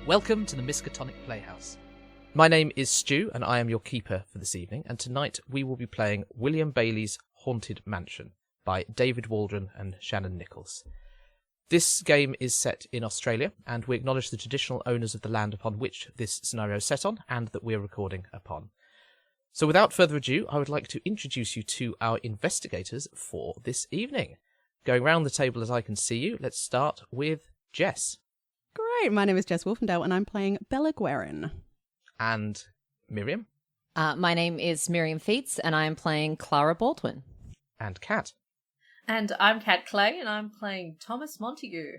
Welcome to the Miskatonic Playhouse. My name is Stu, and I am your keeper for this evening, and tonight we will be playing William Bailey's Haunted Mansion by David Waldron and Shannon Nichols. This game is set in Australia, and we acknowledge the traditional owners of the land upon which this scenario is set on, and that we are recording upon. So without further ado, I would like to introduce you to our investigators for this evening. Going round the table as I can see you, let's start with Jess. Great, my name is Jess Wolfendale and I'm playing Bella Guerin. And Miriam. My name is Miriam Fietz and I am playing Clara Baldwin. And Kat. And I'm Kat Clay and I'm playing Thomas Montague.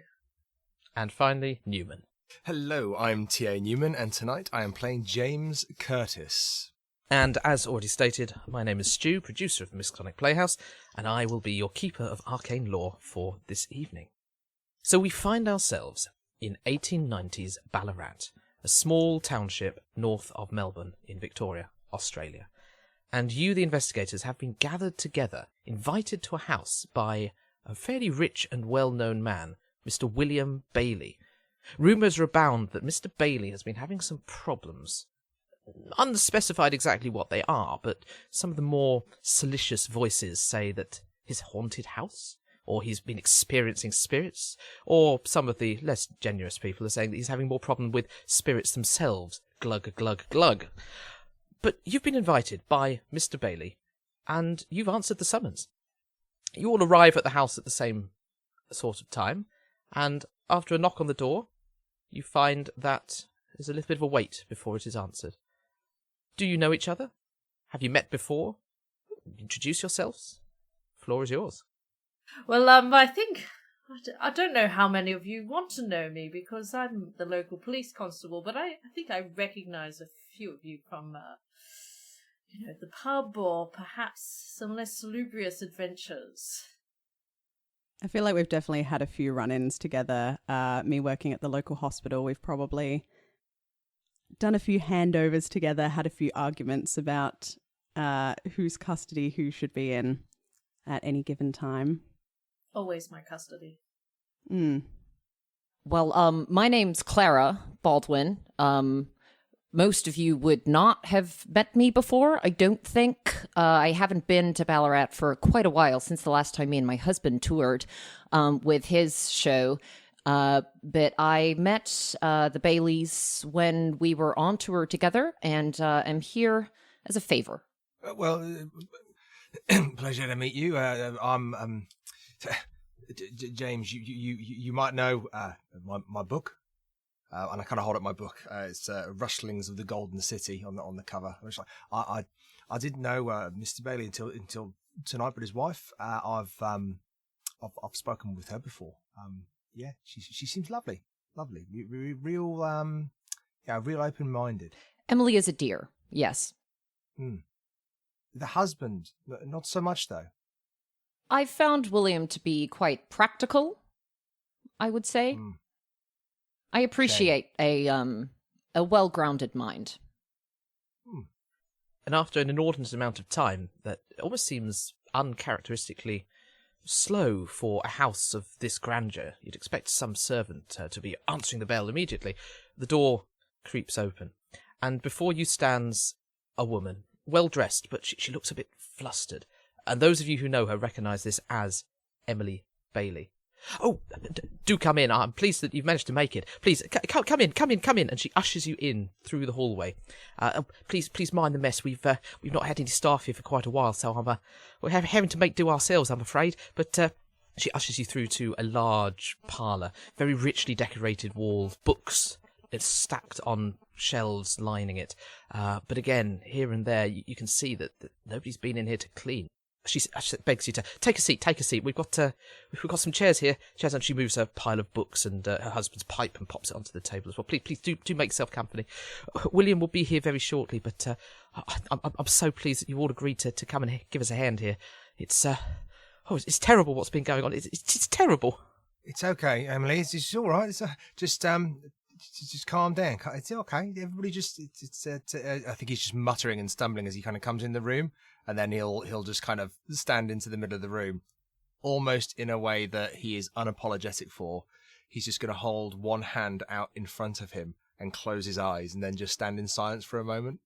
And finally, Newman. Hello, I'm T.A. Newman and tonight I am playing James Curtis. And as already stated, my name is Stu, producer of the Miskatonic Playhouse, and I will be your keeper of arcane lore for this evening. So we find ourselves in 1890s Ballarat, a small township north of Melbourne in Victoria, Australia. And you, the investigators, have been gathered together, invited to a house by a fairly rich and well-known man, Mr. William Bailey. Rumours abound that Mr. Bailey has been having some problems. Unspecified exactly what they are, but some of the more salacious voices say that his haunted house, or he's been experiencing spirits, or some of the less generous people are saying that he's having more problem with spirits themselves. Glug, glug, glug. But you've been invited by Mr. Bailey, and you've answered the summons. You all arrive at the house at the same sort of time, and after a knock on the door, you find that there's a little bit of a wait before it is answered. Do you know each other? Have you met before? Introduce yourselves. The floor is yours. Well, I don't know how many of you want to know me because I'm the local police constable, but I think I recognise a few of you from, the pub or perhaps some less salubrious adventures. I feel like we've definitely had a few run-ins together. Me working at the local hospital, we've probably done a few handovers together, had a few arguments about whose custody who should be in at any given time. Always my custody. Well, my name's Clara Baldwin. Most of you would not have met me before, I don't think. I haven't been to Ballarat for quite a while, since the last time me and my husband toured with his show. But I met the Baileys when we were on tour together, and am here as a favour. Pleasure to meet you. I'm James. You might know my book, and I kind of hold up my book. It's Rustlings of the Golden City on the cover. I didn't know Mr. Bailey until tonight, but his wife. I've spoken with her before. Yeah, she seems lovely, real open-minded. Emily is a dear, yes. The husband, not so much though. I found William to be quite practical, I would say. I appreciate a well-grounded mind. And after an inordinate amount of time that almost seems uncharacteristically slow for a house of this grandeur, you'd expect some servant to be answering the bell immediately. The door creeps open, and before you stands a woman, well dressed, but she looks a bit flustered. And those of you who know her recognise this as Emily Bailey. Oh, do come in. I'm pleased that you've managed to make it. Please, come in. And she ushers you in through the hallway. Please mind the mess. We've not had any staff here for quite a while, so we're having to make do ourselves, I'm afraid. But she ushers you through to a large parlour, very richly decorated walls, books. It's stacked on shelves lining it. But again, here and there, you can see that nobody's been in here to clean. She begs you to take a seat. We've got some chairs here. And she moves a pile of books and her husband's pipe and pops it onto the table as well. Please do make yourself company. William will be here very shortly, but I'm so pleased that you all agreed to come and give us a hand here. It's terrible what's been going on. It's terrible. It's okay, Emily. It's all right. It's just just calm down. It's okay. Everybody just, I think he's just muttering and stumbling as he kind of comes in the room, and then he'll just kind of stand into the middle of the room, almost in a way that he is unapologetic for. He's just going to hold one hand out in front of him and close his eyes, and then just stand in silence for a moment.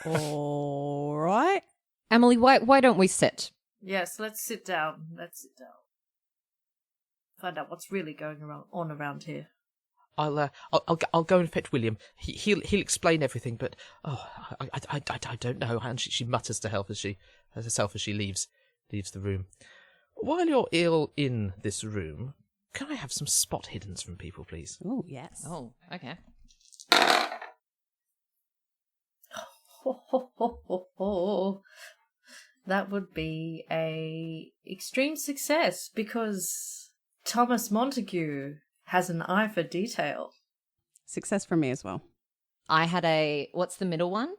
All right. Emily, why don't we sit? Yes, let's sit down. Find out what's really going on around here. I'll go and fetch William. He'll explain everything, but I don't know. And she mutters to herself as she leaves the room. While you're ill in this room, can I have some spot hiddens from people, please? Oh, yes. Oh, okay. That would be a extreme success because Thomas Montague has an eye for detail. Success for me as well. I had what's the middle one?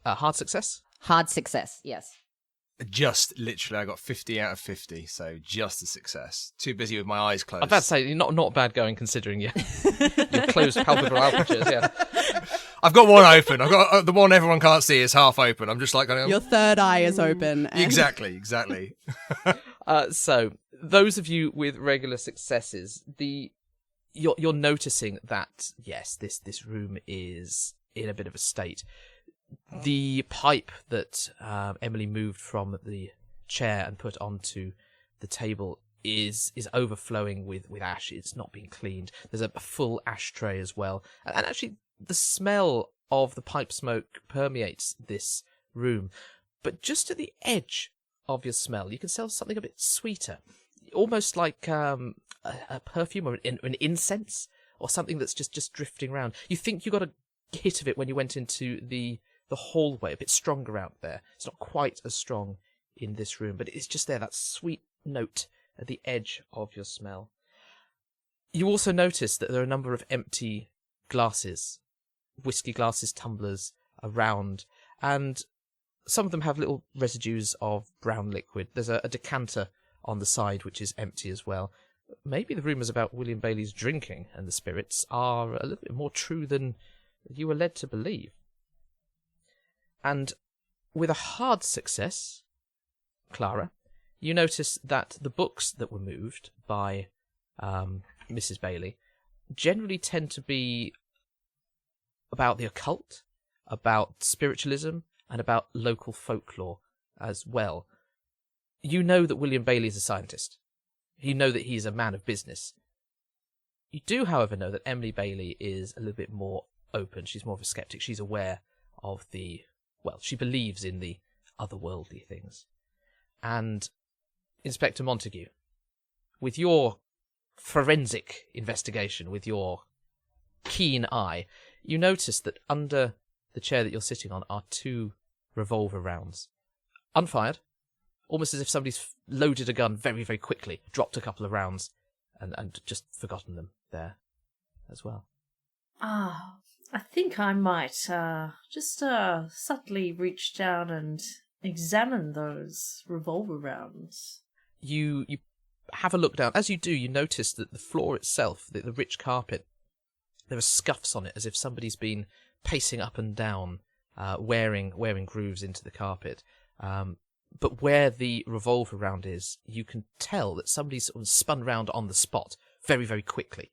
Hard success. Hard success, yes. Just literally, I got 50 out of 50, so just a success. Too busy with my eyes closed. I'm about to say, not bad going considering your closed palpebral apertures, yeah. I've got one open. I've got the one everyone can't see is half open. I'm just like... Your third eye is open. And... Exactly. So, those of you with regular successes, you're noticing that, yes, this room is in a bit of a state. The pipe that Emily moved from the chair and put onto the table is overflowing with ash. It's not being cleaned. There's a full ashtray as well. And actually, the smell of the pipe smoke permeates this room. But just at the edge of your smell, you can smell something a bit sweeter. Almost like a perfume or an incense or something that's just drifting around. You think you got a hit of it when you went into the hallway, a bit stronger out there. It's not quite as strong in this room, but it's just there, that sweet note at the edge of your smell. You also notice that there are a number of empty glasses, whiskey glasses, tumblers around, and some of them have little residues of brown liquid. There's a decanter on the side which is empty as well. Maybe the rumours about William Bailey's drinking and the spirits are a little bit more true than you were led to believe. And with a hard success, Clara, you notice that the books that were moved by Mrs. Bailey generally tend to be about the occult, about spiritualism, and about local folklore as well. You know that William Bailey is a scientist. You know that he's a man of business. You do, however, know that Emily Bailey is a little bit more open. She's more of a skeptic. She's aware of she believes in the otherworldly things. And Inspector Montague, with your forensic investigation, with your keen eye, you notice that under the chair that you're sitting on are 2 revolver rounds. Unfired, almost as if somebody's loaded a gun very, very quickly, dropped a couple of rounds, and just forgotten them there as well. I think I might just subtly reach down and examine those revolver rounds. You have a look down. As you do, you notice that the floor itself, the rich carpet, there are scuffs on it, as if somebody's been pacing up and down, wearing grooves into the carpet. But where the revolver round is, you can tell that somebody's sort of spun round on the spot very, very quickly.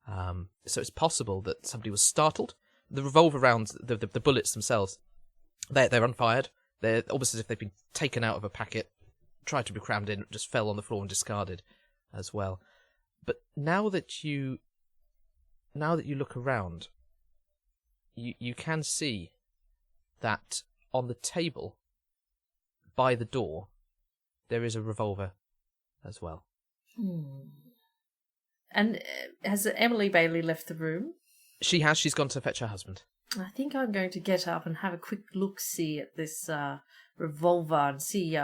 So it's possible that somebody was startled. The revolver rounds, the bullets themselves, they're unfired. They're almost as if they've been taken out of a packet, tried to be crammed in, just fell on the floor and discarded as well. But now that you look around, you can see that on the table by the door there is a revolver as well. And has Emily Bailey left the room? She has. She's gone to fetch her husband. I think I'm going to get up and have a quick look-see at this revolver and see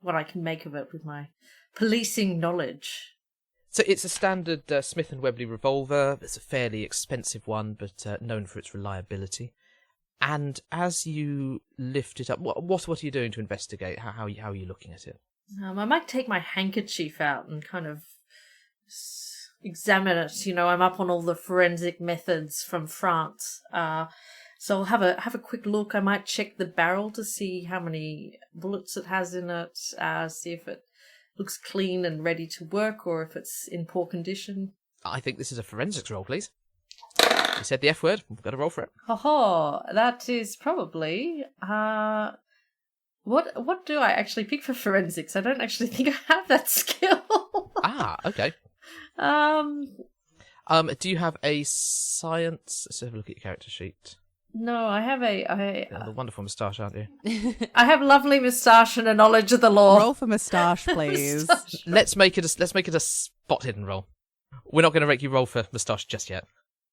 what I can make of it with my policing knowledge. So it's a standard Smith & Wesson revolver. It's a fairly expensive one, but known for its reliability. And as you lift it up, what are you doing to investigate? How are you looking at it? I might take my handkerchief out and kind of examine it. I'm up on all the forensic methods from France. So I'll have a quick look. I might check the barrel to see how many bullets it has in it, see if it looks clean and ready to work or if it's in poor condition. I think this is a forensics roll, please. You said the F word. We've got to roll for it. That is probably... What do I actually pick for forensics? I don't actually think I have that skill. Okay. Do you have a science? Let's have a look at your character sheet. No, I have The wonderful moustache, aren't you? I have lovely moustache and a knowledge of the law. Roll for moustache, please. Let's make it a spot hidden roll. We're not going to make you roll for moustache just yet.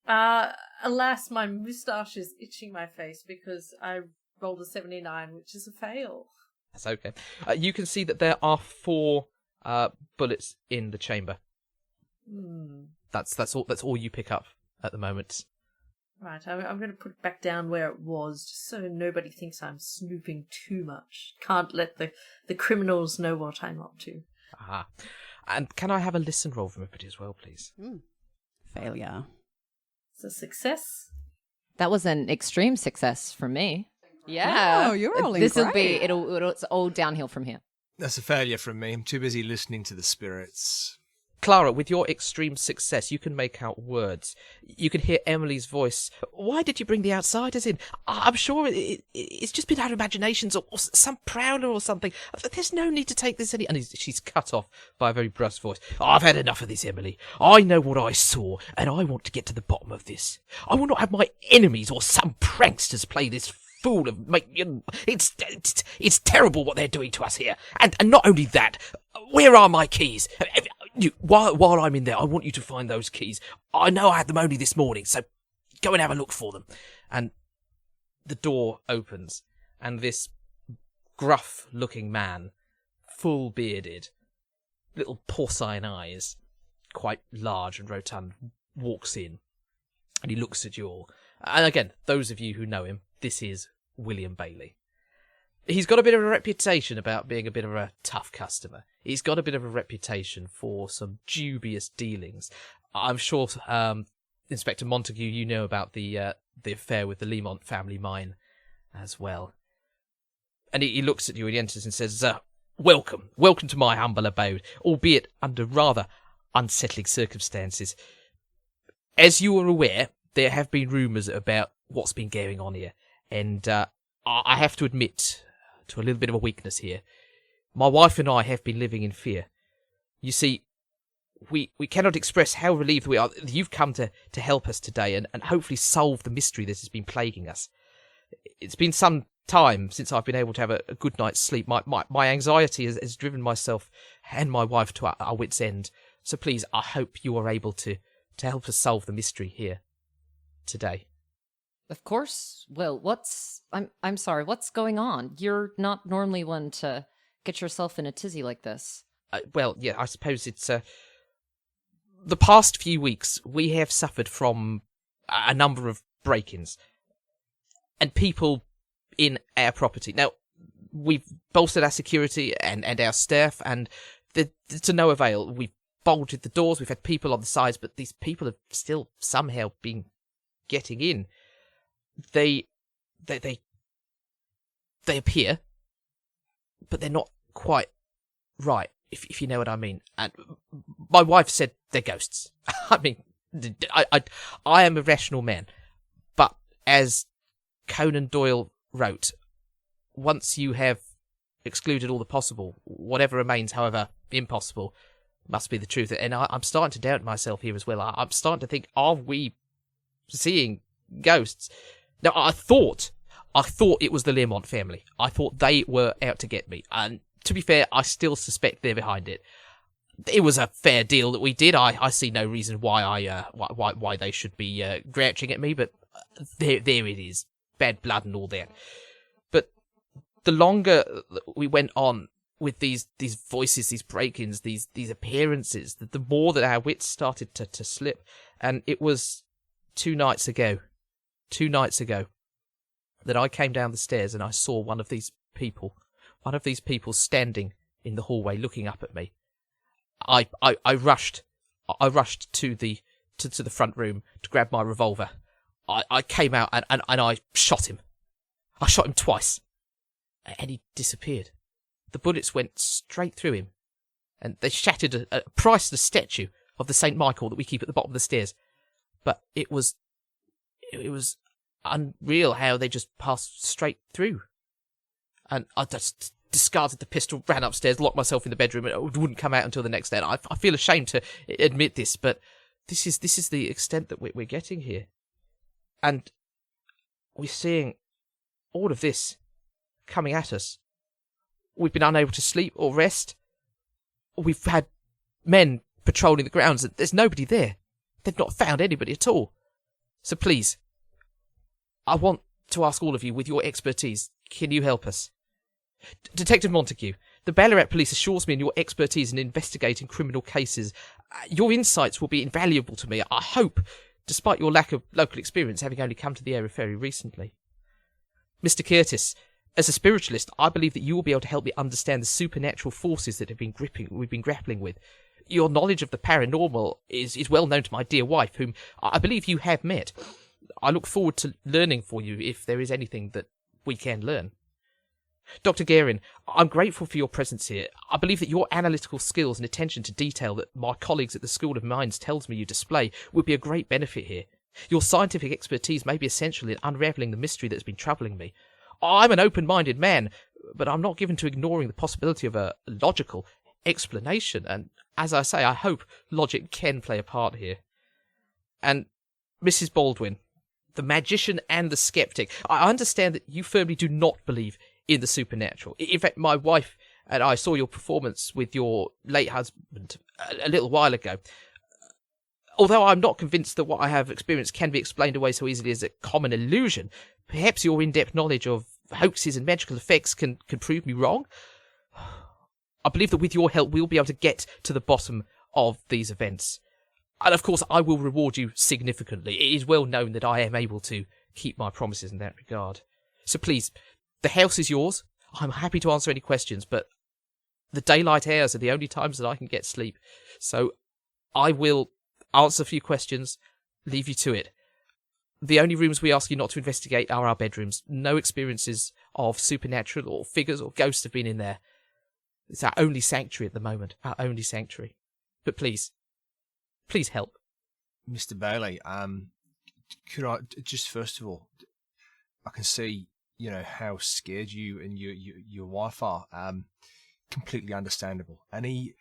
Alas, my moustache is itching my face because I rolled a 79, which is a fail. That's okay. You can see that there are 4 bullets in the chamber. That's all you pick up at the moment. Right, I'm going to put it back down where it was, just so nobody thinks I'm snooping too much. Can't let the criminals know what I'm up to. And can I have a listen roll from everybody as well, please? Failure. It's a success. That was an extreme success from me. Yeah. Oh, you're rolling This will great. be, it's all downhill from here. That's a failure from me. I'm too busy listening to the spirits. Clara, with your extreme success, you can make out words. You can hear Emily's voice. Why did you bring the outsiders in? I'm sure it's just been our imaginations or some prowler or something. There's no need to take this any... And she's cut off by a very brusque voice. I've had enough of this, Emily. I know what I saw, and I want to get to the bottom of this. I will not have my enemies or some pranksters play this fool of make. It's terrible what they're doing to us here. And not only that, where are my keys? While I'm in there, I want you to find those keys. I know I had them only this morning, so go and have a look for them. And the door opens, and this gruff-looking man, full-bearded, little porcine eyes, quite large and rotund, walks in, and he looks at you all. And again, those of you who know him, this is William Bailey. He's got a bit of a reputation about being a bit of a tough customer. He's got a bit of a reputation for some dubious dealings. I'm sure, Inspector Montague, you know about the affair with the Lemont family mine as well. And he looks at you and he enters and says, welcome to my humble abode, albeit under rather unsettling circumstances. As you are aware, there have been rumours about what's been going on here, and I have to admit to a little bit of a weakness here. My wife and I have been living in fear. You see, we cannot express how relieved we are that you've come to help us today and hopefully solve the mystery that has been plaguing us. It's been some time since I've been able to have a good night's sleep. My anxiety has driven myself and my wife to our wits' end. So please, I hope you are able to help us solve the mystery here today. Of course. Well, I'm sorry, what's going on? You're not normally one to get yourself in a tizzy like this. Well, yeah, I suppose it's... the past few weeks, we have suffered from a number of break-ins. And people in our property. Now, we've bolstered our security and our staff, and to no avail. We've bolted the doors, we've had people on the sides, but these people have still somehow been getting in. They appear, but they're not quite right, if you know what I mean. And my wife said they're ghosts. I mean, I am a rational man, but as Conan Doyle wrote, once you have excluded all the possible, whatever remains, however impossible, must be the truth. And I'm starting to doubt myself here as well. I'm starting to think, are we seeing ghosts? Now, I thought it was the Lemont family. I thought they were out to get me. And to be fair, I still suspect they're behind it. It was a fair deal that we did. I see no reason why why they should be grouching at me, but there it is. Bad blood and all that. But the longer we went on with these voices, these break-ins, these appearances, the more that our wits started to slip. And it was 2 nights ago that I came down the stairs and I saw one of these people standing in the hallway looking up at me. I rushed I rushed to the front room to grab my revolver. I came out and I shot him. I shot him twice. And he disappeared. The bullets went straight through him. And they shattered a priceless statue of the St. Michael that we keep at the bottom of the stairs. But it was unreal how they just passed straight through. And I just discarded the pistol, ran upstairs, locked myself in the bedroom, and it wouldn't come out until the next day. And I feel ashamed to admit this, but this is the extent that we're getting here. And we're seeing all of this coming at us. We've been unable to sleep or rest. We've had men patrolling the grounds, and there's nobody there. They've not found anybody at all. So please, I want to ask all of you, with your expertise, can you help us? Detective Montague, the Ballarat Police assures me in your expertise in investigating criminal cases, your insights will be invaluable to me, I hope, despite your lack of local experience, having only come to the area very recently. Mr. Curtis, as a spiritualist, I believe that you will be able to help me understand the supernatural forces that we've been grappling with. Your knowledge of the paranormal is well known to my dear wife, whom I believe you have met. I look forward to learning for you if there is anything that we can learn. Dr. Guerin, I'm grateful for your presence here. I believe that your analytical skills and attention to detail that my colleagues at the School of Mines tells me you display would be a great benefit here. Your scientific expertise may be essential in unravelling the mystery that's been troubling me. I'm an open-minded man, but I'm not given to ignoring the possibility of a logical explanation, and as I say, I hope logic can play a part here. And Mrs. Baldwin, the magician and the skeptic, I understand that you firmly do not believe in the supernatural. In fact, my wife and I saw your performance with your late husband a little while ago. Although I'm not convinced that what I have experienced can be explained away so easily as a common illusion, perhaps your in-depth knowledge of hoaxes and magical effects can prove me wrong. I believe that with your help, we'll be able to get to the bottom of these events. And of course, I will reward you significantly. It is well known that I am able to keep my promises in that regard. So please, the house is yours. I'm happy to answer any questions, but the daylight hours are the only times that I can get sleep. So I will answer a few questions, leave you to it. The only rooms we ask you not to investigate are our bedrooms. No experiences of supernatural or figures or ghosts have been in there. It's our only sanctuary at the moment, our only sanctuary. But please help. Mr. Bailey, could I just first of all, I can see, how scared you and your wife are. Completely understandable. Any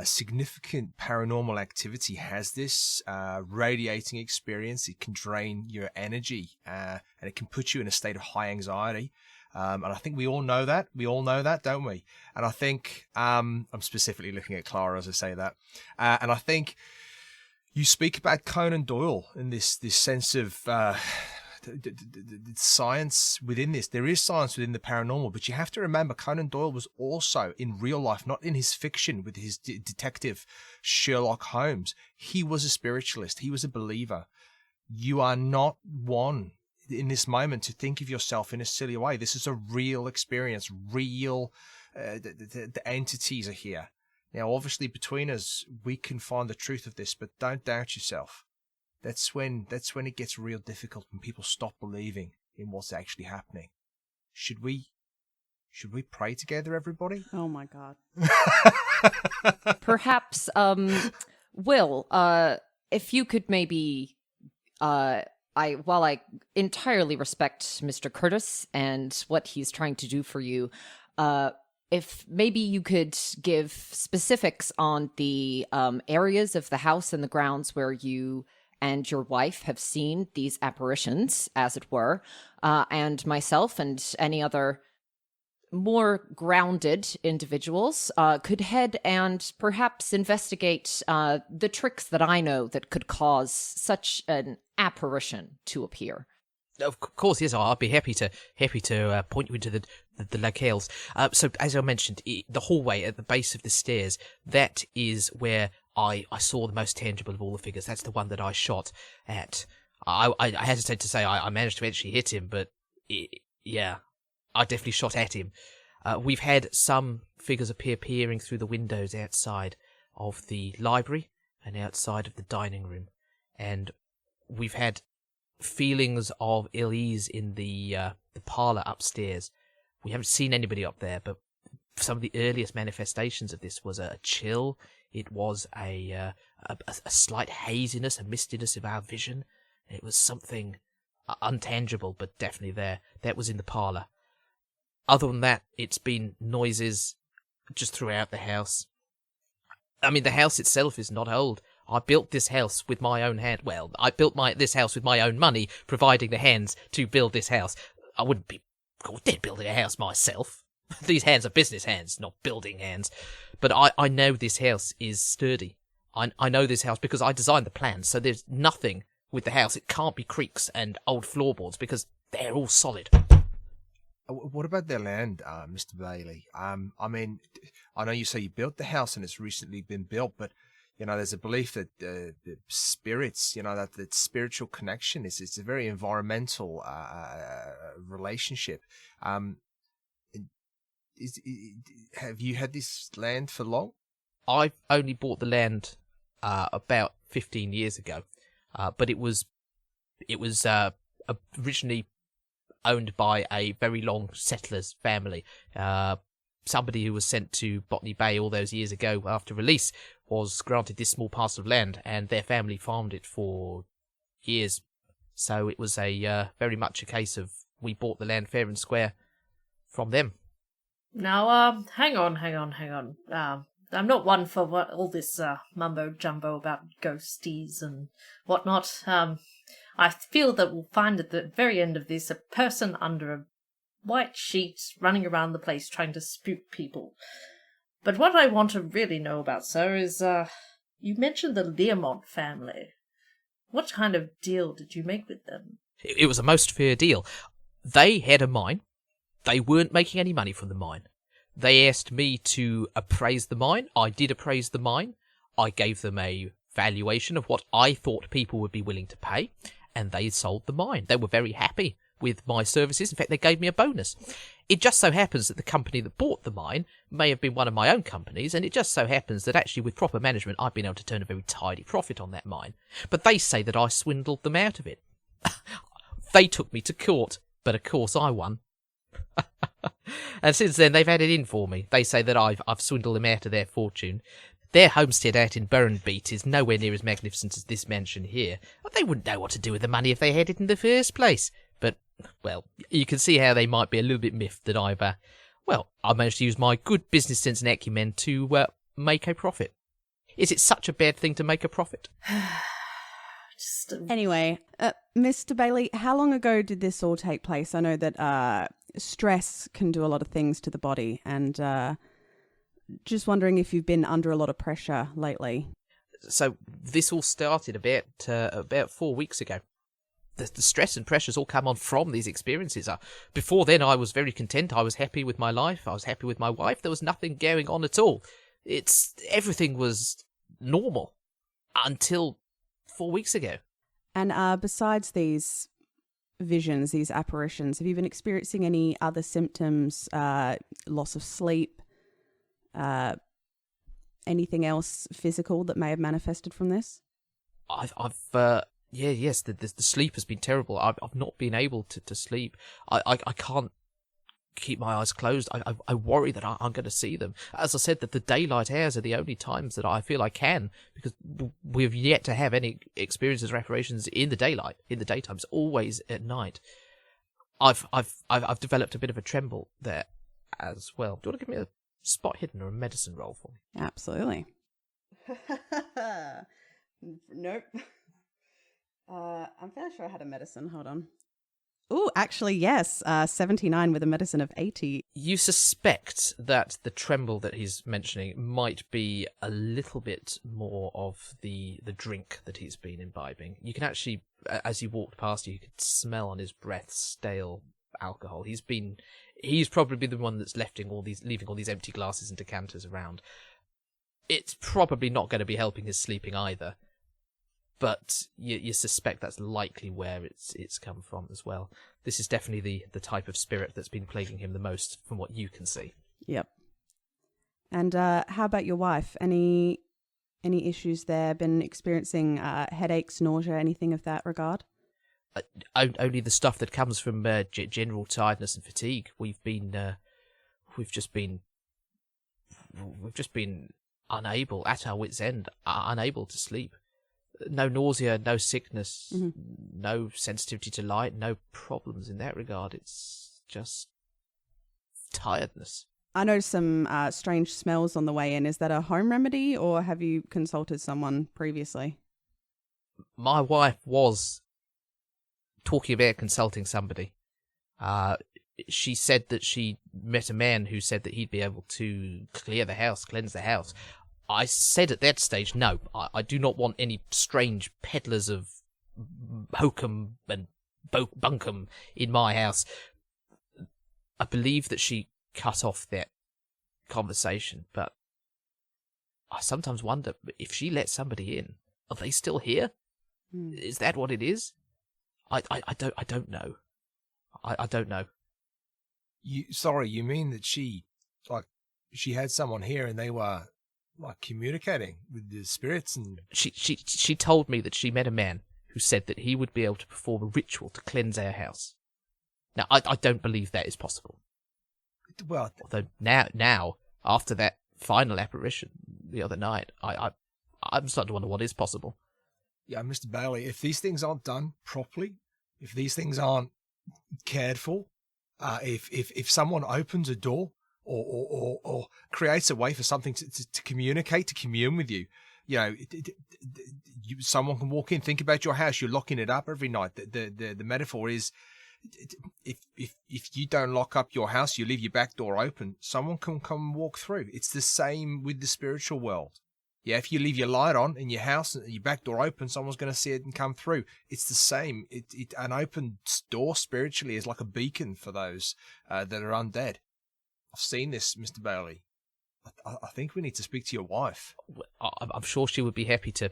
significant paranormal activity has this radiating experience. It can drain your energy, and it can put you in a state of high anxiety. And I think we all know that. We all know that, don't we? And I think I'm specifically looking at Clara as I say that. And I think you speak about Conan Doyle in this sense of science within this. There is science within the paranormal, but you have to remember Conan Doyle was also in real life, not in his fiction with his detective Sherlock Holmes. He was a spiritualist. He was a believer. You are not one in this moment to think of yourself in a silly way. This is a real experience. Real, the entities are here. Now, obviously, between us, we can find the truth of this, but don't doubt yourself. That's when it gets real difficult, when people stop believing in what's actually happening. Should we pray together, everybody? Oh my God. Perhaps, Will, if you could maybe, while I entirely respect Mr. Curtis and what he's trying to do for you, if maybe you could give specifics on the areas of the house and the grounds where you and your wife have seen these apparitions, as it were, and myself and any other more grounded individuals could head and perhaps investigate the tricks that I know that could cause such an apparition to appear. Of course, yes. I'll be happy to point you into the locales. So, as I mentioned, the hallway at the base of the stairs, that is where I saw the most tangible of all the figures. That's the one that I shot at. I hesitate to say I managed to actually hit him, but yeah, I definitely shot at him. We've had some figures appear peering through the windows outside of the library, and outside of the dining room, and we've had feelings of ill ease in the parlour upstairs. We haven't seen anybody up there, but some of the earliest manifestations of this was a chill. It was a slight haziness, a mistiness of our vision. It was something untangible, but definitely there. That was in the parlour. Other than that, it's been noises just throughout the house. I mean, the house itself is not old. I built this house with my own hand. Well, I built this house with my own money, providing the hands to build this house. I wouldn't be caught dead building a house myself. These hands are business hands, not building hands. But I know this house is sturdy. I know this house because I designed the plans, so there's nothing with the house. It can't be creaks and old floorboards because they're all solid. What about their land, Mr. Bailey? I mean, I know you say you built the house and it's recently been built, but there's a belief that the spirits, that spiritual connection is a very environmental relationship. Have you had this land for long? I've only bought the land about 15 years ago, but it was originally owned by a very long settler's family. Somebody who was sent to Botany Bay all those years ago after release was granted this small parcel of land, and their family farmed it for years. So it was very much a case of we bought the land fair and square from them. Now, hang on. I'm not one for all this mumbo-jumbo about ghosties and whatnot. I feel that we'll find at the very end of this a person under a white sheet running around the place trying to spook people. But what I want to really know about, sir, is you mentioned the Learmont family. What kind of deal did you make with them? It was a most fair deal. They had a mine. They weren't making any money from the mine. They asked me to appraise the mine. I did appraise the mine. I gave them a valuation of what I thought people would be willing to pay, and they sold the mine. They were very happy with my services. In fact, they gave me a bonus. It just so happens that the company that bought the mine may have been one of my own companies, and it just so happens that actually with proper management I've been able to turn a very tidy profit on that mine. But they say that I swindled them out of it. They took me to court, but of course I won. And since then they've had it in for me. They say that I've swindled them out of their fortune. Their homestead out in Burrenbeat is nowhere near as magnificent as this mansion here. They wouldn't know what to do with the money if they had it in the first place. But, well, you can see how they might be a little bit miffed that I managed to use my good business sense and acumen to make a profit. Is it such a bad thing to make a profit? Anyway, Mr. Bailey, how long ago did this all take place? I know that stress can do a lot of things to the body, and just wondering if you've been under a lot of pressure lately. So this all started about 4 weeks ago. The stress and pressures all come on from these experiences. Before then, I was very content. I was happy with my life. I was happy with my wife. There was nothing going on at all. Everything was normal until 4 weeks ago. And besides these visions, these apparitions, have you been experiencing any other symptoms, loss of sleep, anything else physical that may have manifested from this? Yes, the sleep has been terrible. I've not been able to sleep. I can't keep my eyes closed. I worry that I'm going to see them. As I said, that the daylight hours are the only times that I feel I can, because we've yet to have any experiences or apparitions in the daylight. In the daytime, it's always at night. I've developed a bit of a tremble there as well. Do you want to give me a spot hidden or a medicine roll for me? Absolutely. Nope. I'm fairly sure I had a medicine. Hold on. Oh, actually, yes. 79 with a medicine of 80. You suspect that the tremble that he's mentioning might be a little bit more of the drink that he's been imbibing. You can actually, as you walked past, you could smell on his breath stale alcohol. He's probably the one that's leaving all these empty glasses and decanters around. It's probably not going to be helping his sleeping either. But you suspect that's likely where it's come from as well. This is definitely the type of spirit that's been plaguing him the most, from what you can see. Yep. And how about your wife? Any Any issues there? Been experiencing headaches, nausea, anything of that regard? Only the stuff that comes from general tiredness and fatigue. We've just been unable, at our wits' end, unable to sleep. No nausea, no sickness, no sensitivity to light, no problems in that regard. It's just tiredness. I noticed some strange smells on the way in. Is that a home remedy, or have you consulted someone previously? My wife was talking about consulting somebody. She said that she met a man who said that he'd be able to cleanse the house. I said at that stage, no, I do not want any strange peddlers of hokum and bunkum in my house. I believe that she cut off that conversation, but I sometimes wonder if she let somebody in, are they still here? Is that what it is? I don't know. I don't know. You mean that she had someone here and they were communicating with the spirits? And she told me that she met a man who said that he would be able to perform a ritual to cleanse our house. Now I don't believe that is possible. Well, although now after that final apparition the other night, I'm starting to wonder what is possible. Yeah, Mr. Bailey, if these things aren't done properly, if these things aren't cared for, if someone opens a door or creates a way for something to communicate, to commune with you, someone can walk in, think about your house, you're locking it up every night. The metaphor is, if you don't lock up your house, you leave your back door open, someone can come and walk through. It's the same with the spiritual world. Yeah, if you leave your light on in your house and your back door open, someone's going to see it and come through. It's the same. An open door spiritually is like a beacon for those that are undead. I've seen this, Mr. Bailey. I think we need to speak to your wife. I'm sure she would be happy to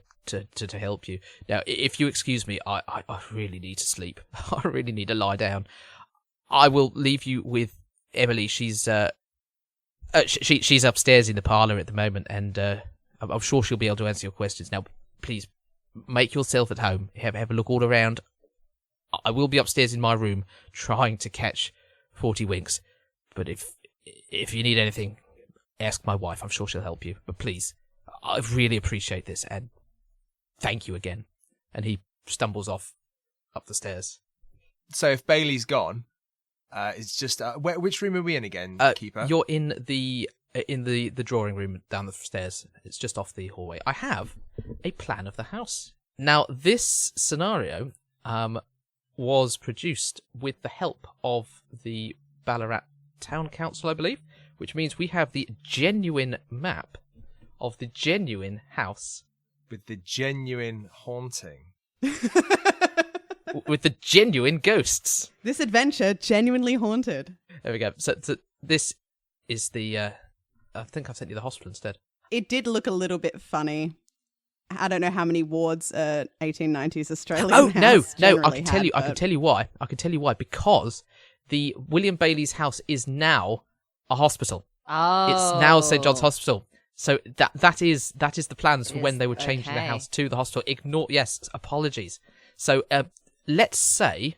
help you. Now, if you excuse me, I really need to sleep. I really need to lie down. I will leave you with Emily. She's she's upstairs in the parlour at the moment, and I'm sure she'll be able to answer your questions. Now, please make yourself at home. Have a look all around. I will be upstairs in my room trying to catch 40 winks. But if you need anything, ask my wife. I'm sure she'll help you. But please, I really appreciate this, and thank you again. And he stumbles off up the stairs. So if Bailey's gone, it's just which room are we in again, Keeper? You're in the drawing room down the stairs. It's just off the hallway. I have a plan of the house. Now, this scenario was produced with the help of the Ballarat Town Council, I believe, which means we have the genuine map of the genuine house. With the genuine haunting. With the genuine ghosts. This adventure genuinely haunted. There we go. So this is the... I think I've sent you the hospital instead. It did look a little bit funny. I don't know how many wards 1890s Australian house no. I can had, tell you why. Because the William Bailey's house is now a hospital. Oh, it's now St. John's Hospital. So that is the plans for when they were changing the house to the hospital. Apologies. So let's say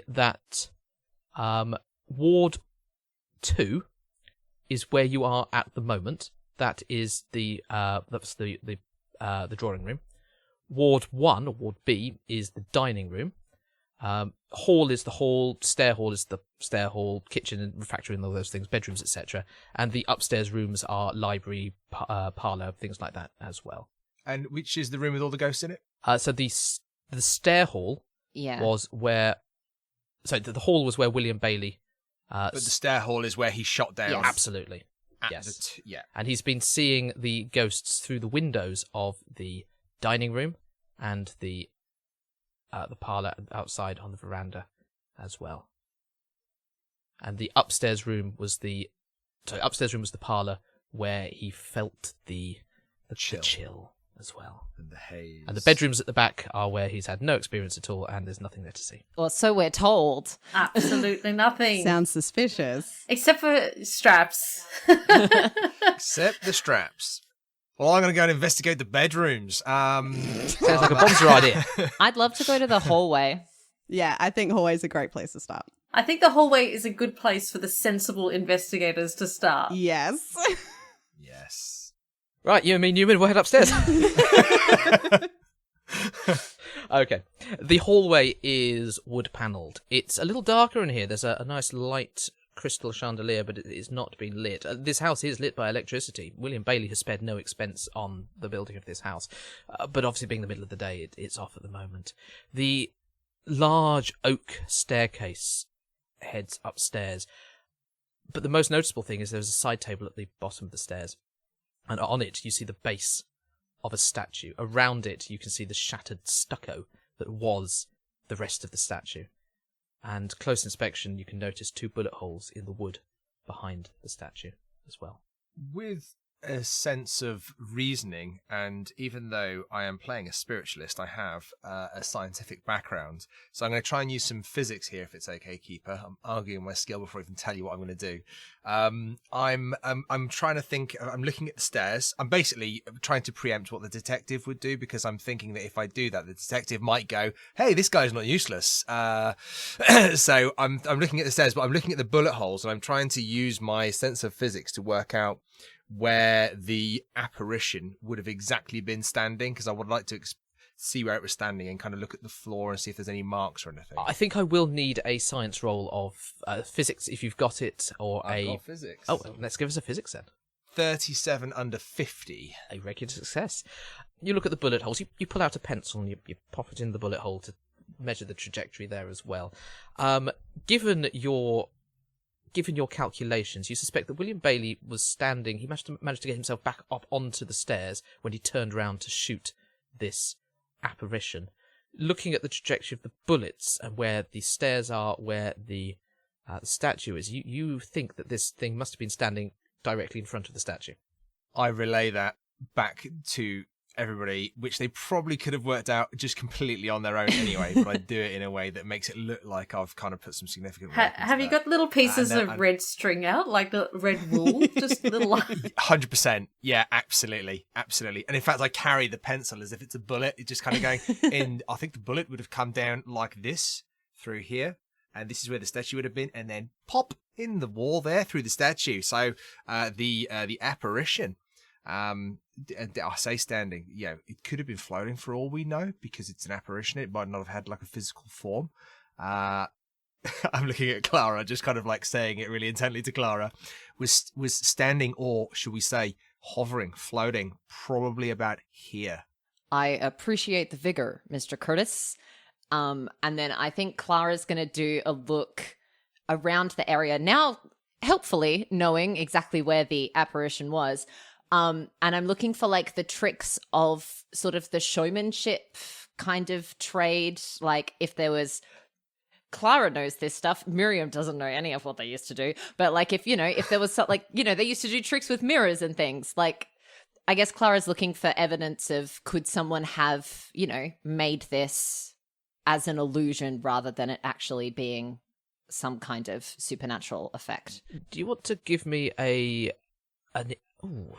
that Ward 2 is where you are at the moment. That is the drawing room. Ward 1 or Ward B is the dining room. Hall is the hall, stair hall is the stair hall, kitchen and refectory and all those things, bedrooms, etc. And the upstairs rooms are library, parlour, things like that as well. And which is the room with all the ghosts in it? So the stair hall was where... So the hall was where William Bailey... but the stair hall is where he shot down. Yes. Absolutely. Yes. And he's been seeing the ghosts through the windows of the dining room and the parlour outside on the veranda as well. And the upstairs room was the parlour where he felt the chill as well. And the haze. And the bedrooms at the back are where he's had no experience at all and there's nothing there to see. Well, so we're told. Absolutely nothing. Sounds suspicious. Except for straps. Except the straps. Well, I'm going to go and investigate the bedrooms. Sounds like a Bonzer idea. I'd love to go to the hallway. Yeah, I think hallway's a great place to start. I think the hallway is a good place for the sensible investigators to start. Yes. Yes. Right, you and me, Newman, we'll head upstairs. Okay. The hallway is wood-panelled. It's a little darker in here. There's a nice light crystal chandelier, but it is not being lit. This house is lit by electricity. William Bailey has spared no expense on the building of this house. But obviously being the middle of the day, it's off at the moment. The large oak staircase heads upstairs. But the most noticeable thing is there's a side table at the bottom of the stairs. And on it, you see the base of a statue. Around it, you can see the shattered stucco that was the rest of the statue. And close inspection, you can notice 2 bullet holes in the wood behind the statue as well. With a sense of reasoning, and even though I am playing a spiritualist, I have a scientific background. So I'm going to try and use some physics here, if it's okay, Keeper. I'm arguing my skill before I even tell you what I'm going to do. I'm trying to think. I'm looking at the stairs. I'm basically trying to preempt what the detective would do, because I'm thinking that if I do that, the detective might go, "Hey, this guy's not useless." So I'm looking at the stairs, but I'm looking at the bullet holes, and I'm trying to use my sense of physics to work out where the apparition would have exactly been standing, because I would like to see where it was standing and kind of look at the floor and see if there's any marks or anything. I think I will need a science roll of physics if you've got it, or I've got physics. Oh, let's give us a physics then. 37 under 50. A regular success. You look at the bullet holes. You pull out a pencil and you pop it in the bullet hole to measure the trajectory there as well. Given your calculations, you suspect that William Bailey was standing. He managed to get himself back up onto the stairs when he turned round to shoot this apparition. Looking at the trajectory of the bullets and where the stairs are, where the statue is, you think that this thing must have been standing directly in front of the statue. I relay that back to everybody, which they probably could have worked out just completely on their own anyway, but I do it in a way that makes it look like I've kind of put some significant work into Have you that. got little pieces of red string out, like the red wool? Just little... 100%. Yeah, absolutely. Absolutely. And in fact, I carry the pencil as if it's a bullet. It's just kind of going in. I think the bullet would have come down like this through here. And this is where the statue would have been. And then pop in the wall there through the statue. So the apparition... I say standing, it could have been floating for all we know, because it's an apparition. It might not have had like a physical form. I'm looking at Clara, just kind of like saying it really intently to Clara. Was standing, or should we say hovering, floating, probably about here. I appreciate the vigor, Mr. Curtis. And then I think Clara's going to do a look around the area now, helpfully knowing exactly where the apparition was. And I'm looking for like the tricks of sort of the showmanship kind of trade. Like if there was, Clara knows this stuff. Miriam doesn't know any of what they used to do. But like if there was they used to do tricks with mirrors and things. Like I guess Clara's looking for evidence of, could someone have, made this as an illusion rather than it actually being some kind of supernatural effect. Do you want to give me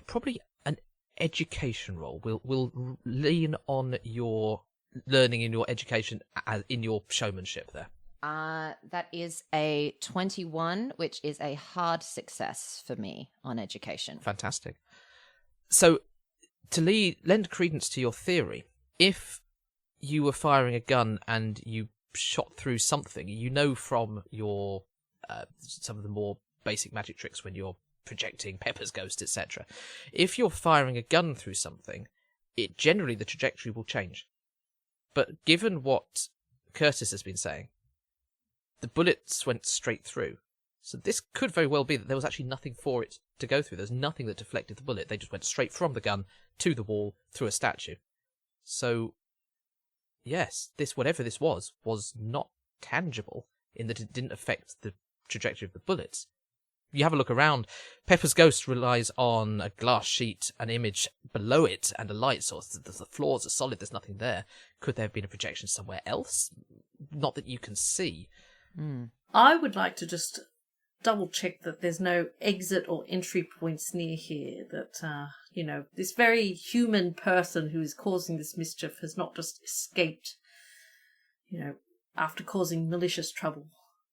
probably an education role? We'll lean on your learning in your education, in your showmanship there. That is a 21, which is a hard success for me on education. Fantastic. So, to lend credence to your theory, if you were firing a gun and you shot through something, from your some of the more basic magic tricks when you're projecting Pepper's ghost, etc. If you're firing a gun through something, generally the trajectory will change. But given what Curtis has been saying, the bullets went straight through. So this could very well be that there was actually nothing for it to go through. There's nothing that deflected the bullet. They just went straight from the gun to the wall through a statue. So, yes, whatever this was not tangible in that it didn't affect the trajectory of the bullets. You have a look around. Pepper's ghost relies on a glass sheet, an image below it, and a light source. The floors are solid. There's nothing there. Could there have been a projection somewhere else? Not that you can see. I would like to just double check that there's no exit or entry points near here, that, this very human person who is causing this mischief has not just escaped, after causing malicious trouble.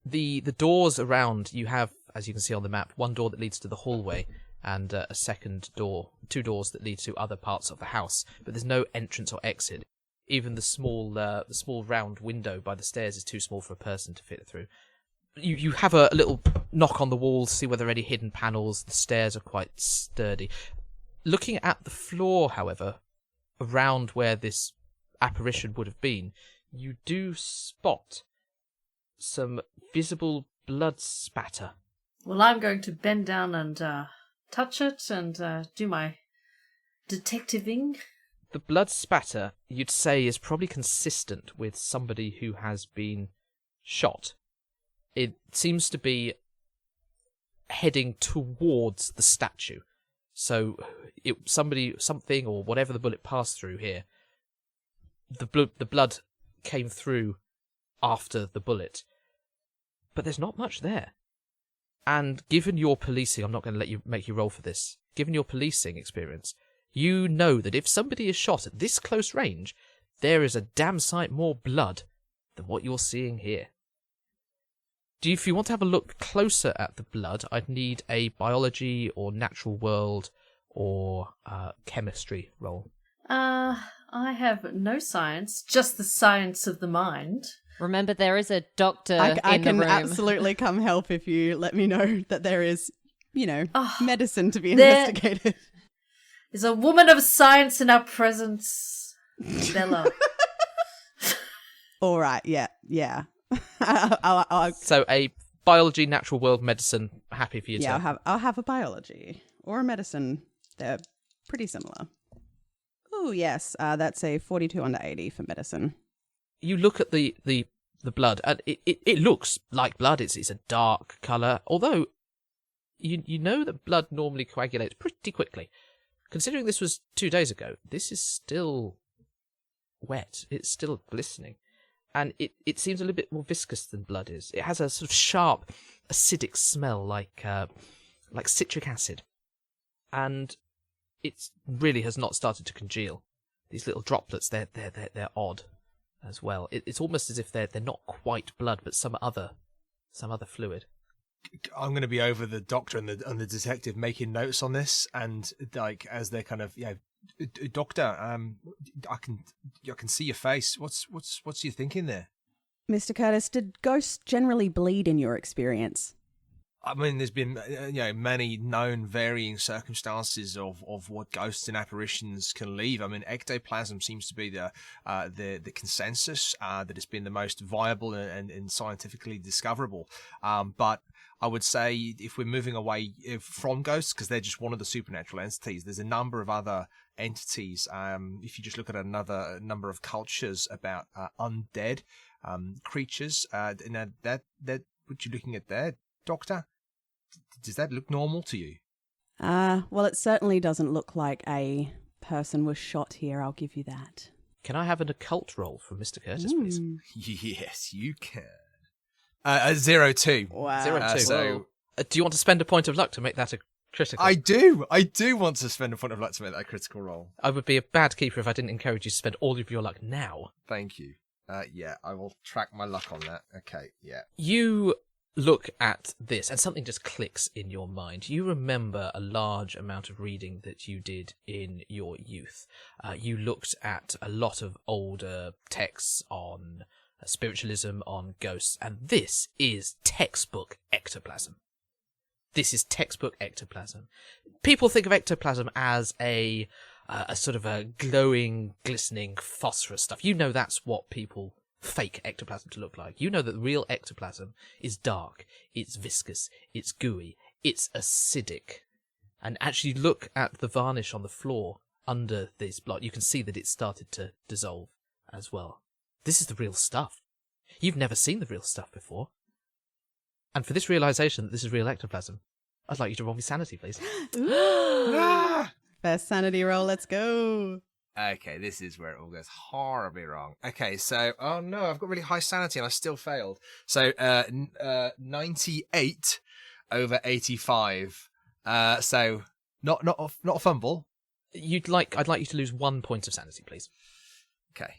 The doors around, you have, as you can see on the map, one door that leads to the hallway and a second door, two doors that lead to other parts of the house, but there's no entrance or exit. Even the small round window by the stairs is too small for a person to fit through. You have a little knock on the walls, see whether there are any hidden panels. The stairs are quite sturdy. Looking at the floor, however, around where this apparition would have been, you do spot some visible blood spatter. Well, I'm going to bend down and touch it and do my detectiving. The blood spatter, you'd say, is probably consistent with somebody who has been shot. It seems to be heading towards the statue. So something or whatever the bullet passed through here, the blood came through after the bullet. But there's not much there. And given your policing, I'm not going to let you make you roll for this, given your policing experience, you know that if somebody is shot at this close range, there is a damn sight more blood than what you're seeing here. If you want to have a look closer at the blood, I'd need a biology or natural world or chemistry roll. I have no science, just the science of the mind. Remember, there is a doctor I in the can room. absolutely come help if you let me know that there is, medicine to be investigated. There's a woman of science in our presence, Bella. All right, yeah. So a biology, natural world, medicine, happy for you to... Yeah, I'll have a biology or a medicine. They're pretty similar. Oh, yes, that's a 42 under 80 for medicine. You look at the blood, and it looks like blood. It's a dark colour, although you know that blood normally coagulates pretty quickly. Considering this was 2 days ago, this is still wet. It's still glistening. And it seems a little bit more viscous than blood is. It has a sort of sharp, acidic smell like citric acid. And it really has not started to congeal. These little droplets, they're odd as well. It's almost as if they're not quite blood, but some other fluid. I'm going to be over the doctor and the detective making notes on this, and as they're kind of doctor, I can see your face. What's you thinking there? Mr. Curtis, did ghosts generally bleed in your experience? I mean, there's been many known varying circumstances of what ghosts and apparitions can leave. I mean, ectoplasm seems to be the consensus that has been the most viable and scientifically discoverable. But I would say if we're moving away from ghosts, because they're just one of the supernatural entities, there's a number of other entities. If you just look at another number of cultures about undead creatures, now that what you're looking at there, Doctor, does that look normal to you? Well, it certainly doesn't look like a person was shot here, I'll give you that. Can I have an occult roll from Mr. Curtis, please? Yes, you can. 0-2. Wow. 0-2. So, do you want to spend a point of luck to make that a critical? I do want to spend a point of luck to make that a critical roll. I would be a bad keeper if I didn't encourage you to spend all of your luck now. Thank you. Yeah, I will track my luck on that. Okay, yeah. You look at this and something just clicks in your mind. You remember a large amount of reading that you did in your youth. You looked at a lot of older texts on spiritualism, on ghosts, and this is textbook ectoplasm. This is textbook ectoplasm. People think of ectoplasm as a sort of a glowing, glistening, phosphorus stuff. You know that's what people fake ectoplasm to look like. You know that the real ectoplasm is dark, it's viscous, it's gooey, it's acidic. And actually look at the varnish on the floor under this block. You can see that it's started to dissolve as well. This is the real stuff. You've never seen the real stuff before. And for this realization that this is real ectoplasm, I'd like you to roll me sanity, please. Best sanity roll, let's go. Okay, this is where it all goes horribly wrong. Okay, so, oh no, I've got really high sanity and I still failed. So, 98 over 85. So not a fumble. I'd like you to lose 1 point of sanity, please. Okay.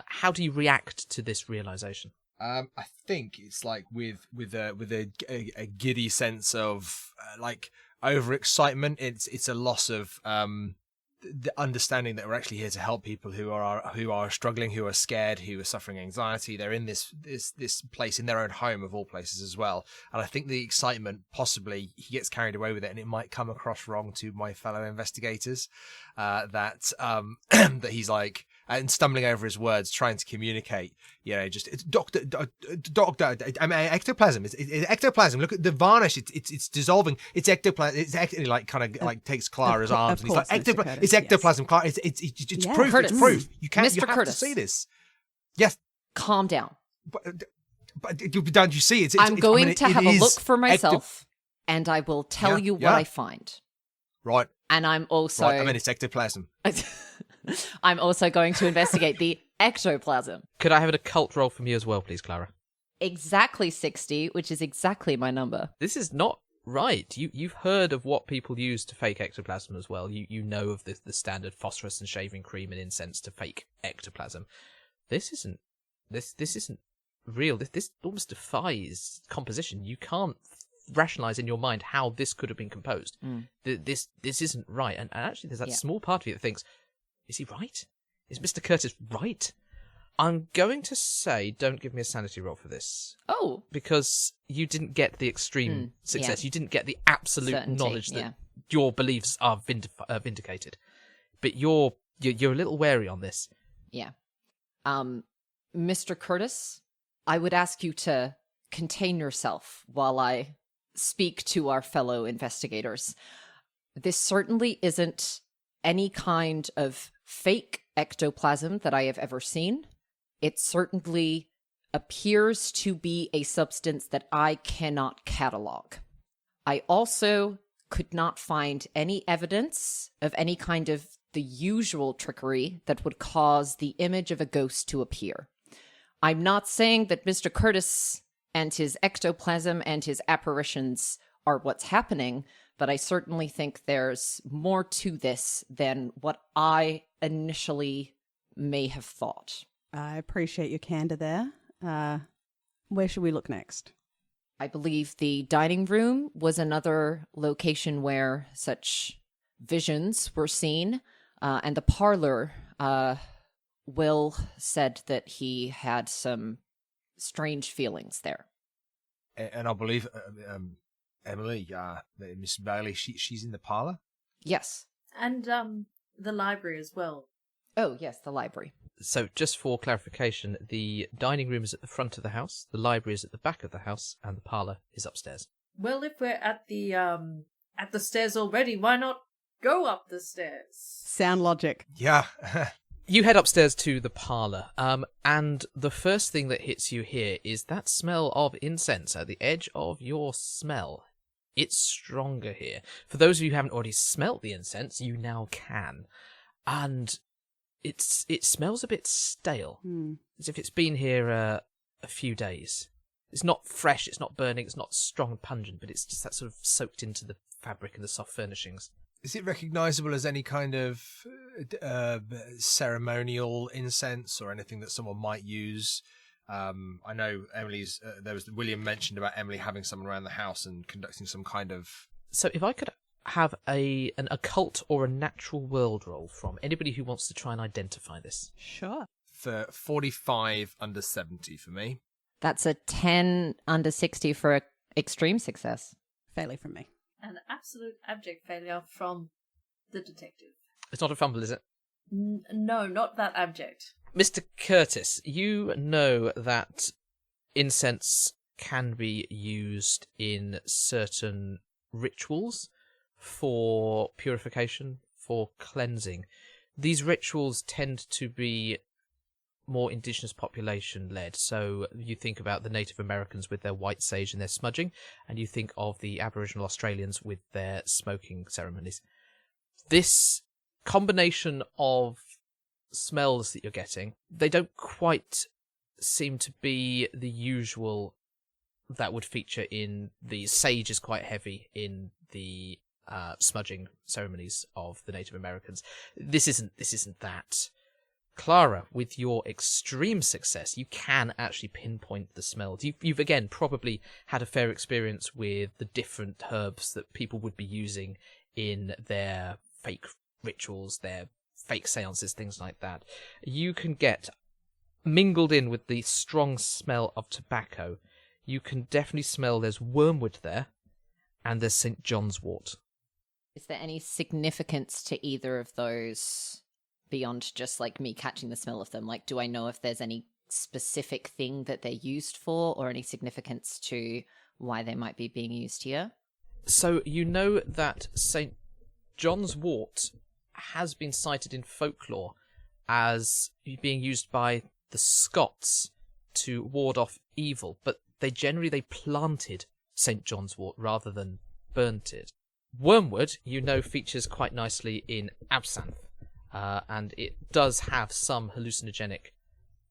How do you react to this realization? I think it's like with a giddy sense of like overexcitement. It's a loss of the understanding that we're actually here to help people who are struggling, who are scared, who are suffering anxiety. They're in this place in their own home of all places as well. And I think the excitement, possibly he gets carried away with it, and it might come across wrong to my fellow investigators that that he's like and stumbling over his words, trying to communicate. Just it's doctor. I mean, ectoplasm. It's ectoplasm. Look at the varnish. It's dissolving. It's ectoplasm. It's like kind of like takes Clara's arms, and he's like ectoplasm. It's ectoplasm. Clara. It's proof. Curtis. It's proof. You can't. Mr. You have Curtis. to see this. Yes. Calm down. But don't you see? I'm going to have a look for myself, and I will tell you what I find. Right. And I'm also. Right. I mean, it's ectoplasm. I'm also going to investigate the ectoplasm. Could I have an occult roll from you as well, please, Clara? Exactly 60, which is exactly my number. This is not right. You've heard of what people use to fake ectoplasm as well. You know of the standard phosphorus and shaving cream and incense to fake ectoplasm. This isn't real. This almost defies composition. You can't rationalize in your mind how this could have been composed. This isn't right. And actually, there's that small part of you that thinks, is he right? Is Mr. Curtis right? I'm going to say don't give me a sanity roll for this. Oh. Because you didn't get the extreme success. Yeah. You didn't get the absolute Certainty, knowledge that your beliefs are vindicated. But you're a little wary on this. Yeah. Mr. Curtis, I would ask you to contain yourself while I speak to our fellow investigators. This certainly isn't any kind of fake ectoplasm that I have ever seen. It certainly appears to be a substance that I cannot catalog. I also could not find any evidence of any kind of the usual trickery that would cause the image of a ghost to appear. I'm not saying that Mr. Curtis and his ectoplasm and his apparitions are what's happening, but I certainly think there's more to this than what I initially may have thought. I appreciate your candor there. Where should we look next? I believe the dining room was another location where such visions were seen, and the parlor, Will said that he had some strange feelings there. And I believe Emily, Miss Bailey, she's in the parlor? Yes. And the library as well. Oh, yes, the library. So, just for clarification, the dining room is at the front of the house, the library is at the back of the house, and the parlour is upstairs. Well, if we're at the stairs already, why not go up the stairs? Sound logic. Yeah. You head upstairs to the parlour, and the first thing that hits you here is that smell of incense at the edge of your smell. It's stronger here. For those of you who haven't already smelt the incense, you now can. And it smells a bit stale, as if it's been here a few days. It's not fresh, it's not burning, it's not strong and pungent, but it's just that sort of soaked into the fabric and the soft furnishings. Is it recognisable as any kind of ceremonial incense or anything that someone might use? I know Emily's. William mentioned about Emily having someone around the house and conducting some kind of. So, if I could have an occult or a natural world roll from anybody who wants to try and identify this. Sure. For 45 under 70 for me. That's a 10 under 60 for extreme success. Failure from me. An absolute abject failure from the detective. It's not a fumble, is it? No, not that abject. Mr. Curtis, you know that incense can be used in certain rituals for purification, for cleansing. These rituals tend to be more indigenous population led. So you think about the Native Americans with their white sage and their smudging, and you think of the Aboriginal Australians with their smoking ceremonies. This combination of smells that you're getting, they don't quite seem to be the usual that would feature in the sage is quite heavy in the smudging ceremonies of the Native Americans. This isn't that. Clara, with your extreme success, you can actually pinpoint the smells. You've again probably had a fair experience with the different herbs that people would be using in their fake rituals, their fake seances, things like that. You can get mingled in with the strong smell of tobacco. You can definitely smell there's wormwood there, and there's St. John's wort. Is there any significance to either of those beyond just like me catching the smell of them? Like, do I know if there's any specific thing that they're used for, or any significance to why they might be being used here? So you know that St. John's wort has been cited in folklore as being used by the Scots to ward off evil, but they planted St. John's wort rather than burnt it. Wormwood, you know, features quite nicely in absinthe, and it does have some hallucinogenic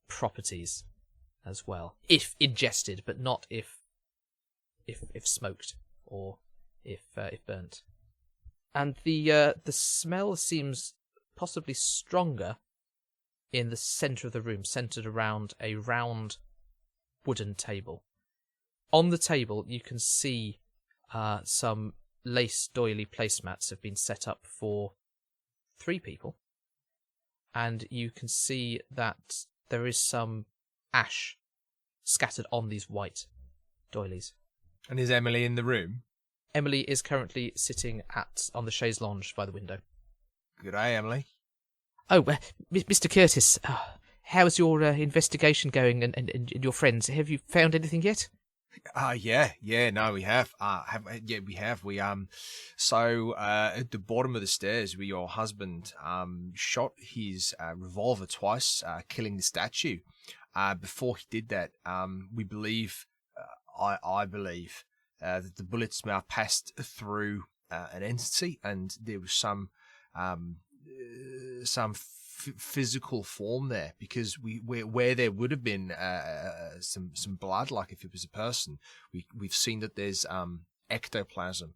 properties as well, if ingested, but not if smoked or if burnt. And the smell seems possibly stronger in the centre of the room, centred around a round wooden table. On the table, you can see some lace doily placemats have been set up for 3 people, and you can see that there is some ash scattered on these white doilies. And is Emily in the room? Emily is currently sitting on the chaise lounge by the window. Good day, Emily. Oh, Mr. Curtis, how's your investigation going and your friends? Have you found anything yet? No, we have. We have. So at the bottom of the stairs, where your husband shot his revolver twice, killing the statue. Before he did that, we believe, I believe, that the bullets may have passed through an entity, and there was some physical form there, because where there would have been some blood, like if it was a person, we've seen that there's ectoplasm,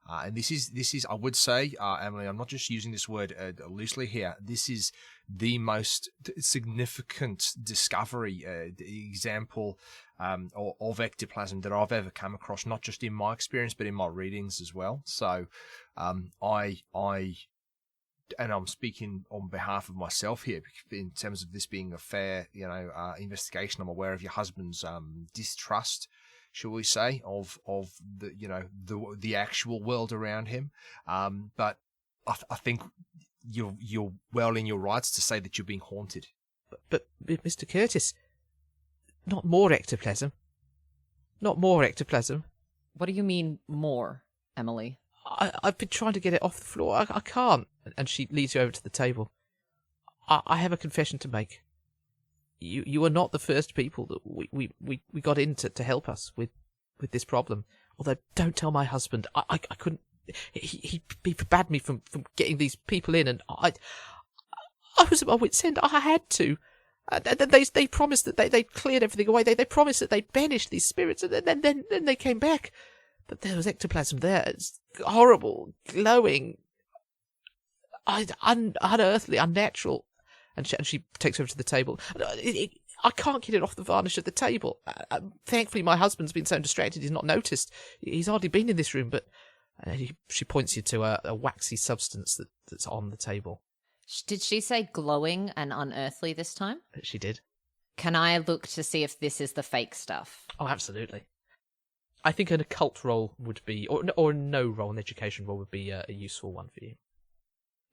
and this is I would say, Emily, I'm not just using this word loosely here. This is the most significant discovery, example of ectoplasm that I've ever come across, not just in my experience but in my readings as well. So and I'm speaking on behalf of myself here in terms of this being a fair, investigation. I'm aware of your husband's distrust, shall we say, of the actual world around him. But I think you're well in your rights to say that you're being haunted. But Mr. Curtis, not more ectoplasm. Not more ectoplasm. What do you mean more, Emily? I've been trying to get it off the floor. I can't. And she leads you over to the table. I have a confession to make. You are not the first people that we got in to help us with this problem. Although, don't tell my husband. I couldn't. He forbade me from getting these people in, and I was at my wit's end. I had to. They promised that they cleared everything away. They promised that they banished these spirits, and then they came back. But there was ectoplasm there. It's horrible, glowing, unearthly, unnatural. And she takes her to the table. I can't get it off the varnish of the table. Thankfully, my husband's been so distracted he's not noticed. He's hardly been in this room, but she points you to a waxy substance that's on the table. Did she say glowing and unearthly this time? She did. Can I look to see if this is the fake stuff? Oh, absolutely. I think an occult role would be, or a no role, an education role would be a useful one for you.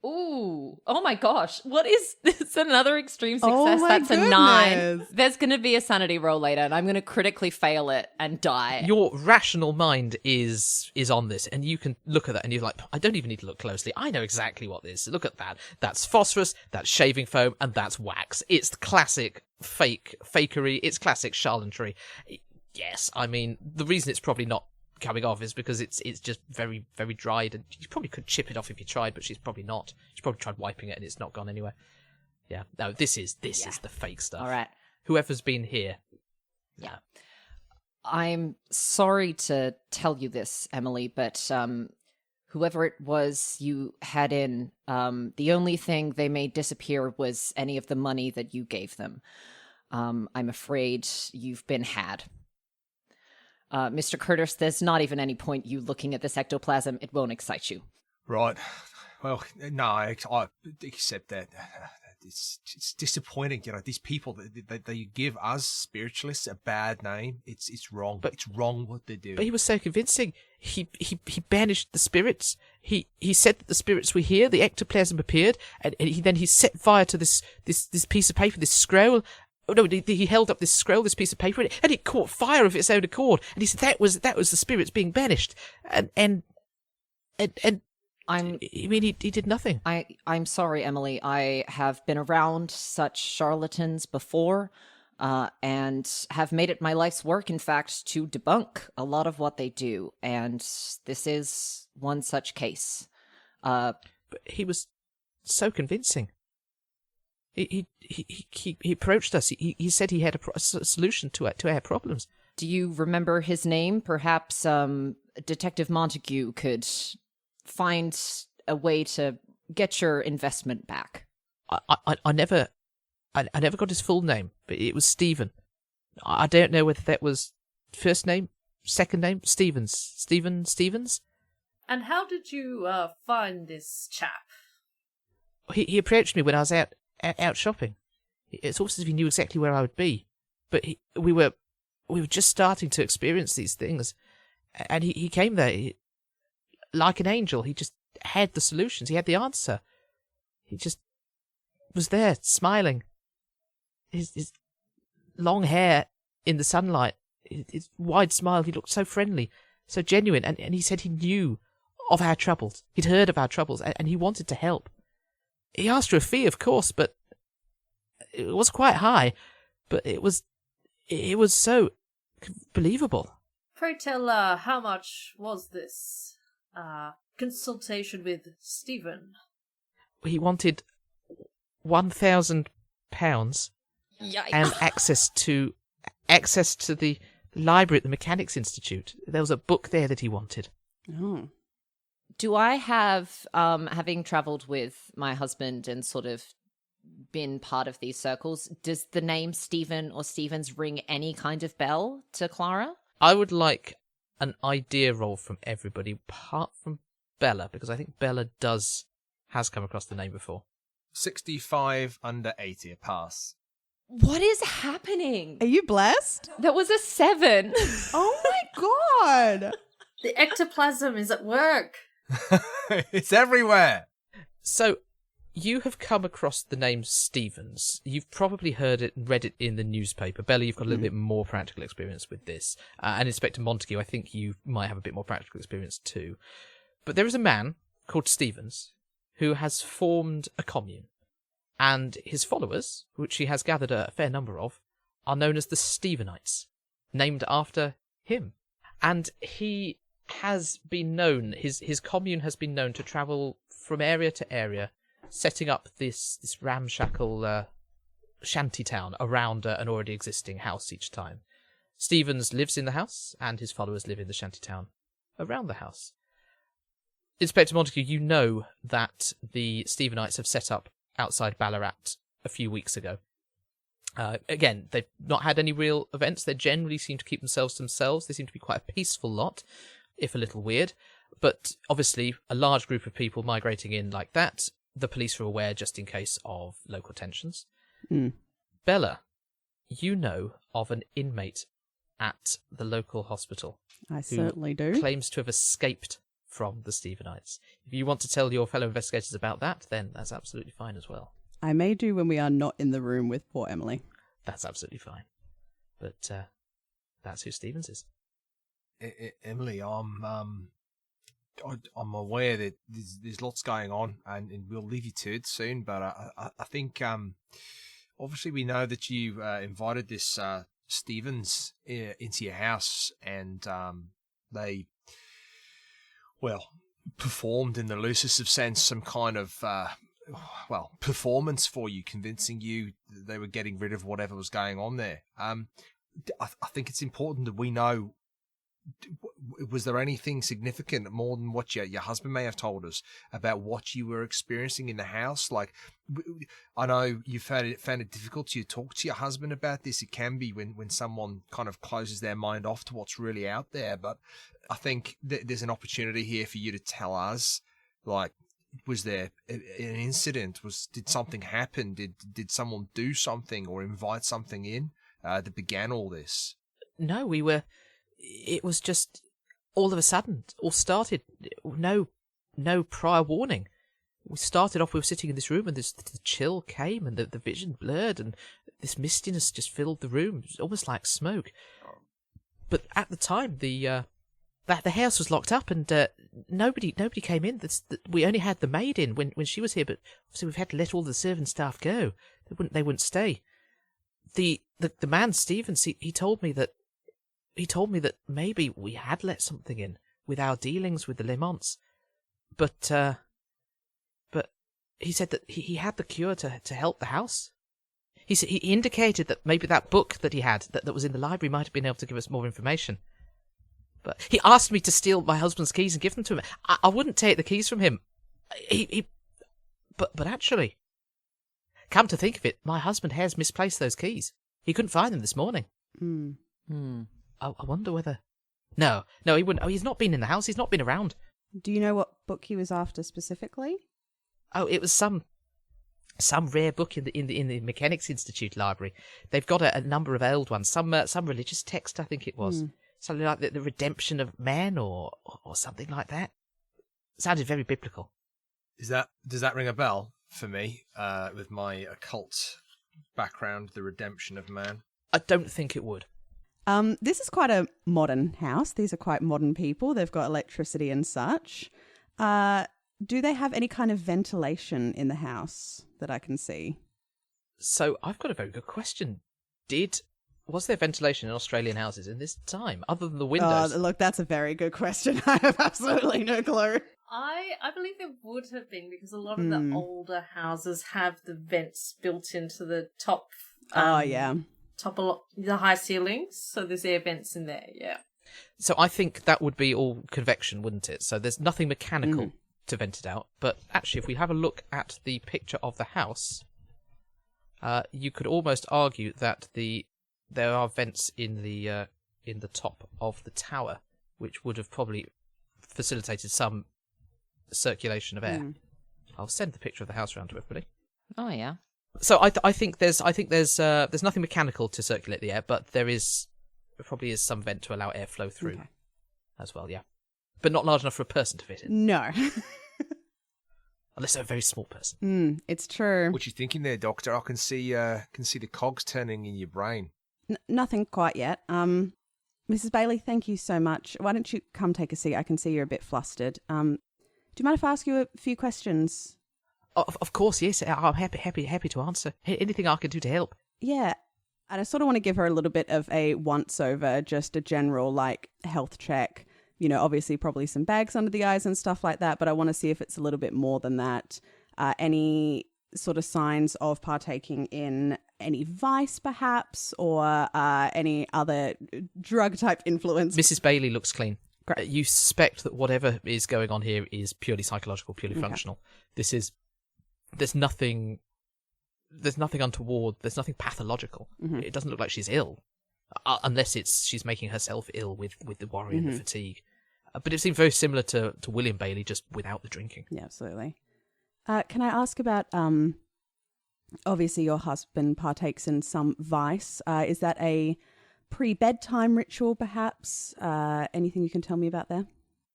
Ooh, oh my gosh. What is this? Another extreme success. Oh my That's goodness. a 9. There's going to be a sanity roll later, and I'm going to critically fail it and die. Your rational mind is on this, and you can look at that and you're like, I don't even need to look closely. I know exactly what this is. Look at that. That's phosphorus, that's shaving foam, and that's wax. It's classic fakery. It's classic charlatanry. Yes, I mean, the reason it's probably not coming off is because it's just very, very dried, and you probably could chip it off if you tried, but she's probably not. She's probably tried wiping it and it's not gone anywhere. Yeah, no, this is the fake stuff. All right. Whoever's been here. Yeah. I'm sorry to tell you this, Emily, but whoever it was you had in, the only thing they made disappear was any of the money that you gave them. I'm afraid you've been had. Mr. Curtis, there's not even any point you looking at this ectoplasm. It won't excite you. Right. Well, no, I accept that. It's disappointing, these people they give us spiritualists a bad name. It's wrong. But it's wrong what they do. But he was so convincing. He banished the spirits. He said that the spirits were here. The ectoplasm appeared, and he set fire to this piece of paper, this scroll. Oh no! He held up this scroll, this piece of paper, and it caught fire of its own accord. And he said that was the spirits being banished. And he did nothing. I'm sorry, Emily. I have been around such charlatans before, and have made it my life's work, in fact, to debunk a lot of what they do. And this is one such case. But he was so convincing. He approached us. He said he had a solution to our problems. Do you remember his name? Perhaps Detective Montague could find a way to get your investment back. I never got his full name, but it was Stephen. I don't know whether that was first name, second name, Stevens. And how did you find this chap? He approached me when I was out shopping. It's almost as if he knew exactly where I would be. But we were just starting to experience these things, and he came there like an angel. He just had the solutions. He had the answer. He just was there, smiling. His long hair in the sunlight, his wide smile. He looked so friendly, so genuine, and he said he knew of our troubles. He'd heard of our troubles, and he wanted to help. He asked for a fee, of course, but it was quite high. But it was so believable. Pray tell, how much was this consultation with Stephen? He wanted £1,000 Yikes. and access to the library at the Mechanics Institute. There was a book there that he wanted. Oh. Do I have, having travelled with my husband and sort of been part of these circles, does the name Stephen or Stevens ring any kind of bell to Clara? I would like an idea roll from everybody, apart from Bella, because I think Bella has come across the name before. 65 under 80, a pass. What is happening? Are you blessed? That was a 7. Oh my god! The ectoplasm is at work. It's everywhere. So, you have come across the name Stevens. You've probably heard it and read it in the newspaper. Bella, you've got a little bit more practical experience with this. And Inspector Montague, I think you might have a bit more practical experience too. But there is a man called Stevens who has formed a commune. And his followers, which he has gathered a fair number of, are known as the Stephenites, named after him. And he has been known, his commune has been known to travel from area to area, setting up this ramshackle shanty town around an already existing house each time. Stevens lives in the house, and his followers live in the shanty town around the house. Inspector Montague, you know that the Stephenites have set up outside Ballarat a few weeks ago. Again, they've not had any real events. They generally seem to keep themselves to themselves. They seem to be quite a peaceful lot, if a little weird. But obviously, a large group of people migrating in like that, the police are aware just in case of local tensions. Mm. Bella, you know of an inmate at the local hospital. I certainly do. Claims to have escaped from the Stephenites. If you want to tell your fellow investigators about that, then that's absolutely fine as well. I may do when we are not in the room with poor Emily. That's absolutely fine. But that's who Stevens is. Emily, I'm aware that there's lots going on, and we'll leave you to it soon. But I think obviously we know that you invited this Stevens into your house, and they performed in the loosest of sense some kind of performance for you, convincing you that they were getting rid of whatever was going on there. I think it's important that we know, was there anything significant more than what your husband may have told us about what you were experiencing in the house? Like, I know you found it difficult to talk to your husband about this. It can be when someone kind of closes their mind off to what's really out there. But I think there's an opportunity here for you to tell us, like, was there an incident? Did something happen? Did someone do something or invite something in that began all this? No, it was just all of a sudden, all started. No prior warning. We started off, we were sitting in this room and the chill came and the vision blurred and this mistiness just filled the room. It was almost like smoke. But at the time, the house was locked up and nobody came in. We only had the maid in when she was here, but obviously we've had to let all the servant staff go. They wouldn't stay. The man, Stevens, he told me that maybe we had let something in with our dealings with the Lemonts, but he said that he had the cure to help the house. He indicated that maybe that book that he had that was in the library might have been able to give us more information. But he asked me to steal my husband's keys and give them to him. I wouldn't take the keys from him. But actually, come to think of it, my husband has misplaced those keys. He couldn't find them this morning. I wonder whether... No, he wouldn't. Oh, he's not been in the house. He's not been around. Do you know what book he was after specifically? Oh, it was some rare book in the Mechanics Institute library. They've got a number of old ones. Some religious text, I think it was. Something like the redemption of man or something like that. Sounded very biblical. Does that ring a bell for me? With my occult background, the redemption of man. I don't think it would. This is quite a modern house. These are quite modern people. They've got electricity and such. Do they have any kind of ventilation in the house that I can see? So I've got a very good question. Was there ventilation in Australian houses in this time, other than the windows? Look, that's a very good question. I have absolutely no clue. I believe there would have been, because a lot of the older houses have the vents built into the top. Top of the high ceilings, so there's air vents in there. Yeah. So I think that would be all convection, wouldn't it? So there's nothing mechanical to vent it out. But actually, if we have a look at the picture of the house, you could almost argue that there are vents in the top of the tower, which would have probably facilitated some circulation of air. I'll send the picture of the house around to everybody. Oh yeah. So I think there's nothing mechanical to circulate the air, but there probably is some vent to allow airflow through as well. Yeah, but not large enough for a person to fit in. No. Unless they're a very small person. It's true. What you thinking there, Doctor? I can see the cogs turning in your brain. Nothing quite yet. Mrs. Bailey, thank you so much. Why don't you come take a seat? I can see you're a bit flustered. Do you mind if I ask you a few questions? Of course, yes. I'm happy to answer. Anything I can do to help. Yeah. And I sort of want to give her a little bit of a once-over, just a general, health check. You know, obviously probably some bags under the eyes and stuff like that, but I want to see if it's a little bit more than that. Any sort of signs of partaking in any vice, perhaps, or any other drug-type influence? Mrs. Bailey looks clean. Great. You suspect that whatever is going on here is purely psychological, purely functional. There's nothing untoward. There's nothing pathological. It doesn't look like she's ill, unless she's making herself ill with the worry and the fatigue. But it seemed very similar to William Bailey, just without the drinking. Yeah, absolutely. Can I ask about? Obviously, your husband partakes in some vice. Is that a pre-bedtime ritual, perhaps? Anything you can tell me about there?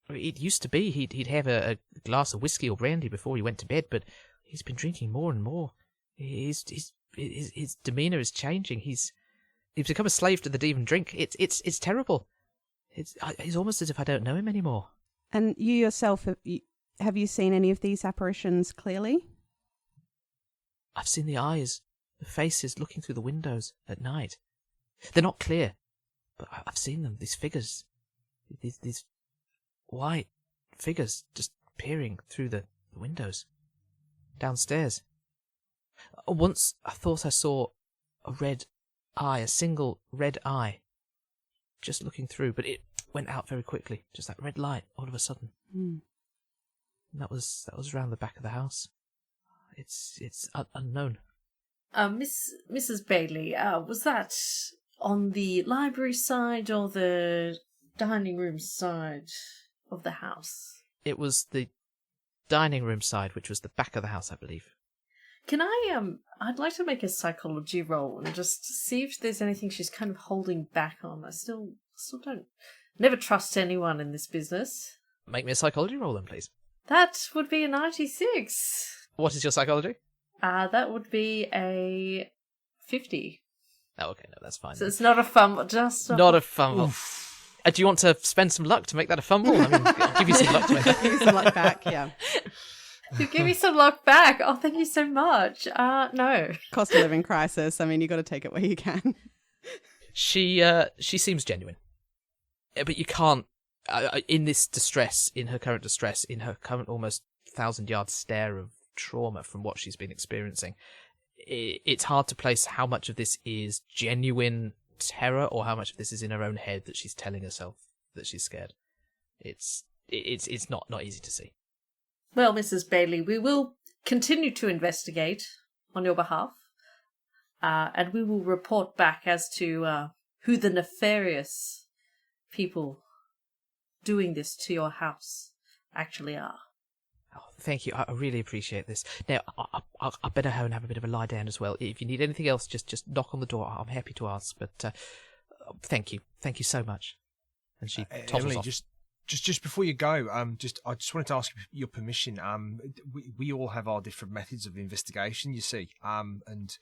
It used to be he'd have a glass of whiskey or brandy before he went to bed, but he's been drinking more and more. His demeanour is changing. He's become a slave to the demon drink. It's terrible. It's almost as if I don't know him anymore. And you yourself, have you seen any of these apparitions clearly? I've seen the eyes, the faces looking through the windows at night. They're not clear, but I've seen them. These figures, these white figures just peering through the windows downstairs. Once I thought I saw a red eye, a single red eye, just looking through, but it went out very quickly. Just that red light, all of a sudden. Mm. And that was around the back of the house. It's unknown. Mrs. Bailey, was that on the library side or the dining room side of the house? It was the dining room side, which was the back of the house, I believe. Can I'd like to make a psychology roll and just see if there's anything she's kind of holding back on. I still don't, never trust anyone in this business. Make me a psychology roll then, please. That would be a 96. What is your psychology? That would be a 50. Oh, okay, no, that's fine. So it's not a fumble, just Not a fumble. Do you want to spend some luck to make that a fumble? I mean, I'll give you some luck to make that. Give you some luck back, yeah. To give me some luck back. Oh, thank you so much. No. Cost of living crisis. I mean, you got to take it where you can. She seems genuine, but you can't. In this distress, in her current distress, in her current almost 1,000-yard stare of trauma from what she's been experiencing, it's hard to place how much of this is genuine terror or how much of this is in her own head that she's telling herself that she's scared. It's not easy to see. Well, Mrs. Bailey, we will continue to investigate on your behalf, and we will report back as to who the nefarious people doing this to your house actually are. Oh, thank you. I really appreciate this. Now, I better go and have a bit of a lie down as well. If you need anything else, just knock on the door. I'm happy to ask. But thank you so much. And she toddles Emily, off. Just before you go, I just wanted to ask your permission. We all have our different methods of investigation, you see. And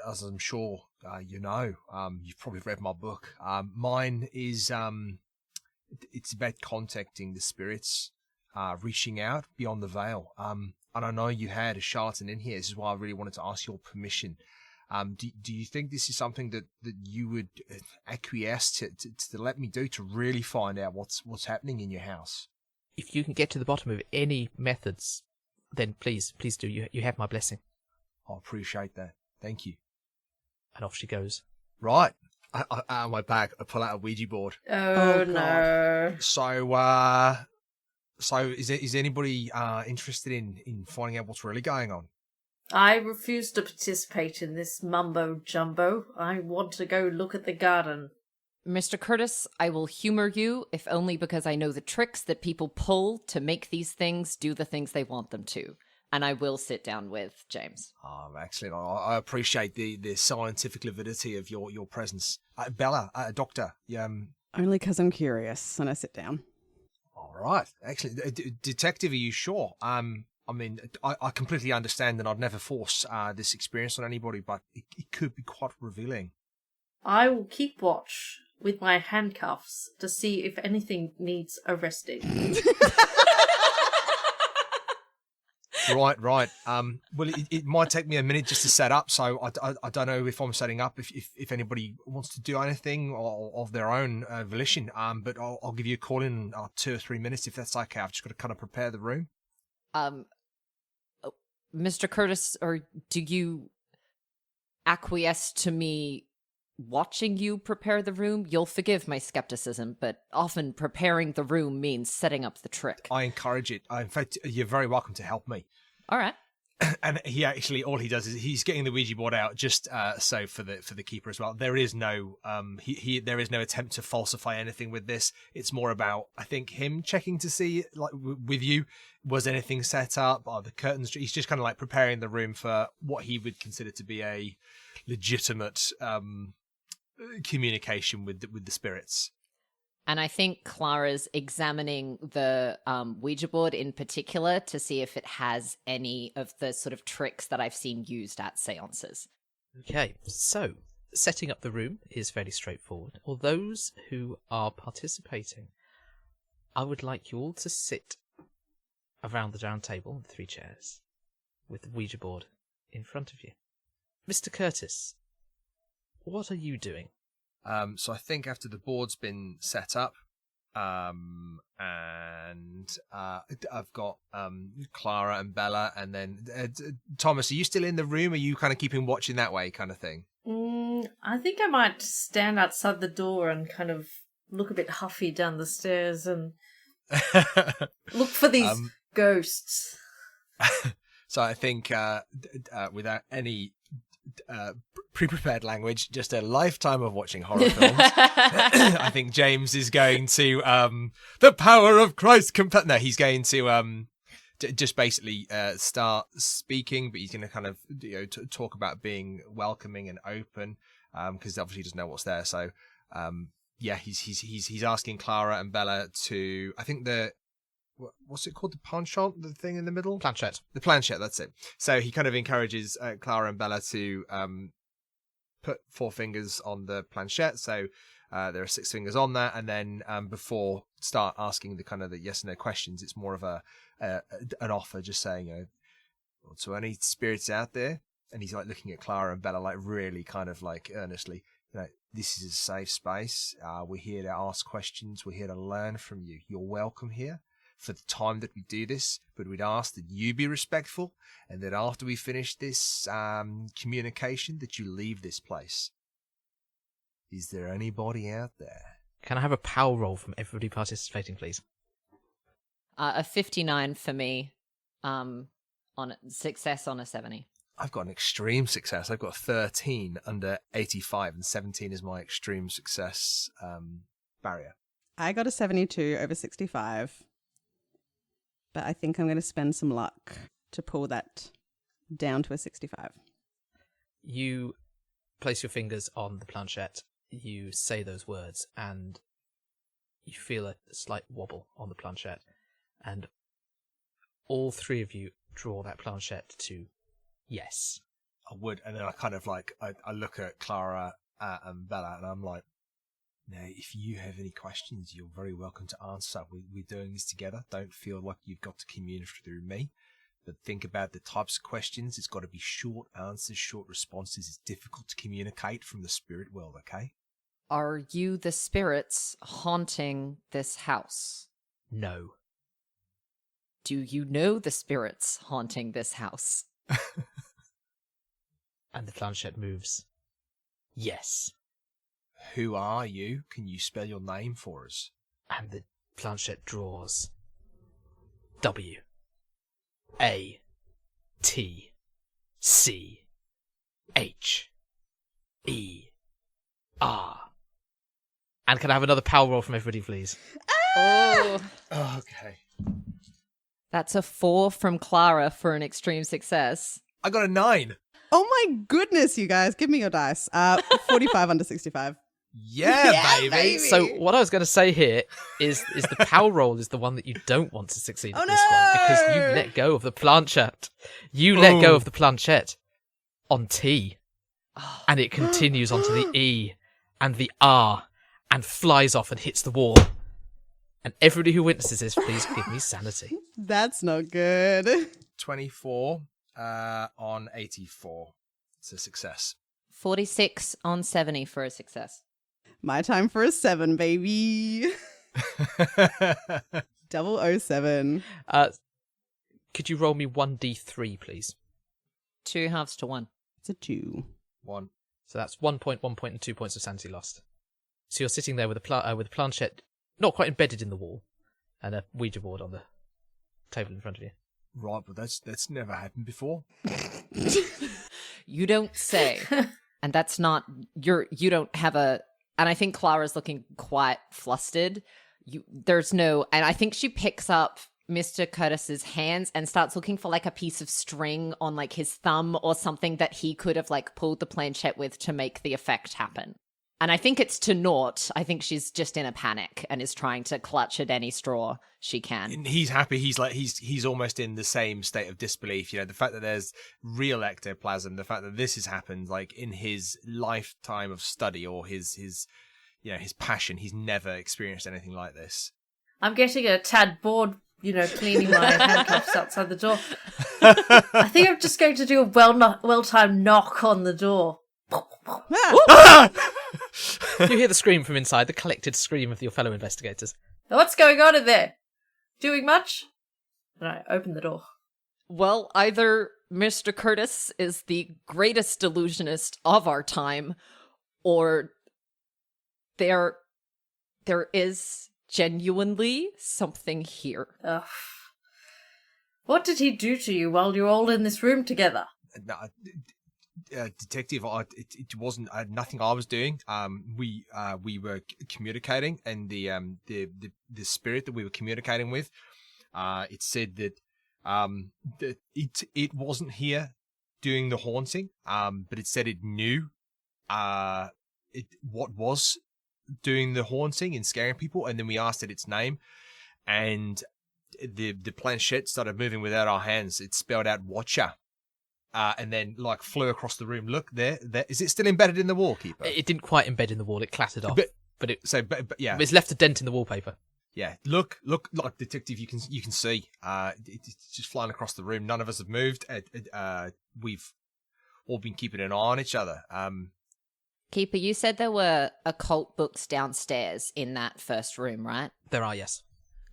as I'm sure you know, you've probably read my book. Mine is it's about contacting the spirits, reaching out beyond the veil. And I know you had a charlatan in here. This is why I really wanted to ask your permission. Do you think this is something that you would acquiesce to let me do to really find out what's happening in your house? If you can get to the bottom of any methods, then please do. You have my blessing. I appreciate that. Thank you. And off she goes. Right. Out of my bag, I pull out a Ouija board. Oh, God. no. So is anybody interested in finding out what's really going on? I refuse to participate in this mumbo-jumbo. I want to go look at the garden. Mr. Curtis, I will humor you, if only because I know the tricks that people pull to make these things do the things they want them to. And I will sit down with James. Excellent. I appreciate the scientific validity of your presence. Bella, doctor. Only because I'm curious, and I sit down. All right. Excellent. Detective, are you sure? I mean, I completely understand and I'd never force this experience on anybody, but it could be quite revealing. I will keep watch with my handcuffs to see if anything needs arresting. Right. Well, it might take me a minute just to set up, so I don't know if I'm setting up, if anybody wants to do anything or of their own volition. But I'll give you a call in 2 or 3 minutes if that's okay. I've just got to kind of prepare the room. Mr. Curtis, or do you acquiesce to me watching you prepare the room? You'll forgive my skepticism, but often preparing the room means setting up the trick. I encourage it. In fact, you're very welcome to help me. All right. And all he does is he's getting the Ouija board out just so for the keeper as well. There is no there is no attempt to falsify anything with this. It's more about, I think, him checking to see, like, with you, was anything set up? Are the curtains? He's just kind of like preparing the room for what he would consider to be a legitimate communication with the spirits. And I think Clara's examining the Ouija board in particular to see if it has any of the sort of tricks that I've seen used at seances. Okay, so setting up the room is fairly straightforward. For those who are participating, I would like you all to sit around the round table in 3 chairs with the Ouija board in front of you. Mr. Curtis, what are you doing? So I think after the board's been set up, and I've got Clara and Bella, and then Thomas, are you still in the room? Are you kind of keeping watch in that way, kind of thing? I think I might stand outside the door and kind of look a bit huffy down the stairs and look for these ghosts. So I think without any pre-prepared language, just a lifetime of watching horror films, I think James is going to the power of Christ no, he's going to just basically start speaking, but he's going to kind of talk about being welcoming and open, because obviously he doesn't know what's there. So he's asking Clara and Bella to, I think what's it called, the penchant, the thing in the middle, Planchette. The planchette, that's it. So he kind of encourages Clara and Bella to put 4 fingers on the planchette. So there are 6 fingers on that, and then before start asking the kind of the yes and no questions, it's more of an offer, just saying, so any spirits out there? And he's like looking at Clara and Bella like really kind of like earnestly, this is a safe space. We're here to ask questions. We're here to learn from you. You're welcome here for the time that we do this, but we'd ask that you be respectful, and that after we finish this communication, that you leave this place. Is there anybody out there? Can I have a power roll from everybody participating, please? A 59 for me, on success on a 70. I've got an extreme success. I've got 13 under 85, and 17 is my extreme success barrier. I got a 72 over 65. But I think I'm going to spend some luck to pull that down to a 65. You place your fingers on the planchette, you say those words, and you feel a slight wobble on the planchette. And all 3 of you draw that planchette to yes. I would, and then I kind of like, I look at Clara and Bella, and I'm like, now, if you have any questions, you're very welcome to answer. We're doing this together. Don't feel like you've got to communicate through me. But think about the types of questions. It's got to be short answers, short responses. It's difficult to communicate from the spirit world, okay? Are you the spirits haunting this house? No. Do you know the spirits haunting this house? And the planchette moves. Yes. Who are you? Can you spell your name for us? And the planchette draws W A T C H E R. And can I have another power roll from everybody, please? Oh. Okay. That's a 4 from Clara for an extreme success. I got a 9. Oh my goodness, you guys. Give me your dice. 45 under 65. Yeah, baby. So what I was going to say here is the power roll is the one that you don't want to succeed at Oh, this one, because you let go of the planchette. You let go of the planchette on T, and it continues onto the E and the R and flies off and hits the wall. And everybody who witnesses this, please give me sanity. That's not good. 24 on 84. It's a success. 46 on 70 for a success. My time for a 7, baby. 007. Could you roll me 1d3, please? 2 halves to 1. It's a 2. 1. So that's 1 point, 1 point, and 2 points of sanity lost. So you're sitting there with a planchette not quite embedded in the wall, and a Ouija board on the table in front of you. Right, but that's never happened before. You don't say. And that's not you don't have a, and I think Clara's looking quite flustered. There's no, and I think she picks up Mr. Curtis's hands and starts looking for like a piece of string on like his thumb or something that he could have like pulled the planchette with to make the effect happen. And I think it's to naught. I think she's just in a panic and is trying to clutch at any straw she can. And he's happy. He's almost in the same state of disbelief. You know, the fact that there's real ectoplasm, the fact that this has happened like in his lifetime of study or his passion. He's never experienced anything like this. I'm getting a tad bored, cleaning my handcuffs outside the door. I think I'm just going to do a well-timed knock on the door. You hear the scream from inside, the collected scream of your fellow investigators. What's going on in there? Doing much? And I open the door. Well, either Mr. Curtis is the greatest delusionist of our time, or there is genuinely something here. Ugh. What did he do to you while you were all in this room together? No, detective, it wasn't nothing I was doing. We were communicating, and the spirit that we were communicating with, it said that that it wasn't here doing the haunting, but it said it knew what was doing the haunting and scaring people, and then we asked it its name, and the planchette started moving without our hands. It spelled out Watcher. And then, like, flew across the room. Look, there. Is it still embedded in the wall, Keeper? It didn't quite embed in the wall. It clattered off. But yeah. It's left a dent in the wallpaper. Yeah. Look, like, detective, you can see. It's just flying across the room. None of us have moved. We've all been keeping an eye on each other. Keeper, you said there were occult books downstairs in that first room, right? There are, yes.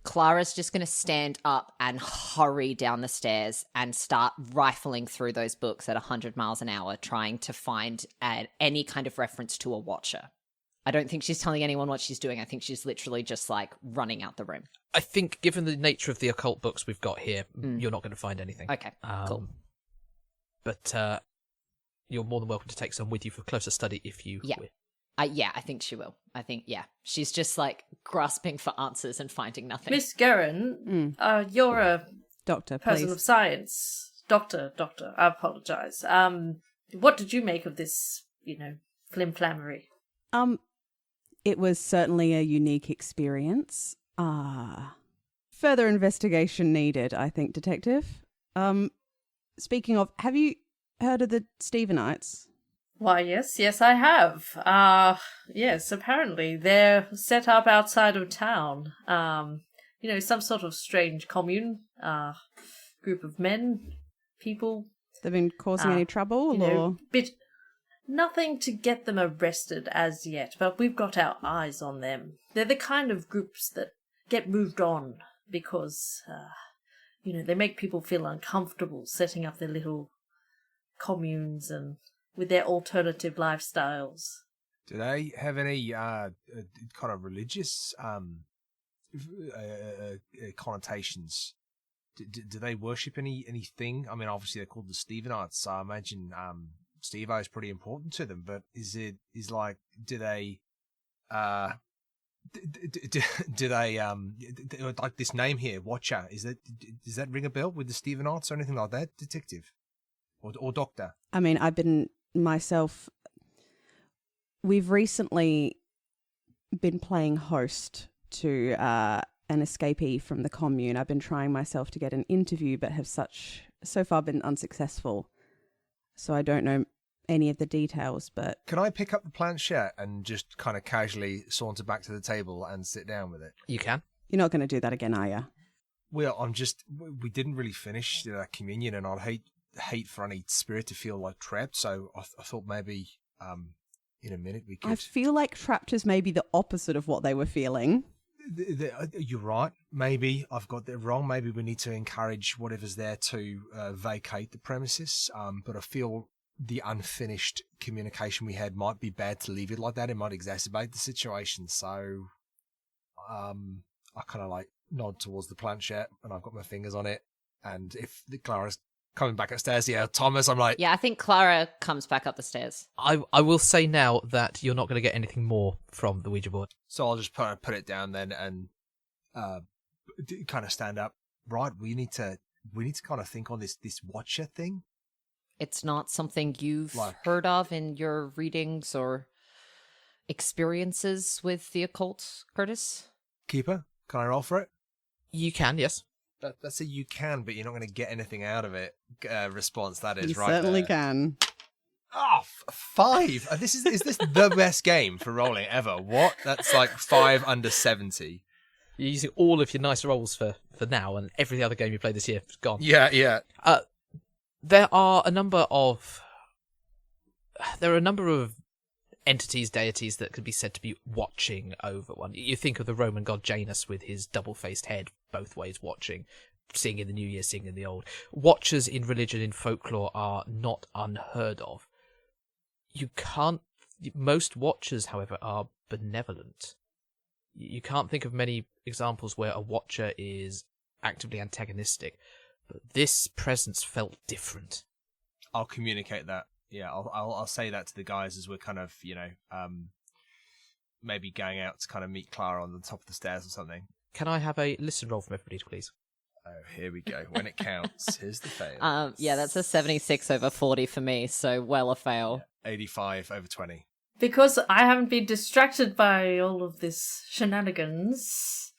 Clara's just going to stand up and hurry down the stairs and start rifling through those books at 100 miles an hour, trying to find any kind of reference to a watcher. I don't think she's telling anyone what she's doing. I think she's literally just, like, running out the room. I think, given the nature of the occult books we've got here, you're not going to find anything. Okay, cool. But you're more than welcome to take some with you for closer study if you wish. Yeah, I think she will. I think, she's just, like, grasping for answers and finding nothing. Miss Guerin, you're a Doctor, person please. of science. Doctor, I apologize. What did you make of this, flim-flammery? It was certainly a unique experience. Further investigation needed, I think, Detective. Speaking of, have you heard of the Stephenites? Why, yes, I have. Yes, apparently they're set up outside of town. Some sort of strange commune, group of men, people. They've been causing any trouble, or? Nothing to get them arrested as yet, but we've got our eyes on them. They're the kind of groups that get moved on because, they make people feel uncomfortable setting up their little communes and with their alternative lifestyles. Do they have any kind of religious connotations? Do they worship anything? I mean, obviously they're called the Stephenites, so I imagine Steve-O is pretty important to them. But do they like this name here, Watcher? Does that ring a bell with the Stephenites or anything like that, Detective or Doctor? I mean, I've been myself. We've recently been playing host to an escapee from the commune. I've been trying myself to get an interview, but have so far been unsuccessful. So I don't know any of the details, but... Can I pick up the planchette and just kind of casually saunter back to the table and sit down with it? You can. You're not going to do that again, are you? Well, we didn't really finish communion, and I'd hate for any spirit to feel like trapped, so I thought maybe in a minute we could... I feel like trapped is maybe the opposite of what they were feeling. You're right. Maybe I've got that wrong. Maybe we need to encourage whatever's there to vacate the premises. But I feel the unfinished communication we had might be bad to leave it like that. It might exacerbate the situation. So I kind of nod towards the planchette, and I've got my fingers on it. And if Clara's coming back upstairs, Thomas, I'm like... Yeah, I think Clara comes back up the stairs. I will say now that you're not going to get anything more from the Ouija board. So I'll just put it down then and kind of stand up. Right, we need to kind of think on this Watcher thing. It's not something you've heard of in your readings or experiences with the occult, Curtis? Keeper, can I roll for it? You can, yes. That's a you can, but you're not going to get anything out of it response. That is you right. Certainly there. Can. Oh, 5. Is this the best game for rolling ever? What? That's 5 under 70. You're using all of your nice rolls for now, and every other game you played this year is gone. Yeah. There are a number of entities, deities that could be said to be watching over one. You think of the Roman god Janus with his double-faced head, both ways watching, seeing in the new year, seeing in the old. Watchers in religion, in folklore, are not unheard of. You can't Most watchers, however, are benevolent. You can't think of many examples where a watcher is actively antagonistic, but this presence felt different. I'll communicate that. Yeah, I'll say that to the guys as we're kind of, maybe going out to kind of meet Clara on the top of the stairs or something. Can I have a listen roll from everybody, please? Oh, here we go. When it counts, here's the fail. Yeah, that's a 76 over 40 for me, so well a fail. Yeah, 85 over 20. Because I haven't been distracted by all of this shenanigans,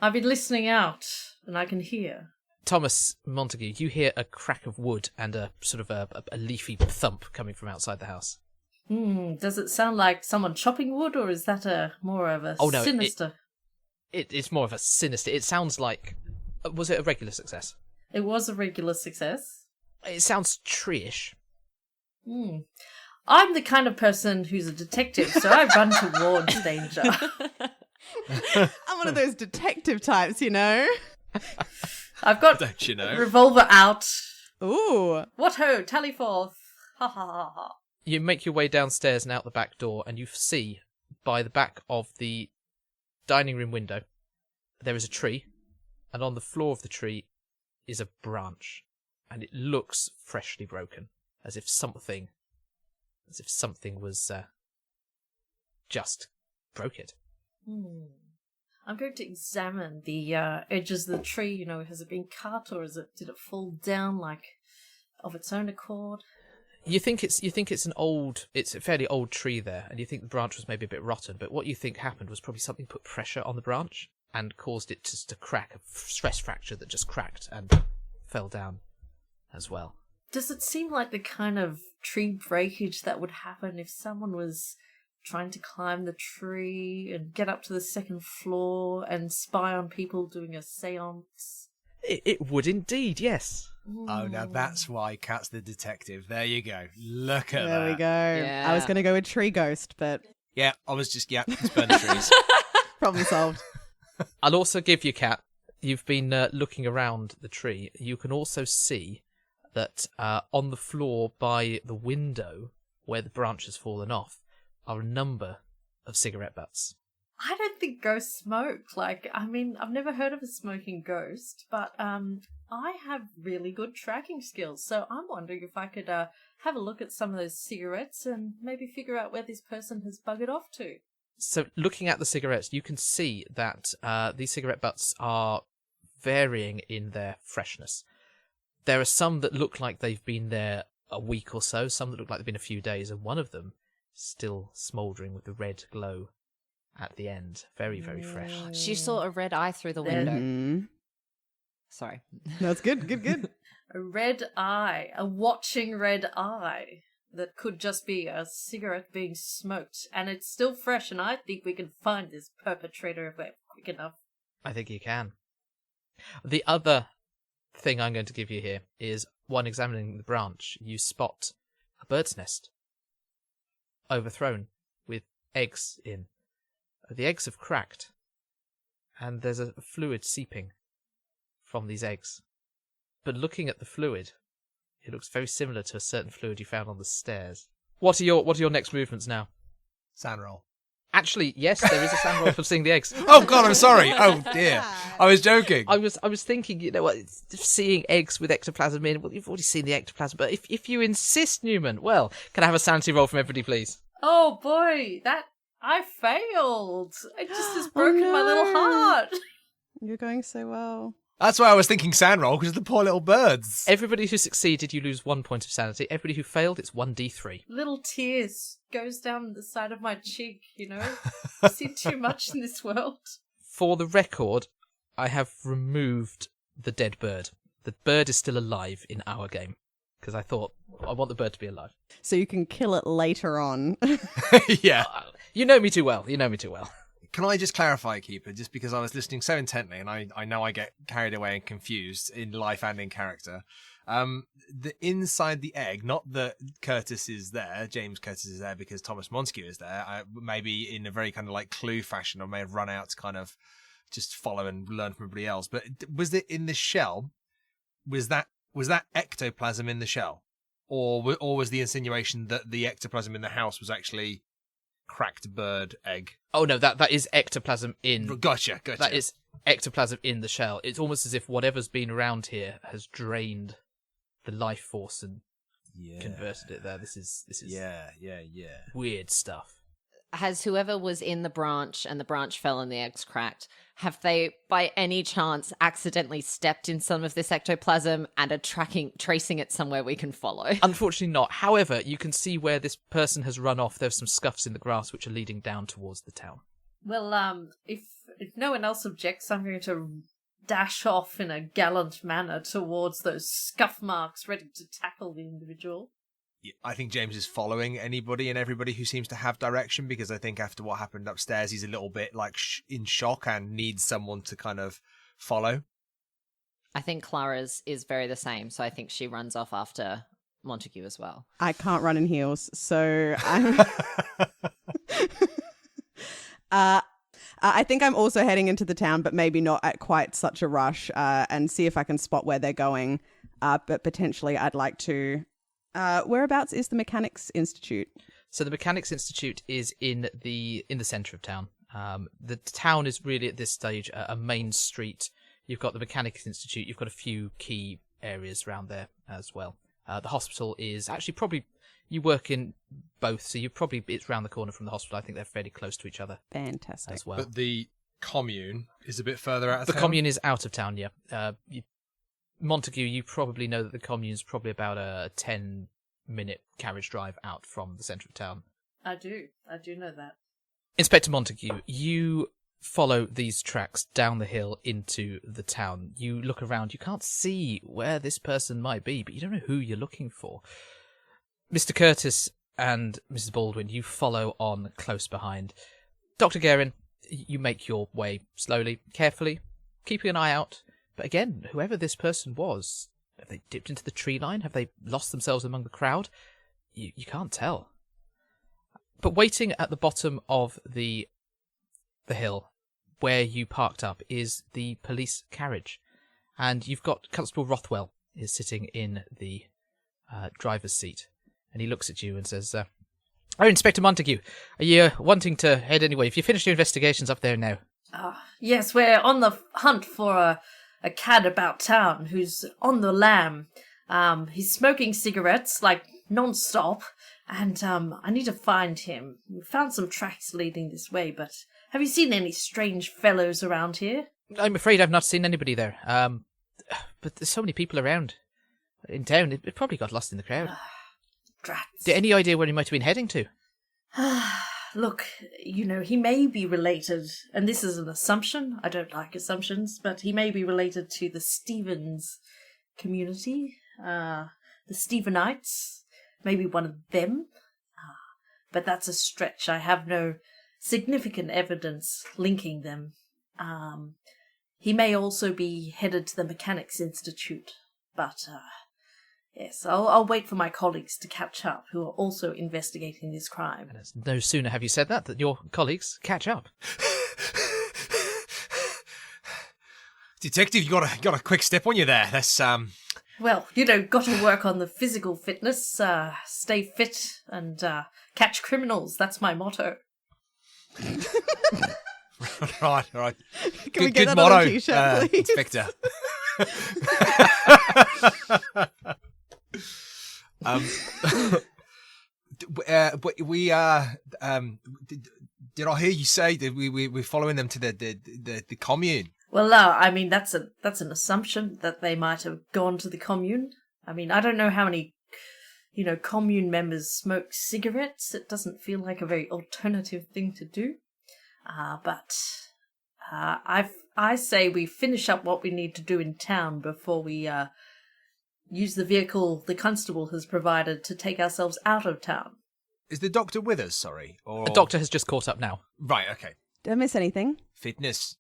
I've been listening out, and I can hear. Thomas Montague, you hear a crack of wood and a sort of a leafy thump coming from outside the house. Does it sound like someone chopping wood, or is that more of a sinister? It's more of a sinister. It sounds like... Was it a regular success? It was a regular success. It sounds tree-ish. I'm the kind of person who's a detective, so I run towards danger. I'm one of those detective types, you know. I've got Don't you know? revolver out. Ooh. What ho, tally forth. Ha ha ha ha. You make your way downstairs and out the back door, and you see, by the back of the dining room window, there is a tree, and on the floor of the tree is a branch, and it looks freshly broken, as if something was just broke it. I'm going to examine the edges of the tree. Has it been cut, or did it fall down like of its own accord? You think it's a fairly old tree there, and you think the branch was maybe a bit rotten, but what you think happened was probably something put pressure on the branch and caused it to crack, a stress fracture that just cracked and fell down as well. Does it seem like the kind of tree breakage that would happen if someone was trying to climb the tree and get up to the second floor and spy on people doing a seance? It would indeed, yes. Oh, now that's why Kat's the detective. There you go. Look at that. There we go. Yeah. I was going to go with tree ghost, but Yeah, I was just, just burn the trees. problem solved. I'll also give you, Kat, you've been looking around the tree. You can also see that on the floor by the window where the branch has fallen off are a number of cigarette butts. I don't think ghosts smoke. I've never heard of a smoking ghost, but I have really good tracking skills, so I'm wondering if I could have a look at some of those cigarettes and maybe figure out where this person has buggered off to. So looking at the cigarettes, you can see that these cigarette butts are varying in their freshness. There are some that look like they've been there a week or so, some that look like they've been a few days, and one of them still smouldering with the red glow at the end. Very, very fresh. She saw a red eye through the window. Mhm. Sorry. That's good. A red eye, a watching red eye that could just be a cigarette being smoked, and it's still fresh, and I think we can find this perpetrator if we're quick enough. I think you can. The other thing I'm going to give you here is, while examining the branch, you spot a bird's nest overthrown with eggs in. The eggs have cracked, and there's a fluid seeping from these eggs. But looking at the fluid, it looks very similar to a certain fluid you found on the stairs. What are your next movements now? Sand roll. Actually, yes, there is a sand roll for seeing the eggs. Oh, God, I'm sorry. Oh, dear. I was joking. I was thinking, seeing eggs with ectoplasm in. Well, you've already seen the ectoplasm, but if you insist, Newman, well, can I have a sanity roll from everybody, please? Oh boy, I failed. It just has broken my little heart. You're going so well. That's why I was thinking sand roll, because of the poor little birds. Everybody who succeeded, you lose 1 point of sanity. Everybody who failed, it's 1d3. Little tears goes down the side of my cheek, I've seen too much in this world. For the record, I have removed the dead bird. The bird is still alive in our game, because I thought, I want the bird to be alive. So you can kill it later on. Yeah. You know me too well. Can I just clarify, Keeper, just because I was listening so intently, and I know I get carried away and confused in life and in character. The inside the egg, not that Curtis is there, James Curtis is there because Thomas Montague is there, maybe in a very kind of like Clue fashion, or may have run out to kind of just follow and learn from everybody else. But was it in the shell? Was that ectoplasm in the shell? Or was the insinuation that the ectoplasm in the house was actually cracked bird egg. Oh no, that is ectoplasm in. Gotcha. That is ectoplasm in the shell. It's almost as if whatever's been around here has drained the life force and converted it there. This is Yeah. weird stuff. Has whoever was in the branch and the branch fell and the eggs cracked, have they by any chance accidentally stepped in some of this ectoplasm and are tracing it somewhere we can follow? Unfortunately not. However, you can see where this person has run off. There's some scuffs in the grass which are leading down towards the town. Well, if no one else objects, I'm going to dash off in a gallant manner towards those scuff marks, ready to tackle the individual. I think James is following anybody and everybody who seems to have direction, because I think after what happened upstairs, he's a little bit like in shock and needs someone to kind of follow. I think Clara's is very the same, so I think she runs off after Montague as well. I can't run in heels, so I'm... I think I'm also heading into the town, but maybe not at quite such a rush, and see if I can spot where they're going. But potentially I'd like to... whereabouts is the Mechanics Institute? So the Mechanics Institute is in the centre of town. The town is really at this stage a main street. You've got the Mechanics Institute. You've got a few key areas around there as well. The hospital is actually probably... You work in both, so it's round the corner from the hospital. I think they're fairly close to each other. Fantastic. As well. But the commune is a bit further out of The town? commune is out of town, yeah. Montague, you probably know that the commune is probably about a 10-minute carriage drive out from the centre of town. I do know that. Inspector Montague, you follow these tracks down the hill into the town. You look around, you can't see where this person might be, but you don't know who you're looking for. Mr. Curtis and Mrs. Baldwin, you follow on close behind. Dr. Guerin, you make your way slowly, carefully, keeping an eye out. But again, whoever this person was, have they dipped into the tree line? Have they lost themselves among the crowd? You can't tell. But waiting at the bottom of the hill, where you parked up, is the police carriage. And you've got Constable Rothwell is sitting in the driver's seat. And he looks at you and says, "Oh, Inspector Montague, are you wanting to head anyway? Have you finished your investigations up there now?" Yes, we're on the hunt for a cad about town who's on the lam. He's smoking cigarettes, like, non-stop, and I need to find him. We found some tracks leading this way, but have you seen any strange fellows around here? I'm afraid I've not seen anybody there. But there's so many people around in town, it probably got lost in the crowd. Drats. Any idea where he might have been heading to? Look, he may be related, and this is an assumption. I don't like assumptions, but he may be related to the Stevens community, the Stevenites, maybe one of them. But that's a stretch. I have no significant evidence linking them. He may also be headed to the Mechanics Institute, but yes, I'll wait for my colleagues to catch up, who are also investigating this crime. And no sooner have you said that your colleagues catch up. Detective, you got a quick step on you there. That's Well, got to work on the physical fitness, stay fit, and catch criminals. That's my motto. right. Can we get that on a t-shirt, please? Inspector. Did I hear you say that we're following them to the commune? Well, that's an assumption that they might have gone to the commune. I mean, I don't know how many, commune members smoke cigarettes. It doesn't feel like a very alternative thing to do. But I say we finish up what we need to do in town before we use the vehicle the constable has provided to take ourselves out of town. Is the doctor with us? Sorry, or The doctor has just caught up now. right? Okay, Did I miss anything? fitness.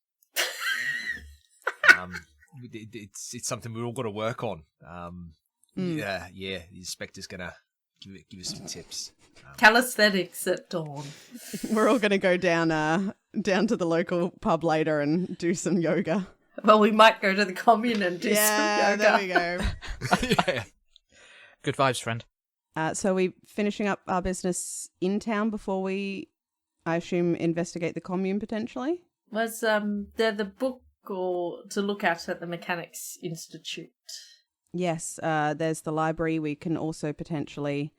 It's something we've all got to work on. Yeah. The inspector's gonna give us some tips. Calisthenics at dawn. We're all going to go down to the local pub later and do some yoga. Well, we might go to the commune and do some yoga. There we go. Yeah. Good vibes, friend. So are we finishing up our business in town before we I assume investigate the commune potentially? Was there the book or to look at the Mechanics Institute? Yes, there's the library. We can also potentially,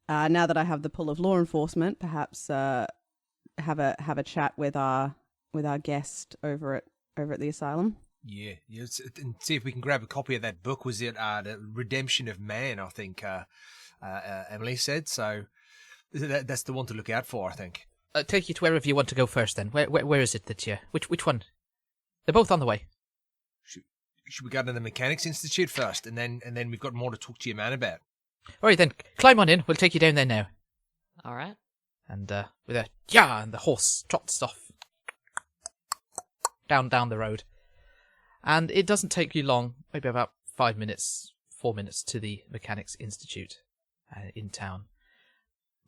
now that I have the pull of law enforcement, perhaps have a chat with our guest over at the asylum. Yeah, and see if we can grab a copy of that book. Was it The Redemption of Man, I think Emily said. So that's the one to look out for, I think. Take you to wherever you want to go first, then. Where is it that you... Which one? They're both on the way. Should we go to the Mechanics Institute first, and then we've got more to talk to your man about? All right, then. Climb on in. We'll take you down there now. All right. And with a yeah, and the horse trots off down the road. And it doesn't take you long, maybe about 4 minutes to the Mechanics Institute in town.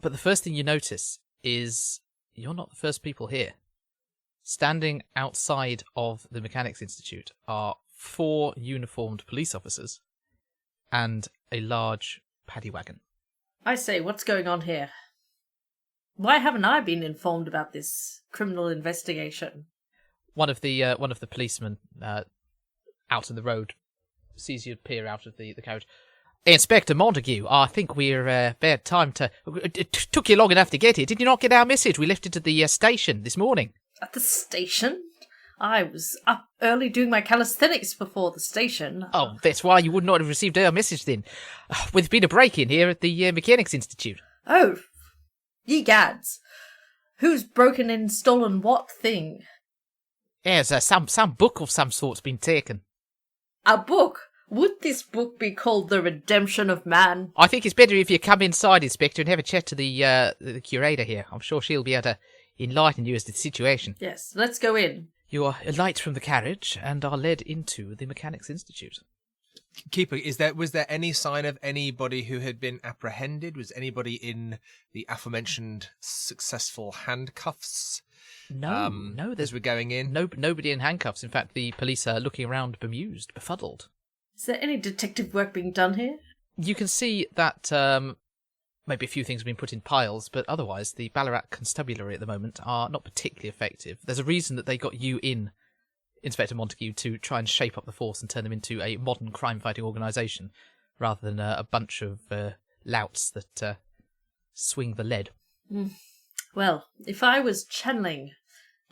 But the first thing you notice is you're not the first people here. Standing outside of the Mechanics Institute are 4 uniformed police officers and a large paddy wagon. I say, what's going on here? Why haven't I been informed about this criminal investigation? One of the policemen out in the road sees you peer out of the carriage. Inspector Montague, I think we're bad time to... It took you long enough to get here. Did you not get our message? We left it at the station this morning. At the station? I was up early doing my calisthenics before the station. Oh, that's why you would not have received our message then. There's been a break-in here at the Mechanics Institute. Oh, ye gads. Who's broken in, stolen what thing? There's some book of some sort's been taken. A book? Would this book be called The Redemption of Man? I think it's better if you come inside, Inspector, and have a chat to the curator here. I'm sure she'll be able to enlighten you as to the situation. Yes, let's go in. You are alight from the carriage and are led into the Mechanics Institute. Keeper, was there any sign of anybody who had been apprehended? Was anybody in the aforementioned successful handcuffs? No. As we're going in? Nobody in handcuffs. In fact, the police are looking around bemused, befuddled. Is there any detective work being done here? You can see that maybe a few things have been put in piles, but otherwise the Ballarat Constabulary at the moment are not particularly effective. There's a reason that they got you in, Inspector Montague, to try and shape up the force and turn them into a modern crime-fighting organisation, rather than a bunch of louts that swing the lead. Well, if I was channeling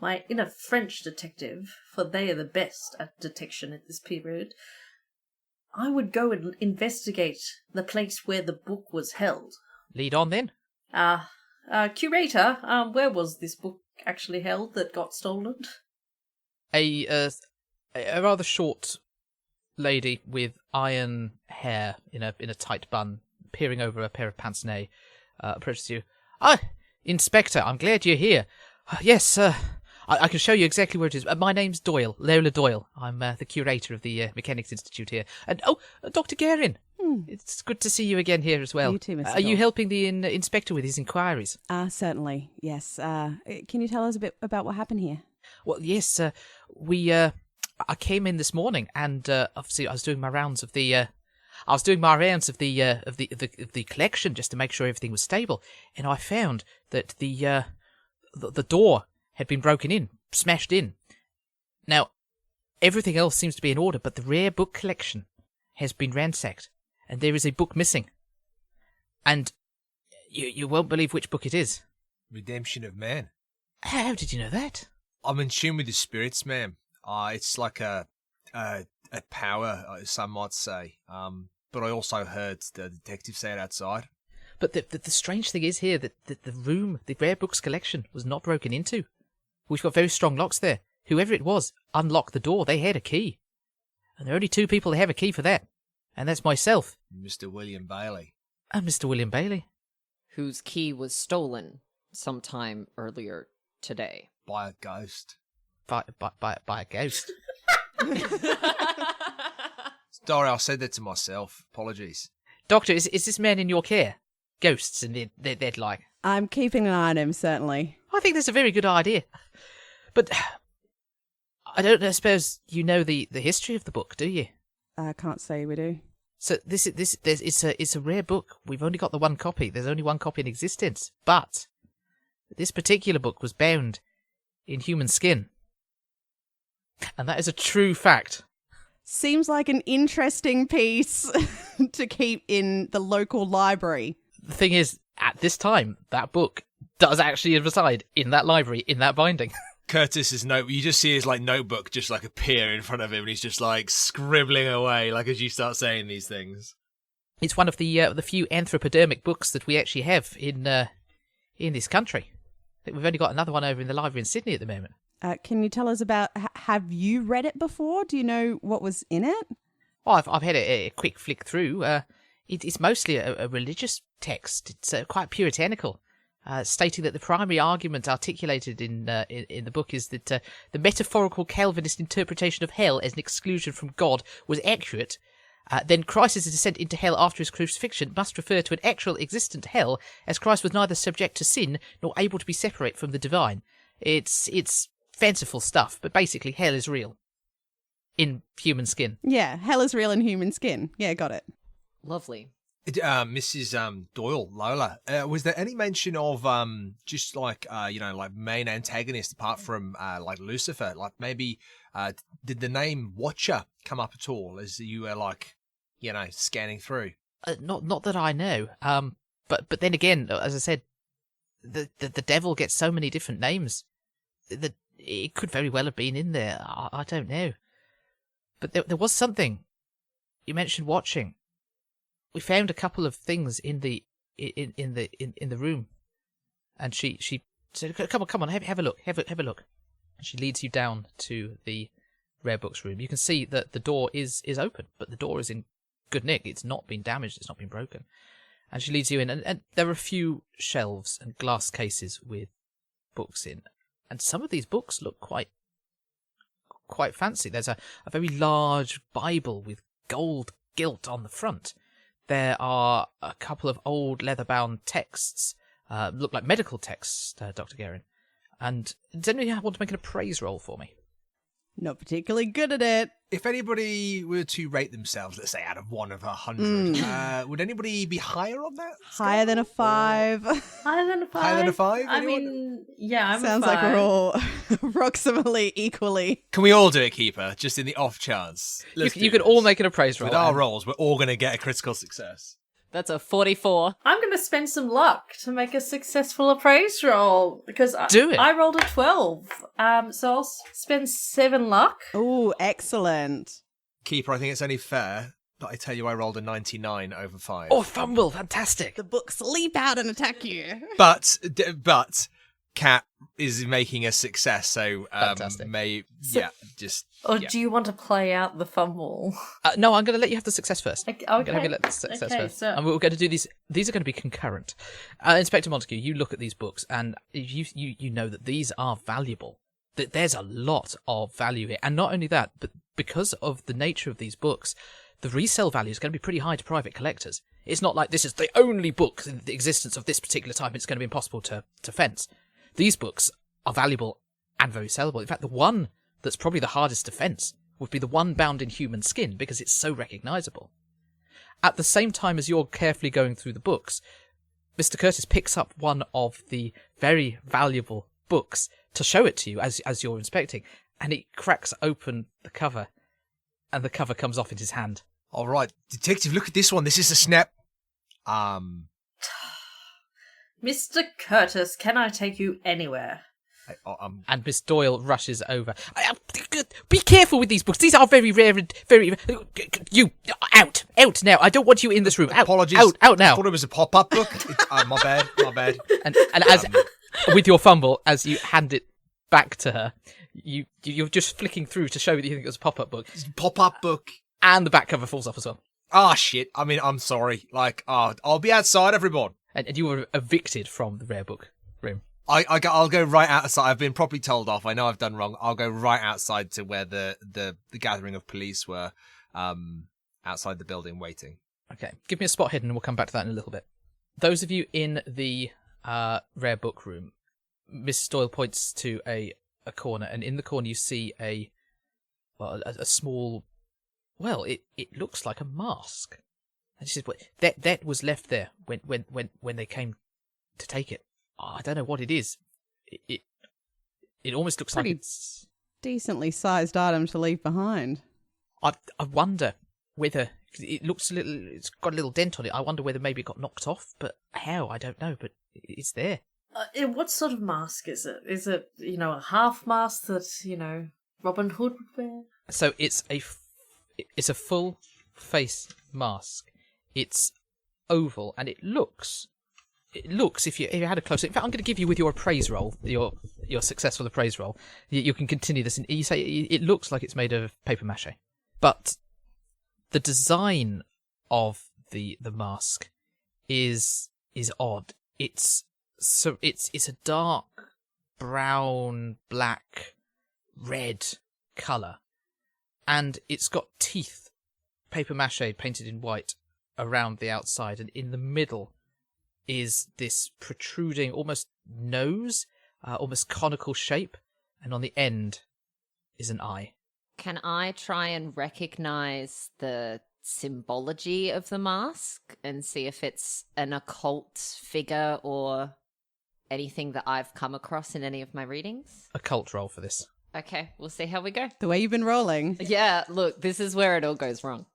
my inner French detective, for they are the best at detection at this period, I would go and investigate the place where the book was held. Lead on, then. Curator, where was this book actually held that got stolen? A rather short lady with iron hair in a tight bun, peering over a pair of pince-nez, approaches you. Inspector, I'm glad you're here. Yes, I can show you exactly where it is. My name's Doyle, Lola Doyle. I'm the curator of the Mechanics Institute here. And, Dr. Guerin. It's good to see you again here as well. You too, Mr. Are you Doyle. helping the inspector with his inquiries? Certainly, yes. Can you tell us a bit about what happened here? Well, yes, I came in this morning, and obviously I was doing my rounds of the collection just to make sure everything was stable, and I found that the door had been broken in, smashed in. Now, everything else seems to be in order, but the rare book collection has been ransacked, and there is a book missing. And you won't believe which book it is. Redemption of Man. How did you know that? I'm in tune with the spirits, ma'am. It's like a power, some might say. But I also heard the detective say it outside. But the strange thing is here that the rare books collection was not broken into. We've got very strong locks there. Whoever it was unlocked the door. They had a key. And there are only 2 people that have a key for that. And that's myself. Mr. William Bailey. And Mr. William Bailey. Whose key was stolen sometime earlier today. By a ghost. By a ghost. Sorry, I said that to myself. Apologies. Doctor, is this man in your care? Ghosts and they'd like. I'm keeping an eye on him, certainly. I think that's a very good idea. But I suppose you know the history of the book, do you? I can't say we do. So it's a rare book. We've only got the one copy. There's only one copy in existence. But This particular book was bound in human skin. And that is a true fact. Seems like an interesting piece to keep in the local library. The thing is, at this time, that book does actually reside in that library, in that binding. Curtis's note, you just see his like notebook just like appear in front of him, and he's just like scribbling away, like as you start saying these things. It's one of the few anthropodermic books that we actually have in this country. I think we've only got another one over in the library in Sydney at the moment. Can you tell us about, have you read it before? Do you know what was in it? Oh, I've had a quick flick through. It's mostly a religious text. It's quite puritanical, stating that the primary argument articulated in the book is that the metaphorical Calvinist interpretation of hell as an exclusion from God was accurate. Then Christ's descent into hell after his crucifixion must refer to an actual existent hell, as Christ was neither subject to sin nor able to be separate from the divine. It's fanciful stuff, but basically hell is real. In human skin. Yeah, hell is real in human skin. Yeah, got it. Lovely. Mrs. Doyle, Lola, was there any mention of just like like main antagonist apart from like Lucifer? Like maybe did the name Watcher come up at all as you were like scanning through? Not that I know. But then again, as I said, the devil gets so many different names that it could very well have been in there. I don't know. But there was something. You mentioned watching. We found a couple of things in the room, and she said, "Come on, have a look, have a look." And she leads you down to the rare books room. You can see that the door is open, but the door is in good nick. It's not been damaged. It's not been broken. And she leads you in, and there are a few shelves and glass cases with books in, and some of these books look quite fancy. There's a very large Bible with gold gilt on the front. There are a couple of old leather-bound texts, look like medical texts, Dr. Guerin. And does anyone want to make an appraise roll for me? Not particularly good at it. If anybody were to rate themselves, let's say out of 1 of 100, would anybody be higher on that? Higher than a 5. Higher than a 5? Higher than a 5? I Anyone? mean, yeah, I'm Sounds a 5. like we're all approximately equally. Can we all do it, Keeper? Just in the off chance. You could all make an appraise roll. With our rolls, we're all going to get a critical success. That's a 44. I'm going to spend some luck to make a successful appraise roll because Do it. I rolled a 12. So I'll spend 7 luck. Oh, excellent. Keeper, I think it's only fair that I tell you I rolled a 99 over 5. Oh, fumble! Fantastic. The books leap out and attack you. But Cat is making a success, so Fantastic. Do you want to play out the fumble? No, I'm going to let you have the success first. Okay. I'm going to let the success first. So And we're going to do these. These are going to be concurrent. Inspector Montague, you look at these books, and you know that these are valuable. That there's a lot of value here, and not only that, but because of the nature of these books, the resale value is going to be pretty high to private collectors. It's not like this is the only book in the existence of this particular type. It's going to be impossible to fence. These books are valuable and very sellable. In fact, the one that's probably the hardest to fence would be the one bound in human skin because it's so recognisable. At the same time as you're carefully going through the books, Mr. Curtis picks up one of the very valuable books to show it to you as you're inspecting, and he cracks open the cover, and the cover comes off in his hand. All right, Detective, look at this one. This is a snap. Mr. Curtis, can I take you anywhere? And Miss Doyle rushes over. Be careful with these books. These are very rare and very... You, out now. I don't want you in this room. Out, Apologies. Out now. I thought it was a pop-up book. My bad. And as with your fumble, as you hand it back to her, you're just flicking through to show that you think it was a pop-up book. It's a pop-up book. And the back cover falls off as well. Ah, shit. I mean, I'm sorry. I'll be outside, everyone. And you were evicted from the rare book room. I'll go right outside. I've been properly told off. I know I've done wrong. I'll go right outside to where the gathering of police were, outside the building waiting. Okay, give me a spot hidden and we'll come back to that in a little bit. Those of you in the rare book room, Mrs. Doyle points to a corner, and in the corner you see a small, it looks like a mask. And she says, that was left there when they came to take it. I don't know what it is. It almost looks like Pretty it's... decently sized item to leave behind. I wonder whether it looks a little. It's got a little dent on it. I wonder whether maybe it got knocked off, but how I don't know. But it's there. What sort of mask is it? Is it a half mask that Robin Hood would wear? So it's a full face mask. It's oval, and it looks. If you had a close. In fact, I'm going to give you with your appraise roll, your successful appraise roll. You can continue this. You say it looks like it's made of paper mache, but the design of the mask is odd. It's a dark brown, black, red color, and it's got teeth, paper mache painted in white around the outside, and in the middle is this protruding almost nose, almost conical shape, and on the end is an eye. Can I try and recognize the symbology of the mask and see if it's an occult figure or anything that I've come across in any of my readings? Occult roll for this. Okay, we'll see how we go. The way you've been rolling. Yeah, look, this is where it all goes wrong.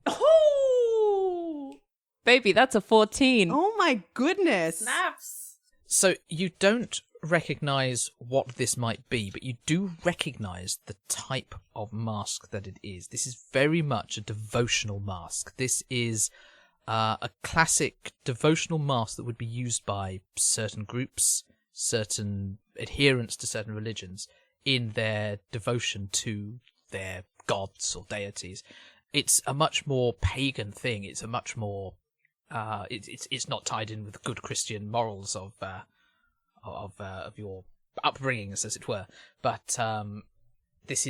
Oh! Baby, that's a 14. Oh my goodness. Snaps. So you don't recognize what this might be, but you do recognize the type of mask that it is. This is very much a devotional mask. This is a classic devotional mask that would be used by certain groups, certain adherents to certain religions in their devotion to their gods or deities. It's a much more pagan thing. It's a much more it's not tied in with good Christian morals of your upbringings, as it were. But this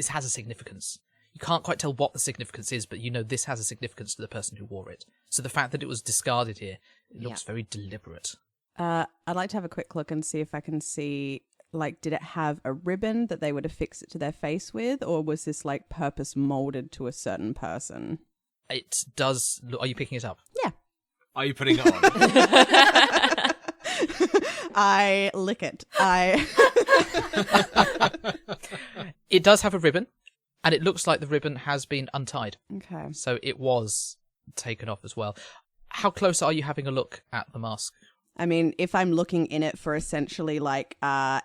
has a significance. You can't quite tell what the significance is, but this has a significance to the person who wore it. So the fact that it was discarded here, it looks very deliberate. I'd like to have a quick look and see if I can see, did it have a ribbon that they would affix it to their face with, or was this purpose molded to a certain person? It does. Are you picking it up? Yeah. Are you putting it on? I lick it. It does have a ribbon, and it looks like the ribbon has been untied. Okay. So it was taken off as well. How close are you having a look at the mask? I mean, if I'm looking in it for essentially I'm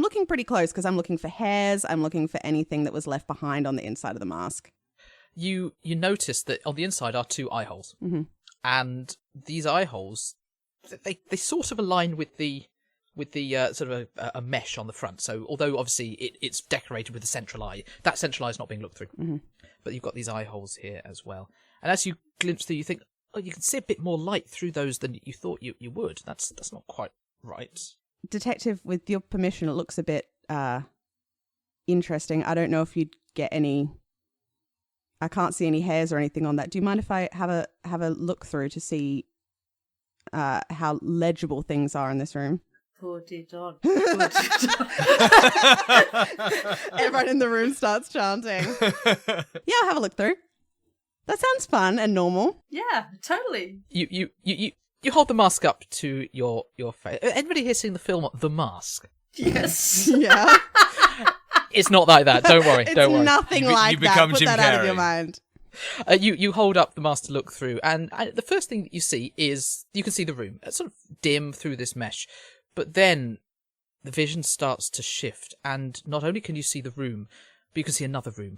looking pretty close because I'm looking for hairs. I'm looking for anything that was left behind on the inside of the mask. You notice that on the inside are two eye holes, and these eye holes, they sort of align with the sort of a mesh on the front. So although obviously it's decorated with the central eye, that central eye is not being looked through. But you've got these eye holes here as well. And as you glimpse through, you think, oh, you can see a bit more light through those than you thought you would. That's not quite right. Detective, with your permission, it looks a bit interesting. I don't know if you'd get any. I can't see any hairs or anything on that. Do you mind if I have a look through to see how legible things are in this room? Put it on. Everyone in the room starts chanting. Yeah, I'll have a look through. That sounds fun and normal. Yeah, totally. You hold the mask up to your face. Anybody here seen the film The Mask? Yes. Yeah. It's not like that. Don't worry. Don't worry. It's nothing like that. Put that out of your mind. You hold up the mask to look through, and the first thing that you see is you can see the room. It's sort of dim through this mesh, but then the vision starts to shift, and not only can you see the room, but you can see another room,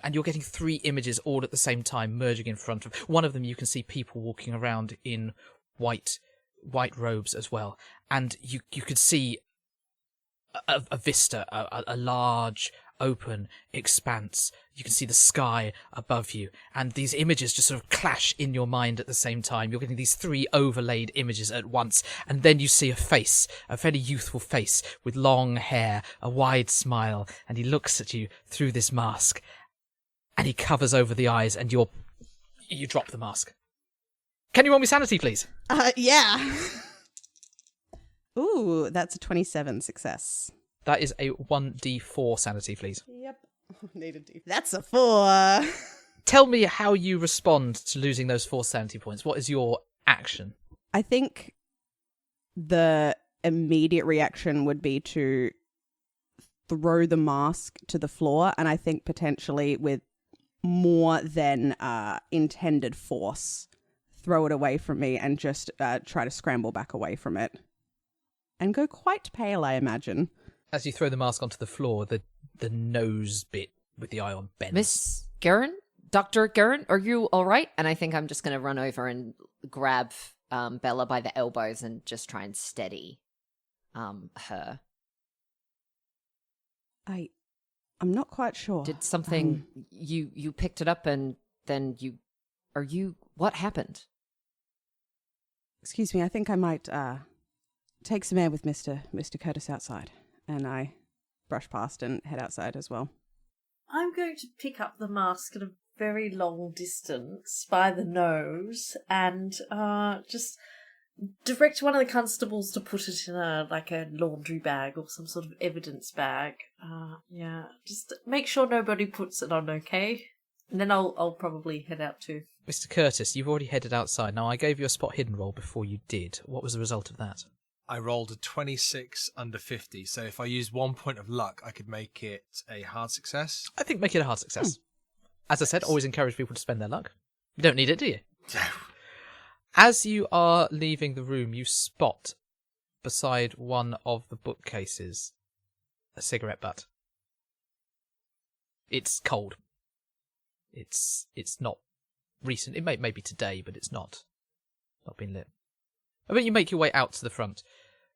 and you're getting three images all at the same time merging in front of one of them. You can see people walking around in white robes as well, and you could see a vista, a large open expanse. You can see the sky above you, and these images just sort of clash in your mind at the same time. You're getting these three overlaid images at once, and then you see a face, a very youthful face with long hair, a wide smile, and he looks at you through this mask, and he covers over the eyes, and you drop the mask. Can you roll me sanity, please? Yeah. Ooh, that's a 27 success. That is a 1d4 sanity, please. Yep. Need a D. That's a 4. Tell me how you respond to losing those 4 sanity points. What is your action? I think the immediate reaction would be to throw the mask to the floor, and I think potentially with more than intended force, throw it away from me and just try to scramble back away from it. And go quite pale, I imagine. As you throw the mask onto the floor, the nose bit with the eye on bends. Miss Guerin? Dr. Guerin, are you all right? And I think I'm just going to run over and grab Bella by the elbows and just try and steady her. I'm not quite sure. Did something... You picked it up and then you... What happened? Excuse me, I think I might take some air with Mr. Curtis outside. And I brush past and head outside as well. I'm going to pick up the mask at a very long distance by the nose and just direct one of the constables to put it in a laundry bag or some sort of evidence bag. Just make sure nobody puts it on, okay? And then I'll probably head out too. Mr. Curtis, you've already headed outside. Now, I gave you a spot hidden roll before you did. What was the result of that? I rolled a 26 under 50, so if I used 1 point of luck, I could make it a hard success. I think make it a hard success. As I said, always encourage people to spend their luck. You don't need it, do you? As you are leaving the room, you spot beside one of the bookcases a cigarette butt. It's cold. It's not recent. It may be today, but it's not been lit. I mean, you make your way out to the front,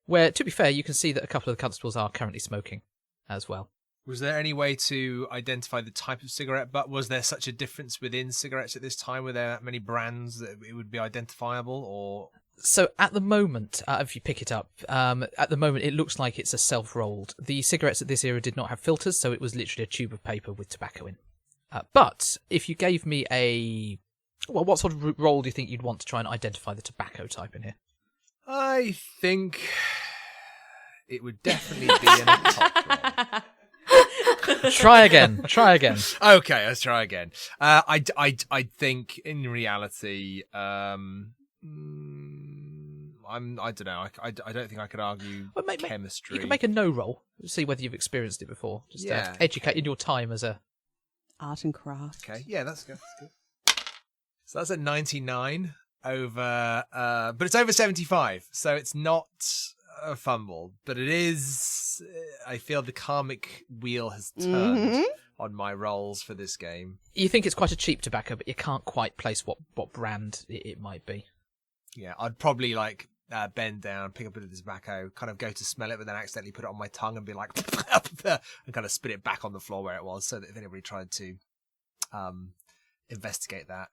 where, to be fair, you can see that a couple of the constables are currently smoking as well. Was there any way to identify the type of cigarette butt? Was there such a difference within cigarettes at this time? Were there that many brands that it would be identifiable, or...? So at the moment, if you pick it up, at the moment it looks like it's a self-rolled. The cigarettes at this era did not have filters, so it was literally a tube of paper with tobacco in. But if you gave me a... Well, what sort of roll do you think you'd want to try and identify the tobacco type in here? I think it would definitely be in a top roll. Try again. Okay, let's try again. I think in reality, I don't know. I don't think I could argue chemistry. You can make a no roll. See whether you've experienced it before. Just educate in your time as a art and craft. Okay, yeah, that's good. So that's a 99 over, but it's over 75, so it's not a fumble, but it is. I feel the karmic wheel has turned on my rolls for this game. You think it's quite a cheap tobacco, but you can't quite place what brand it might be. Yeah, I'd probably bend down, pick up a bit of the tobacco, kind of go to smell it, but then accidentally put it on my tongue and be like, and kind of spit it back on the floor where it was, so that if anybody tried to investigate that,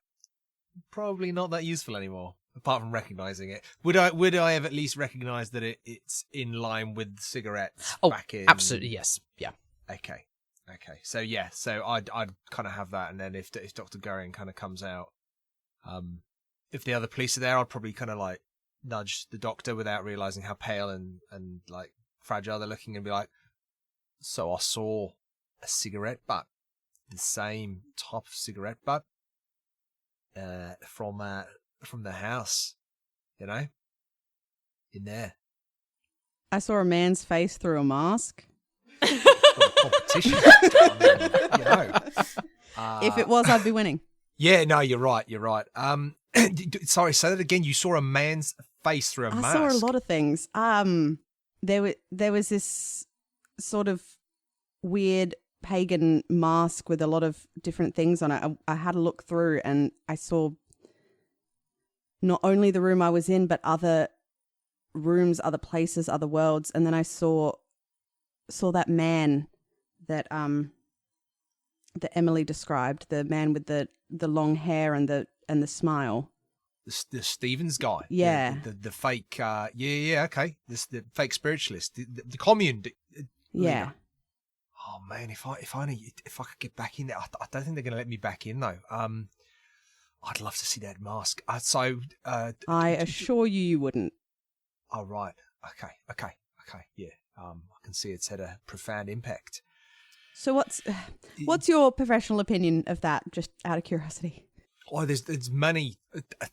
probably not that useful anymore. Apart from recognizing it, would I have at least recognized that it's in line with cigarettes? Back in... absolutely, yes, yeah. Okay. So yeah, I'd kind of have that, and then if Dr. Guerin kind of comes out, if the other police are there, I'd probably kind of nudge the doctor without realizing how pale and fragile they're looking, and be like, so I saw a cigarette butt, the same type of cigarette butt, from the house, in there. I saw a man's face through a mask. Competition. If it was, I'd be winning. Yeah, no, you're right. Sorry, say that again. You saw a man's face through a mask. I saw a lot of things. There was this sort of weird pagan mask with a lot of different things on it. I had a look through and I saw not only the room I was in, but other rooms, other places, other worlds. And then I saw that man that Emily described, the man with the long hair and the smile. The Stevens guy. Yeah. The fake, okay. The fake spiritualist, the commune. Yeah. Oh man, if I could get back in there, I don't think they're going to let me back in though. I'd love to see that mask. I assure you wouldn't. Oh right. Okay. Yeah. I can see it's had a profound impact. So what's your professional opinion of that? Just out of curiosity. Oh, there's many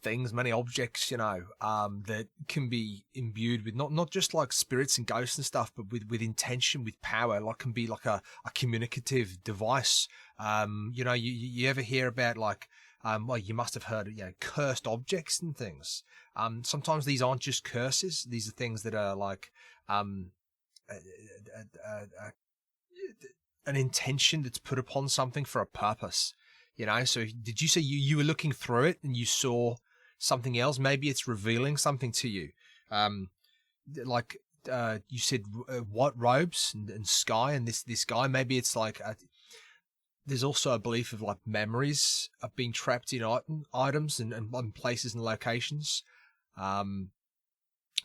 things, many objects, that can be imbued with not just like spirits and ghosts and stuff, but with intention, with power. Like can be like a communicative device. You ever hear about like, well, you must have heard, cursed objects and things. Sometimes these aren't just curses; these are things that are like, an intention that's put upon something for a purpose. So did you say you were looking through it and you saw something else? Maybe it's revealing something to you. You said white robes and sky and this guy. Maybe it's like there's also a belief of like memories of being trapped in items and places and locations. I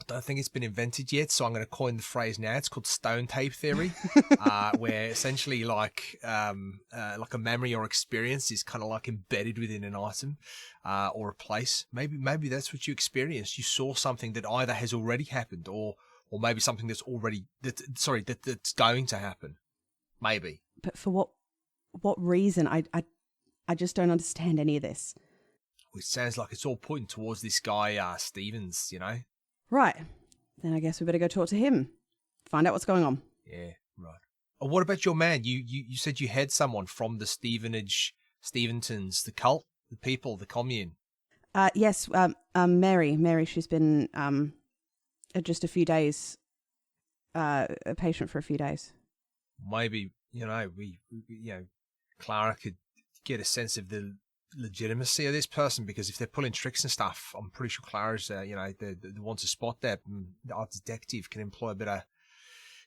don't think it's been invented yet, so I'm going to coin the phrase now. It's called stone tape theory, where essentially like a memory or experience is kind of like embedded within an item or a place. Maybe that's what you experienced. You saw something that either has already happened or maybe something that's that's going to happen. Maybe. But for what reason? I just don't understand any of this. It sounds like it's all pointing towards this guy Stevens, Right. Then I guess we better go talk to him. Find out what's going on. Yeah, right. What about your man? You said you had someone from the Steventons, the cult, the people, the commune. Yes, Mary. She's been just a few days, a patient for a few days. Maybe, we Clara could get a sense of the legitimacy of this person, because if they're pulling tricks and stuff, I'm pretty sure Clara's the one to spot that. Our detective can employ a bit of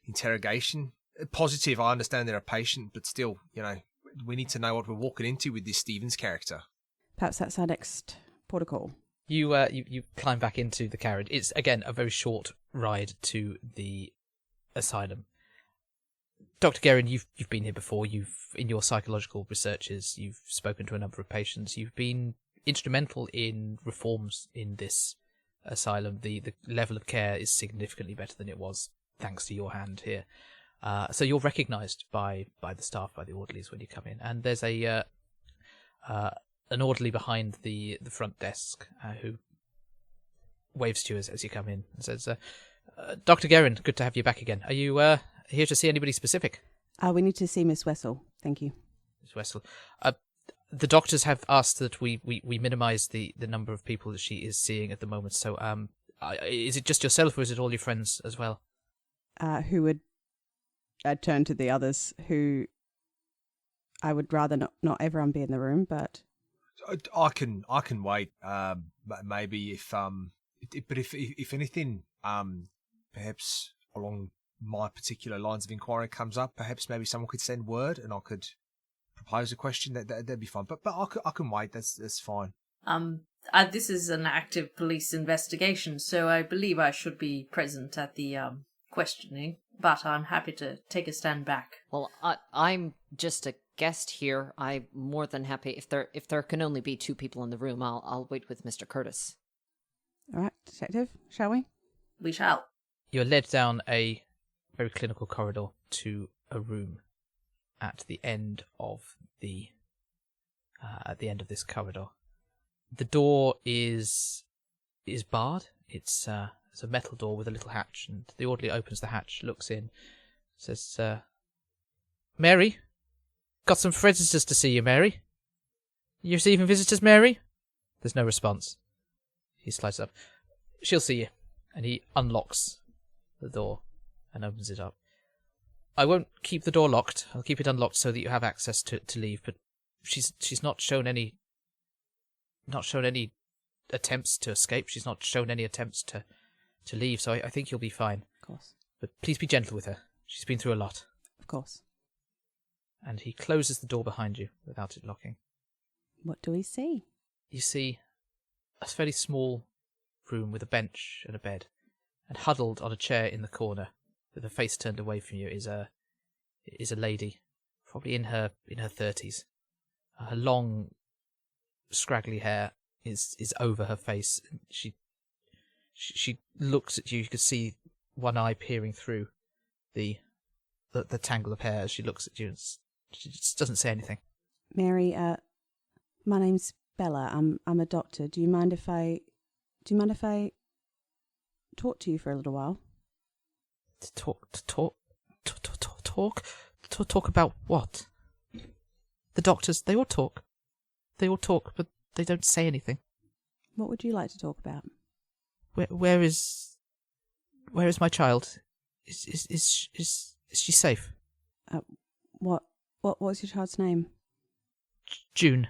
interrogation. Positive, I understand they're a patient, but still, we need to know what we're walking into with this Stevens character. Perhaps that's our next protocol. You climb back into the carriage. It's again a very short ride to the asylum. Dr. Guerin, you've been here before. In your psychological researches, you've spoken to a number of patients. You've been instrumental in reforms in this asylum. The level of care is significantly better than it was, thanks to your hand here. So you're recognised by the staff, by the orderlies when you come in. And there's an orderly behind the front desk who waves to you as you come in and says, Dr. Guerin, good to have you back again. Are you here to see anybody specific? We need to see Miss Wessel. Thank you. Miss Wessel. The doctors have asked that we minimise the number of people that she is seeing at the moment. So, is it just yourself, or is it all your friends as well? Who would turn to the others? Who I would rather not everyone be in the room, but I can wait. Maybe if anything, perhaps along my particular lines of inquiry comes up, perhaps maybe someone could send word and I could propose a question. That'd be fine. But I can wait. That's fine. This is an active police investigation, so I believe I should be present at the questioning. But I'm happy to take a stand back. Well, I'm just a guest here. I'm more than happy if there can only be two people in the room. I'll wait with Mr. Curtis. all right, detective, shall we? We shall. You're led down a very clinical corridor to a room at the end of this corridor. The door is barred. It's a metal door with a little hatch, and the orderly opens the hatch, looks in, says, Mary, got some visitors to see you, Mary. You receiving visitors, Mary? There's no response. He slides up. She'll see you. And he unlocks the door and opens it up. I won't keep the door locked. I'll keep it unlocked so that you have access to leave, but she's not shown any attempts to escape. She's not shown any attempts to leave, so I think you'll be fine. Of course. But please be gentle with her. She's been through a lot. Of course. And he closes the door behind you without it locking. What do we see? You see a fairly small room with a bench and a bed, and huddled on a chair in the corner, with her face turned away from you, is a lady, probably in her 30s. Her long, scraggly hair is over her face. She looks at you. You can see one eye peering through the tangle of hair as she looks at you. And she just doesn't say anything. Mary, my name's Bella. I'm a doctor. Do you mind if I talk to you for a little while? Talk about what? The doctors, they all talk. They all talk, but they don't say anything. What would you like to talk about? Where is my child? Is she safe? What's your child's name? June.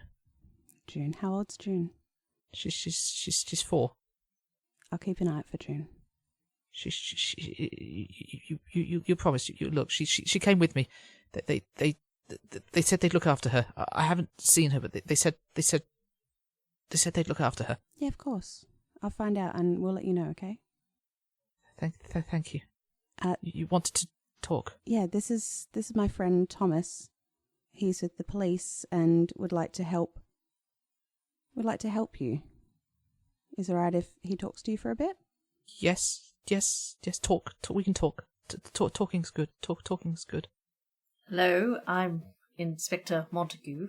June. How old's June? She's 4. I'll keep an eye out for June. You promised. You look. She came with me. They said they'd look after her. I haven't seen her, but they said they'd look after her. Yeah, of course. I'll find out and we'll let you know. Okay. Thank you. You wanted to talk? Yeah. This is my friend Thomas. He's with the police and would like to help. You. Is it alright if he talks to you for a bit? Yes. Talk. We can talk. Talking's good. Talking's good. Hello, I'm Inspector Montague.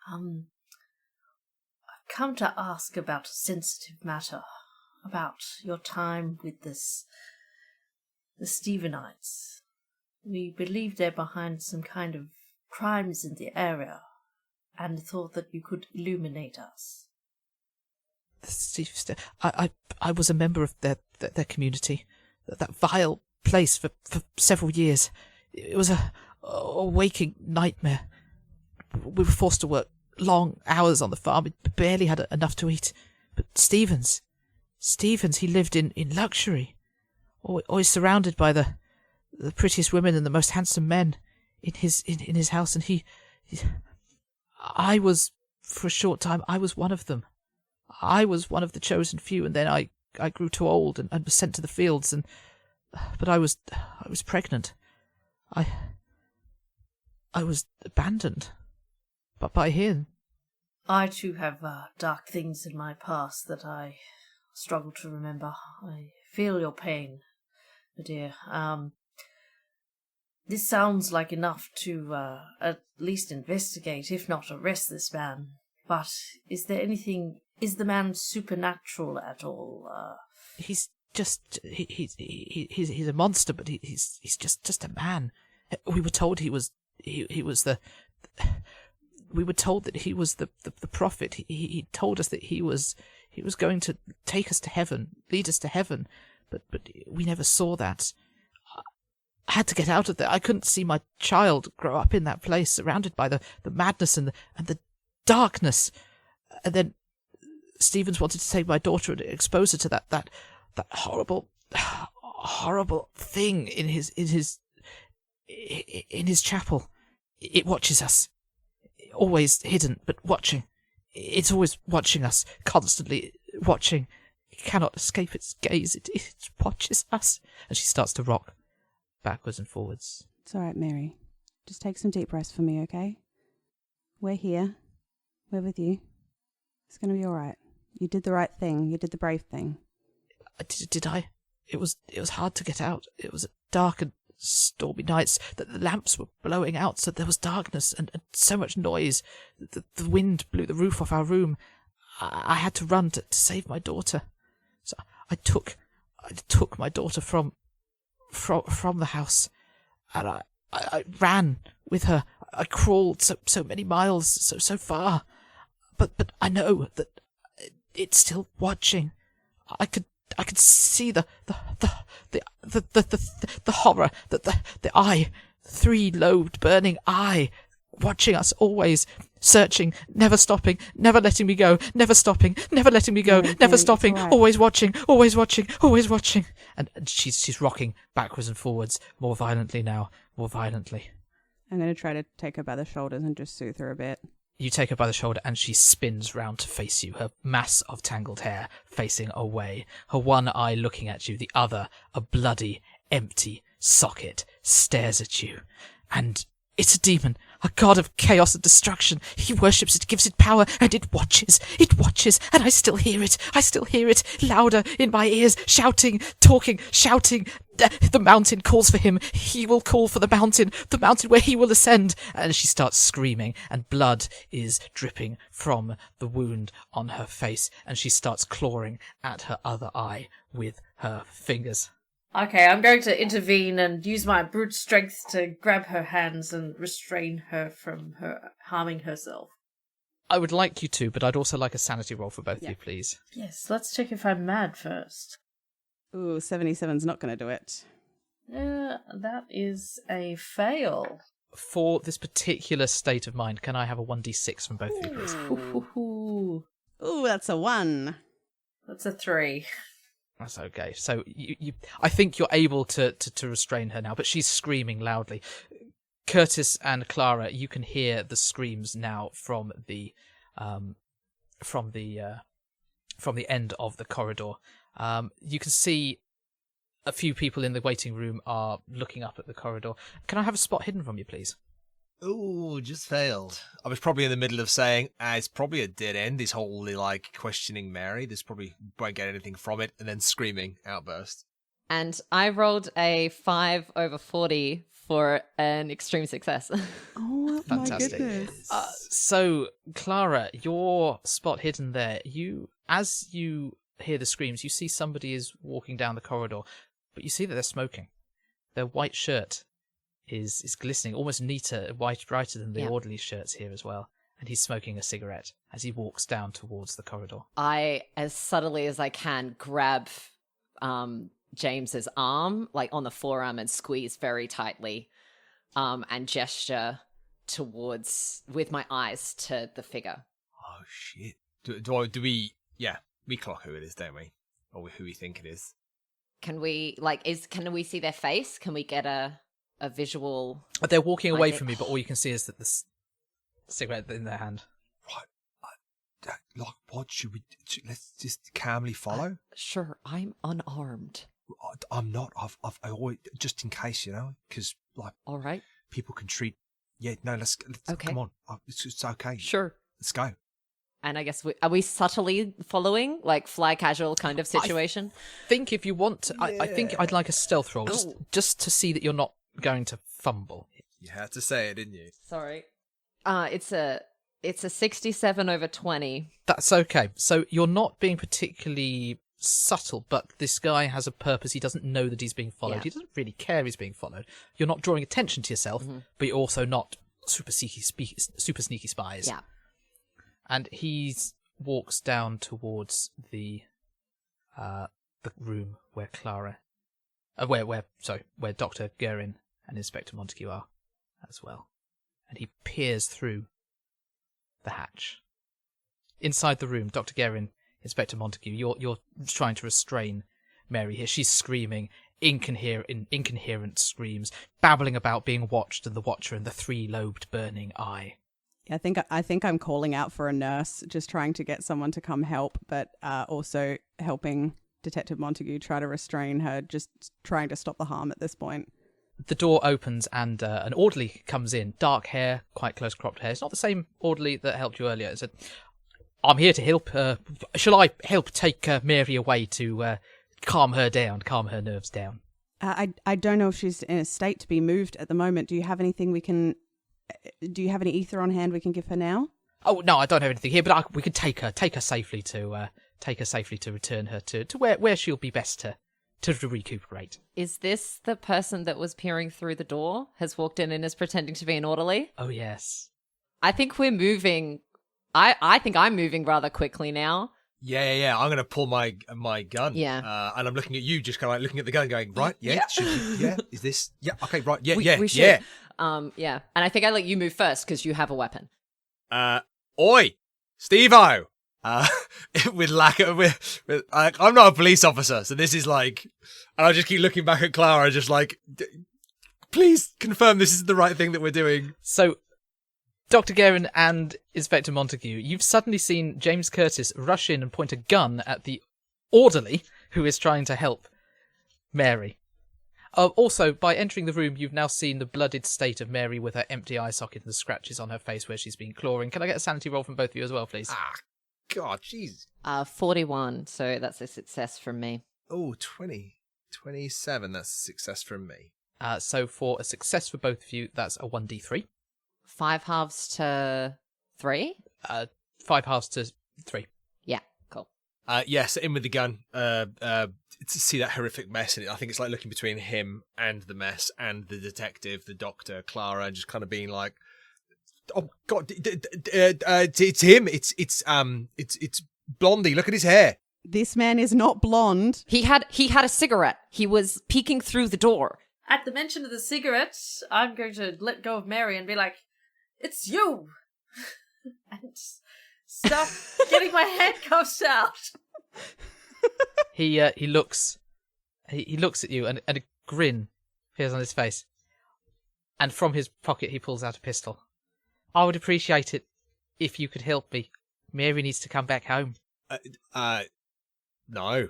I've come to ask about a sensitive matter, about your time with the Stephenites. We believe they're behind some kind of crimes in the area, and thought that you could illuminate us. I was a member of their community, that vile place for several years. It was a waking nightmare. We were forced to work long hours on the farm. We barely had enough to eat. But Stevens, he lived in luxury, always surrounded by the prettiest women and the most handsome men in his house. And I was, for a short time, I was one of them. I was one of the chosen few, and then I grew too old and was sent to the fields. But I was pregnant. I was abandoned, but by him. I too have dark things in my past that I struggle to remember. I feel your pain, my dear. This sounds like enough to at least investigate, if not arrest this man. But is there anything? Is the man supernatural at all? He's just he's a monster, but he's just a man. We were told he was the. We were told that he was the prophet. He told us that he was going to take us to heaven, lead us to heaven, but we never saw that. I had to get out of there. I couldn't see my child grow up in that place, surrounded by the madness and the darkness. And then Stevens wanted to take my daughter and expose her to that horrible thing in his chapel. It watches us, always hidden, but watching. It's always watching us, constantly watching. It cannot escape its gaze. It watches us. And she starts to rock backwards and forwards. It's all right, Mary. Just take some deep breaths for me, okay? We're here. We're with you. It's going to be all right. You did the right thing. You did the brave thing. Did I? It was hard to get out. It was a dark and stormy nights. The lamps were blowing out, so there was darkness and so much noise. The wind blew the roof off our room. I had to run to save my daughter. So I took my daughter from the house, and I ran with her. I crawled so many miles, so far, but I know that it's still watching. I could see the horror, the eye, 3-lobed burning eye, watching us always, searching, never stopping, never letting me go, never stopping, never letting me go, never stopping, right. always watching. And she's rocking backwards and forwards, more violently now, more violently. I'm going to try to take her by the shoulders and just soothe her a bit. You take her by the shoulder and she spins round to face you, her mass of tangled hair facing away, her one eye looking at you, the other, a bloody, empty socket, stares at you. And it's a demon, a god of chaos and destruction. He worships it, gives it power, and it watches, and I still hear it, louder in my ears, shouting, talking, shouting, The mountain calls for him. He will call for the mountain where he will ascend. And she starts screaming, and blood is dripping from the wound on her face, and she starts clawing at her other eye with her fingers. Okay, I'm going to intervene and use my brute strength to grab her hands and restrain her from her harming herself. I would like you to, but I'd also like a sanity roll for both of you, please. Yes, let's check if I'm mad first. Ooh, 77's not going to do it. That is a fail. For this particular state of mind, can I have a 1d6 from both of you, please? Ooh. Ooh, that's a 1. That's a 3. That's okay. So I think you're able to restrain her now, but she's screaming loudly. Curtis and Clara, you can hear the screams now from the end of the corridor. You can see a few people in the waiting room are looking up at the corridor. Can I have a spot hidden from you, please? Ooh, just failed. I was probably in the middle of saying, it's probably a dead end, this whole, questioning Mary. This probably won't get anything from it, and then screaming outburst. And I rolled a 5 over 40 for an extreme success. Oh, Fantastic. my goodness. So, Clara, your spot hidden there, as you hear the screams, you see somebody is walking down the corridor, but you see that they're smoking. Their white shirt is glistening, almost neater, brighter than the orderly shirts here as well. And he's smoking a cigarette as he walks down towards the corridor. I, as subtly as I can, grab James's arm, on the forearm, and squeeze very tightly, and gesture towards, with my eyes, to the figure. Oh, shit. Do we... Yeah, we clock who it is, don't we? Or who we think it is. Can we, can we see their face? Can we get a visual... They're walking away from me, but all you can see is that the cigarette in their hand. Right. What should we... Let's just calmly follow? Sure, I'm unarmed. I'm not. I always... Just in case, because, All right. people can treat... Yeah, no, let's Okay. Come on. It's okay. Sure. Let's go. And I guess, are we subtly following? Fly casual kind of situation? I think if you want to... I think I'd like a stealth roll, just to see that you're not going to fumble. You had to say it, didn't you? Sorry. It's a 67 over 20. That's okay. So you're not being particularly subtle, but this guy has a purpose. He doesn't know that he's being followed. Yeah. He doesn't really care he's being followed. You're not drawing attention to yourself, but you're also not super sneaky spies. Yeah. And he walks down towards the room where Clara, where Dr. Guerin and Inspector Montague are as well. And he peers through the hatch. Inside the room, Dr. Guerin, Inspector Montague, you're trying to restrain Mary here. She's screaming incoherent screams, babbling about being watched and the Watcher and the three-lobed burning eye. I think I'm calling out for a nurse, just trying to get someone to come help, but also helping Detective Montague try to restrain her, just trying to stop the harm at this point. The door opens and an orderly comes in, dark hair, quite close cropped hair. It's not the same orderly that helped you earlier. It said, I'm here to help. Shall I help take Mary away to calm her nerves down? I don't know if she's in a state to be moved at the moment. Do you have anything do you have any ether on hand we can give her now? Oh no, I don't have anything here, but we could take her safely to return her to where she'll be best to recuperate. Is this the person that was peering through the door, has walked in and is pretending to be an orderly? Oh yes. I think we're moving. I think I'm moving rather quickly now. Yeah. I'm gonna pull my gun. Yeah. And I'm looking at you, just kind of looking at the gun, going, right, yeah, is this, yeah, okay, right, yeah, We should. yeah. Yeah. And I think I let you move first because you have a weapon. Oi, Steve-O. With I'm not a police officer, so this is and I just keep looking back at Clara, just please confirm this is the right thing that we're doing. So, Dr. Guerin and Inspector Montague, you've suddenly seen James Curtis rush in and point a gun at the orderly who is trying to help Mary. Also, by entering the room, you've now seen the blooded state of Mary with her empty eye socket and the scratches on her face where she's been clawing. Can I get a sanity roll from both of you as well, please? God, jeez. 41, so that's a success from me. Oh, 20. 27. That's a success from me. So for a success for both of you, that's a 1d3. 5 halves to 3? 5 halves to 3. Yeah, cool. Yes, in with the gun. To see that horrific mess in it, I think it's like looking between him and the mess and the detective, the doctor, Clara, and just kind of being like, "Oh God, it's him. It's Blondie. Look at his hair." This man is not blonde. He had a cigarette. He was peeking through the door. At the mention of the cigarette, I'm going to let go of Mary and be like, "It's you!" and start getting my handcuffs out. He looks at you, and a grin appears on his face. And from his pocket, he pulls out a pistol. I would appreciate it if you could help me. Mary needs to come back home. No.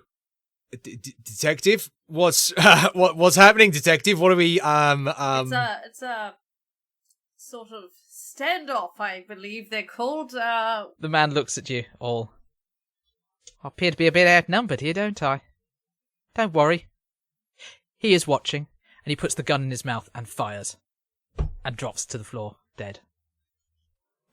Detective? What's happening, Detective? What are we, It's a sort of standoff, I believe they're called. The man looks at you all. I appear to be a bit outnumbered here, don't I? Don't worry. He is watching, and he puts the gun in his mouth and fires, and drops to the floor, dead.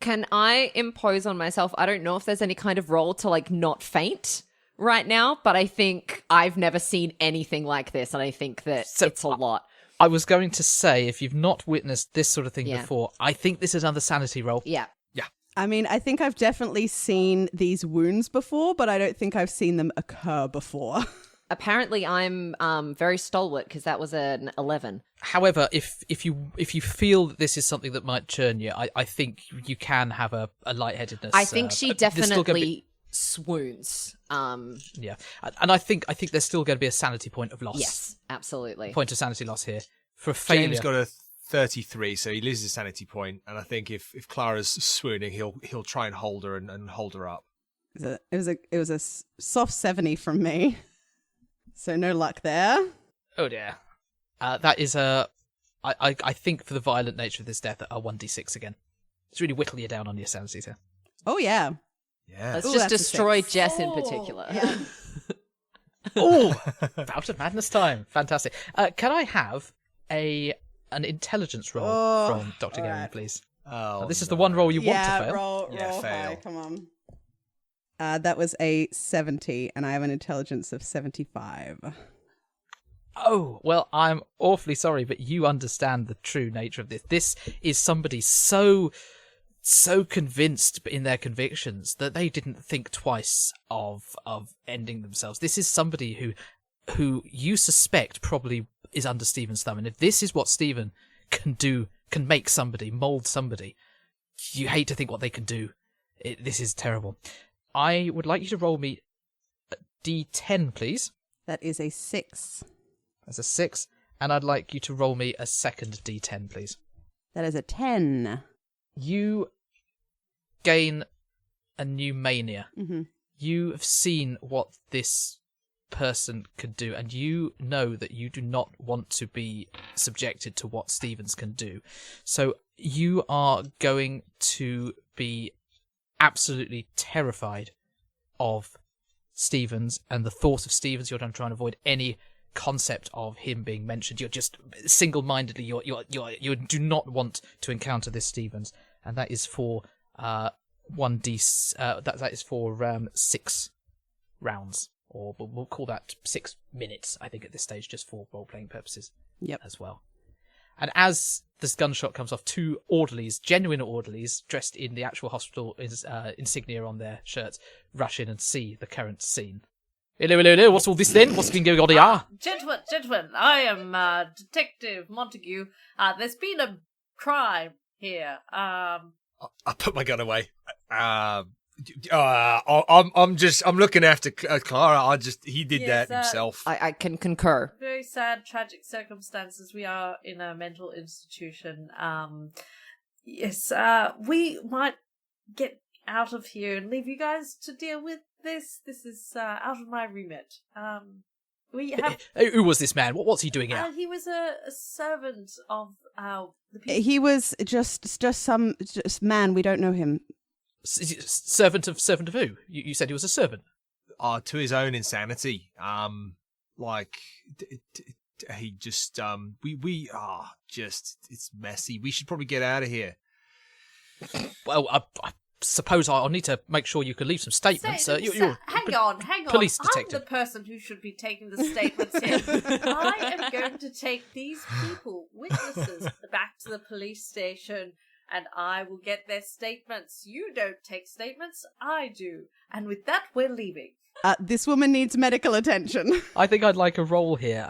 Can I impose on myself? I don't know if there's any kind of roll to like not faint right now, but I think I've never seen anything like this, and I think that it's a lot. I was going to say, if you've not witnessed this sort of thing before, I think this is another sanity roll. Yeah. I mean, I think I've definitely seen these wounds before, but I don't think I've seen them occur before. Apparently, I'm very stalwart because that was an 11. However, if you feel that this is something that might churn you, I think you can have a lightheadedness. I think she there's still gonna definitely swoons. Yeah, and I think there's still going to be a sanity point of loss. Yes, absolutely. Point of sanity loss here for a failure. James got a 33, so he loses his sanity point, and I think if Clara's swooning, he'll try and hold her and hold her up. It was a soft 70 from me, so no luck there. Oh dear, that is I think for the violent nature of this death, a 1d6 again. It's really whittle you down on your sanities here. Oh yeah. Yeah. Let's Ooh, just that's a destroy 6. Jess in particular. Yeah. Oh, bout of madness time! Fantastic. Can I have an intelligence roll from Dr. Guerin, please? Oh, This is the one roll you want to fail. Roll fail. high, come on. That was a 70, and I have an intelligence of 75. Oh, well, I'm awfully sorry, but you understand the true nature of this. This is somebody so convinced in their convictions that they didn't think twice of ending themselves. This is somebody who you suspect probably is under Stephen's thumb, and if this is what Stephen can do, can make somebody, mold somebody, you hate to think what they can do. This is terrible. I would like you to roll me a D10, please. That is a 6. That's a 6, and I'd like you to roll me a second D10, please. That is a 10. You gain a new mania. Mm-hmm. You have seen what this person could do, and you know that you do not want to be subjected to what Stevens can do. So you are going to be absolutely terrified of Stevens and the thought of Stevens. You're trying to avoid any concept of him being mentioned. You're just single-mindedly, you do not want to encounter this Stevens, and that is for 1d. That is for 6 rounds. Or we'll call that 6 minutes, I think, at this stage, just for role-playing purposes as well. And as this gunshot comes off, 2 orderlies, genuine orderlies, dressed in the actual hospital insignia on their shirts, rush in and see the current scene. Hello, what's all this then? What's been going on here? Gentlemen, I am Detective Montague. There's been a crime here. I put my gun away. I'm looking after Clara. He did that himself. I can concur. Very sad, tragic circumstances. We are in a mental institution. Yes, we might get out of here and leave you guys to deal with this. This is out of my remit. We have. Who was this man? What's he doing here? He was a servant of the people. He was just some man. We don't know him. Servant of who? You said he was a servant. To his own insanity. like he just we are just it's messy. We should probably get out of here. Well, I suppose I'll need to make sure you can leave some statements. You're hang on. police detective. I'm the person who should be taking the statements here. I am going to take these people, witnesses, back to the police station, and I will get their statements. You don't take statements, I do. And with that, we're leaving. This woman needs medical attention. I think I'd like a roll here.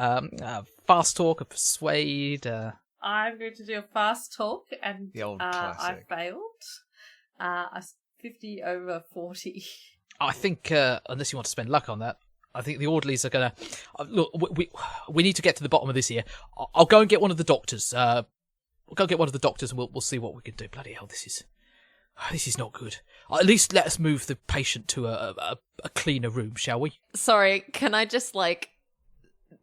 Fast talk, a persuade. I'm going to do a fast talk, and The old I classic. failed. 50 over 40. I think, unless you want to spend luck on that, I think the orderlies are going to... look, we need to get to the bottom of this here. I'll go and get one of the doctors. We'll go get one of the doctors and we'll see what we can do. Bloody hell, this is not good. At least let us move the patient to a cleaner room, shall we? Sorry, can I just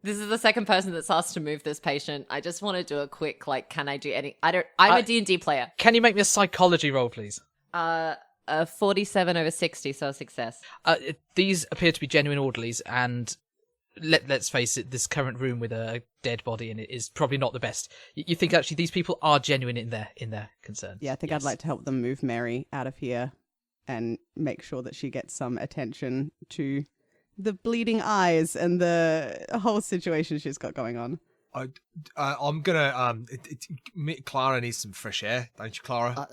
this is the second person that's asked to move this patient. I just want to do a quick can I do any? I'm a D&D player. Can you make me a psychology roll, please? A 47 over 60, so a success. These appear to be genuine orderlies, and let's face it, this current room with a dead body in it is probably not the best. You think actually these people are genuine in their concerns? Yeah, I think Yes. I'd like to help them move Mary out of here and make sure that she gets some attention to the bleeding eyes and the whole situation she's got going on. I'm gonna Clara needs some fresh air, don't you, Clara?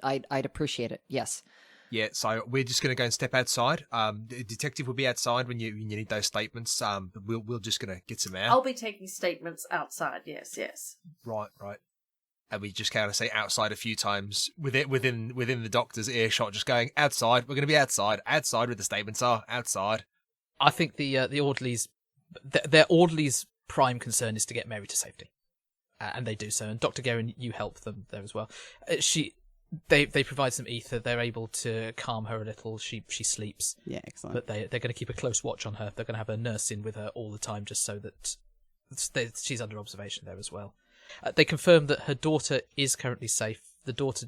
I'd appreciate it. Yes. Yeah, so we're just gonna go and step outside. The detective will be outside when you need those statements. But we're just gonna get some air. I'll be taking statements outside, yes. Right. And we just kind of say outside a few times within the doctor's earshot, just going outside. We're gonna be outside where the statements are outside. I think the orderlies, their orderlies' prime concern is to get Mary to safety, and they do so. And Dr. Guerin, you help them there as well. They provide some ether. They're able to calm her a little. She sleeps. Yeah, excellent. But they're going to keep a close watch on her. They're going to have a nurse in with her all the time, just so that she's under observation there as well. They confirm that her daughter is currently safe. The daughter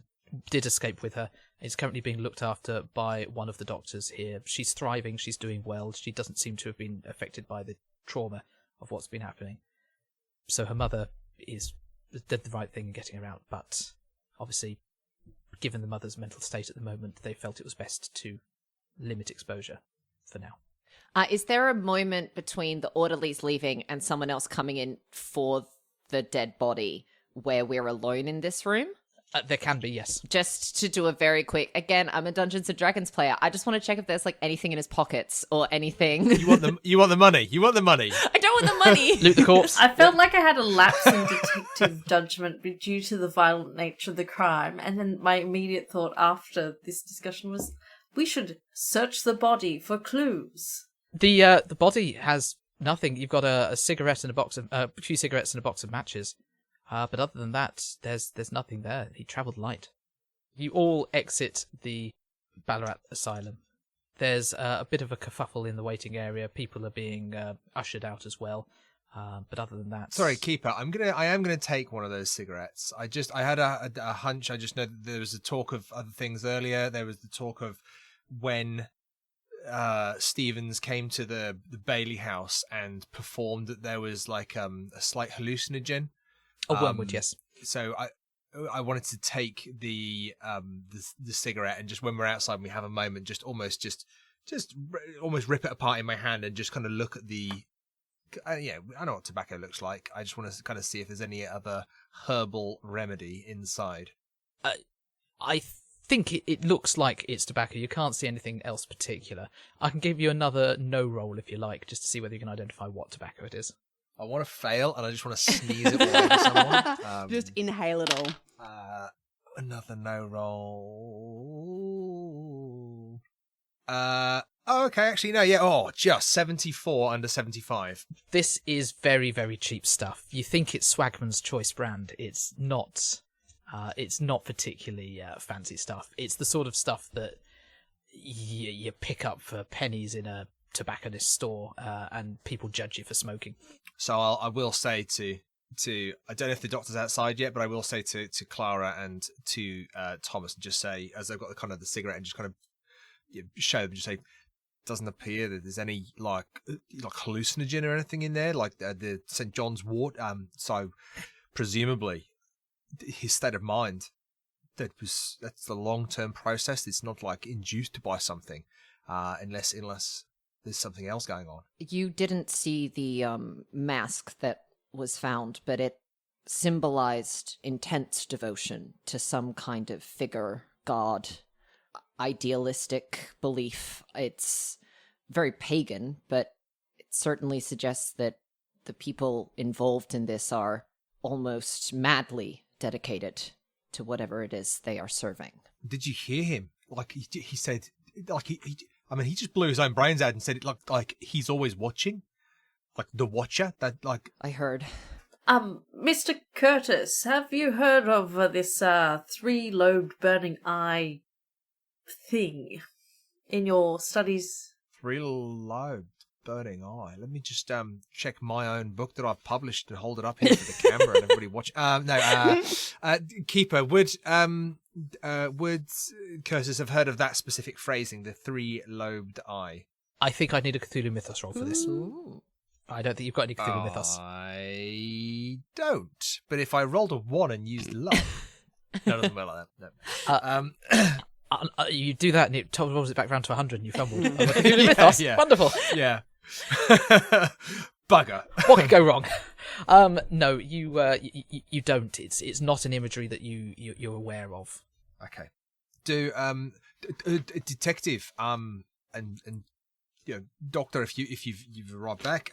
did escape with her. Is currently being looked after by one of the doctors here. She's thriving. She's doing well. She doesn't seem to have been affected by the trauma of what's been happening. So her mother did the right thing in getting her out. But obviously, given the mother's mental state at the moment, they felt it was best to limit exposure for now. Is there a moment between the orderlies leaving and someone else coming in for the dead body where we're alone in this room? There can be, yes. Just to do a very quick, again, I'm a Dungeons and Dragons player. I just want to check if there's anything in his pockets or anything. You want the money. You want the money. I don't want the money. Loot the corpse. I felt like I had a lapse in detective judgment due to the violent nature of the crime, and then my immediate thought after this discussion was, we should search the body for clues. The body has nothing. You've got a cigarette and a few cigarettes and a box of matches. But other than that, there's nothing there. He travelled light. You all exit the Ballarat Asylum. There's a bit of a kerfuffle in the waiting area. People are being ushered out as well. But other than that, Sorry, Keeper. I am gonna take one of those cigarettes. I had a hunch. I just know that there was a talk of other things earlier. There was the talk of when Stevens came to the Bailey house and performed that there was a slight hallucinogen. a wormwood, yes. So I wanted to take the cigarette and just when we're outside and we have a moment, just almost rip it apart in my hand and just kind of look at the. I know what tobacco looks like. I just want to kind of see if there's any other herbal remedy inside. I think it looks like it's tobacco. You can't see anything else particular. I can give you another no roll if you like, just to see whether you can identify what tobacco it is. I want to fail, and I just want to sneeze it all over someone. Just inhale it all. Another no roll. Okay, actually, no, yeah. Oh, just 74 under 75. This is very, very cheap stuff. You think it's Swagman's Choice brand. It's not. It's not particularly fancy stuff. It's the sort of stuff that you pick up for pennies in a tobacconist store, and people judge you for smoking. So I will say to I don't know if the doctor's outside yet, but I will say to Clara and to Thomas, and just say, as they've got the cigarette, and just kind of show them, just say, doesn't appear that there's any like hallucinogen or anything in there, like the St. John's wort. So presumably his state of mind, that's the long-term process. It's not like induced by something, unless there's something else going on. You didn't see the mask that was found, but it symbolized intense devotion to some kind of figure, god, idealistic belief. It's very pagan, but it certainly suggests that the people involved in this are almost madly dedicated to whatever it is they are serving. Did you hear him? Like he said, like he just blew his own brains out and said it like he's always watching, like the Watcher. That like I heard. Mr. Curtis, have you heard of this three-lobed burning eye thing in your studies? Three-lobed burning eye. Let me just check my own book that I've published and hold it up here for the camera and everybody watch. Keeper, would Curtis have heard of that specific phrasing, the three-lobed eye? I think I need a Cthulhu Mythos roll for this. Ooh. I don't think you've got any Cthulhu Mythos. I don't. But if I rolled a 1 and used luck, no, it doesn't work like that. No. You do that and it rolls it back round to 100 and you fumbled. Cthulhu Mythos. Yeah. Wonderful. Yeah. Bugger. What could go wrong? No, you don't. It's not an imagery that you're aware of. Okay. Do detective and you know, doctor, if you've arrived back,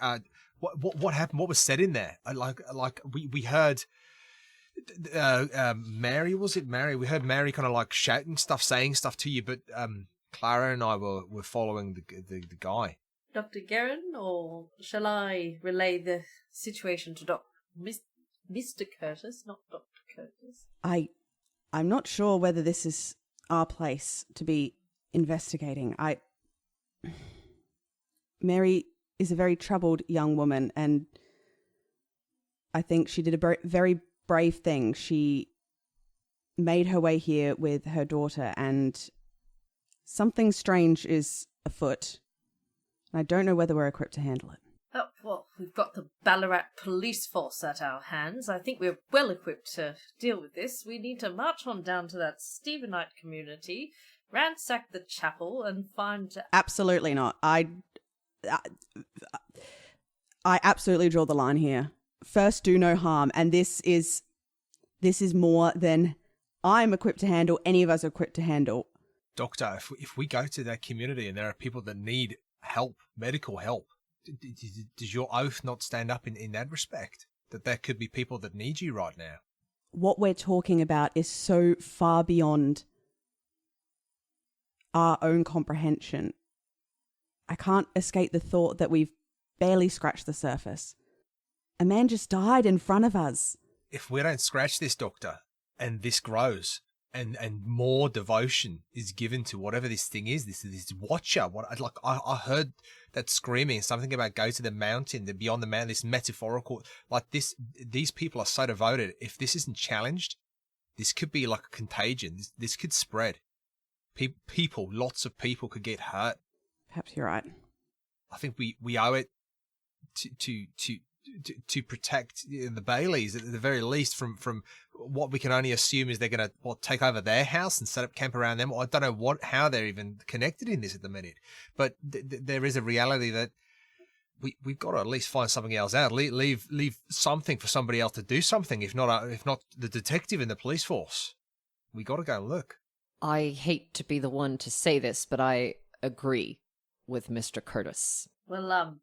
what happened? What was said in there? Like we heard Mary, was it Mary? We heard Mary kind of like shouting stuff, saying stuff to you, but Clara and I were following the guy. Dr. Guerin, or shall I relay the situation to Mr. Curtis, not Dr. Curtis? I'm not sure whether this is our place to be investigating. Mary is a very troubled young woman, and I think she did a very brave thing. She made her way here with her daughter, and something strange is afoot. And I don't know whether we're equipped to handle it. Oh, well, we've got the Ballarat police force at our hands. I think we're well equipped to deal with this. We need to march on down to that Stephenite community, ransack the chapel, and find... Absolutely not. I absolutely draw the line here. First, do no harm, and this is more than I'm equipped to handle. Any of us are equipped to handle. Doctor, if we go to that community and there are people that need help, medical help, does your oath not stand up in that respect? That there could be people that need you right now? What we're talking about is so far beyond our own comprehension. I can't escape the thought that we've barely scratched the surface. A man just died in front of us. If we don't scratch this, Doctor, and this grows, and more devotion is given to whatever this thing is, this Watcher. I heard that screaming, something about go to the mountain, the beyond the mountain, this metaphorical, like this. These people are so devoted. If this isn't challenged, this could be like a contagion. This could spread. People, lots of people could get hurt. Perhaps you're right. I think we owe it to protect the Baileys at the very least from what we can only assume is they're going to take over their house and set up camp around them. I don't know how they're even connected in this at the minute, but there is a reality that we've got to at least find something else out. Leave something for somebody else to do something. If not the detective in the police force, we got to go and look. I hate to be the one to say this, but I agree with Mr. Curtis. Well,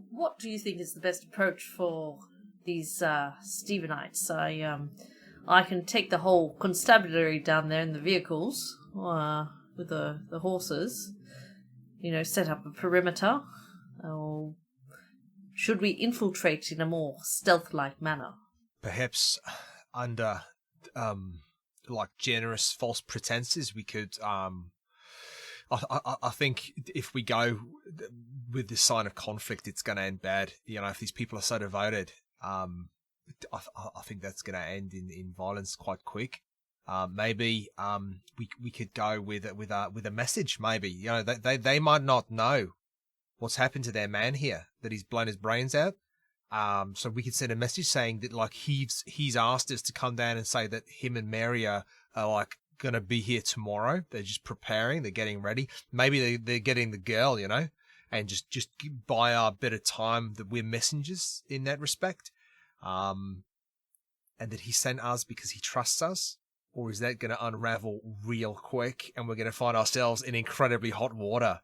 what do you think is the best approach for these Stephenites? I can take the whole constabulary down there in the vehicles with the horses. Set up a perimeter. Or should we infiltrate in a more stealth-like manner? Perhaps under like generous false pretenses, we could. I think if we go with this sign of conflict, it's going to end bad. If these people are so devoted, I think that's going to end in violence quite quick. Maybe we could go with a message. Maybe, you know, they might not know what's happened to their man here, that he's blown his brains out. So we could send a message saying that, like, he's asked us to come down and say that him and Mary are like going to be here tomorrow. They're just preparing. They're getting ready. Maybe they're getting the girl, you know, and just buy our bit of time that we're messengers in that respect. And that he sent us because he trusts us. Or is that going to unravel real quick and we're going to find ourselves in incredibly hot water?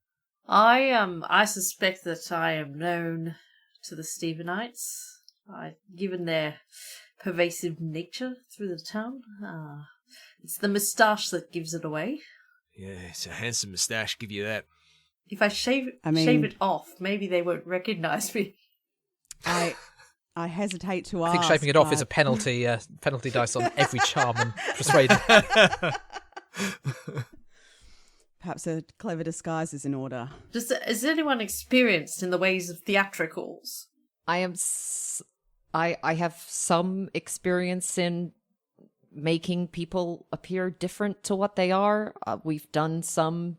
I suspect that I am known to the Stephenites, given their pervasive nature through the town. It's the moustache that gives it away. Yeah, it's a handsome moustache, give you that. If I shave it off, maybe they won't recognize me. I hesitate to ask. I think shaving it off is a penalty dice on every charm and persuasion. Perhaps a clever disguise is in order. Is anyone experienced in the ways of theatricals? I have some experience in making people appear different to what they are. We've done some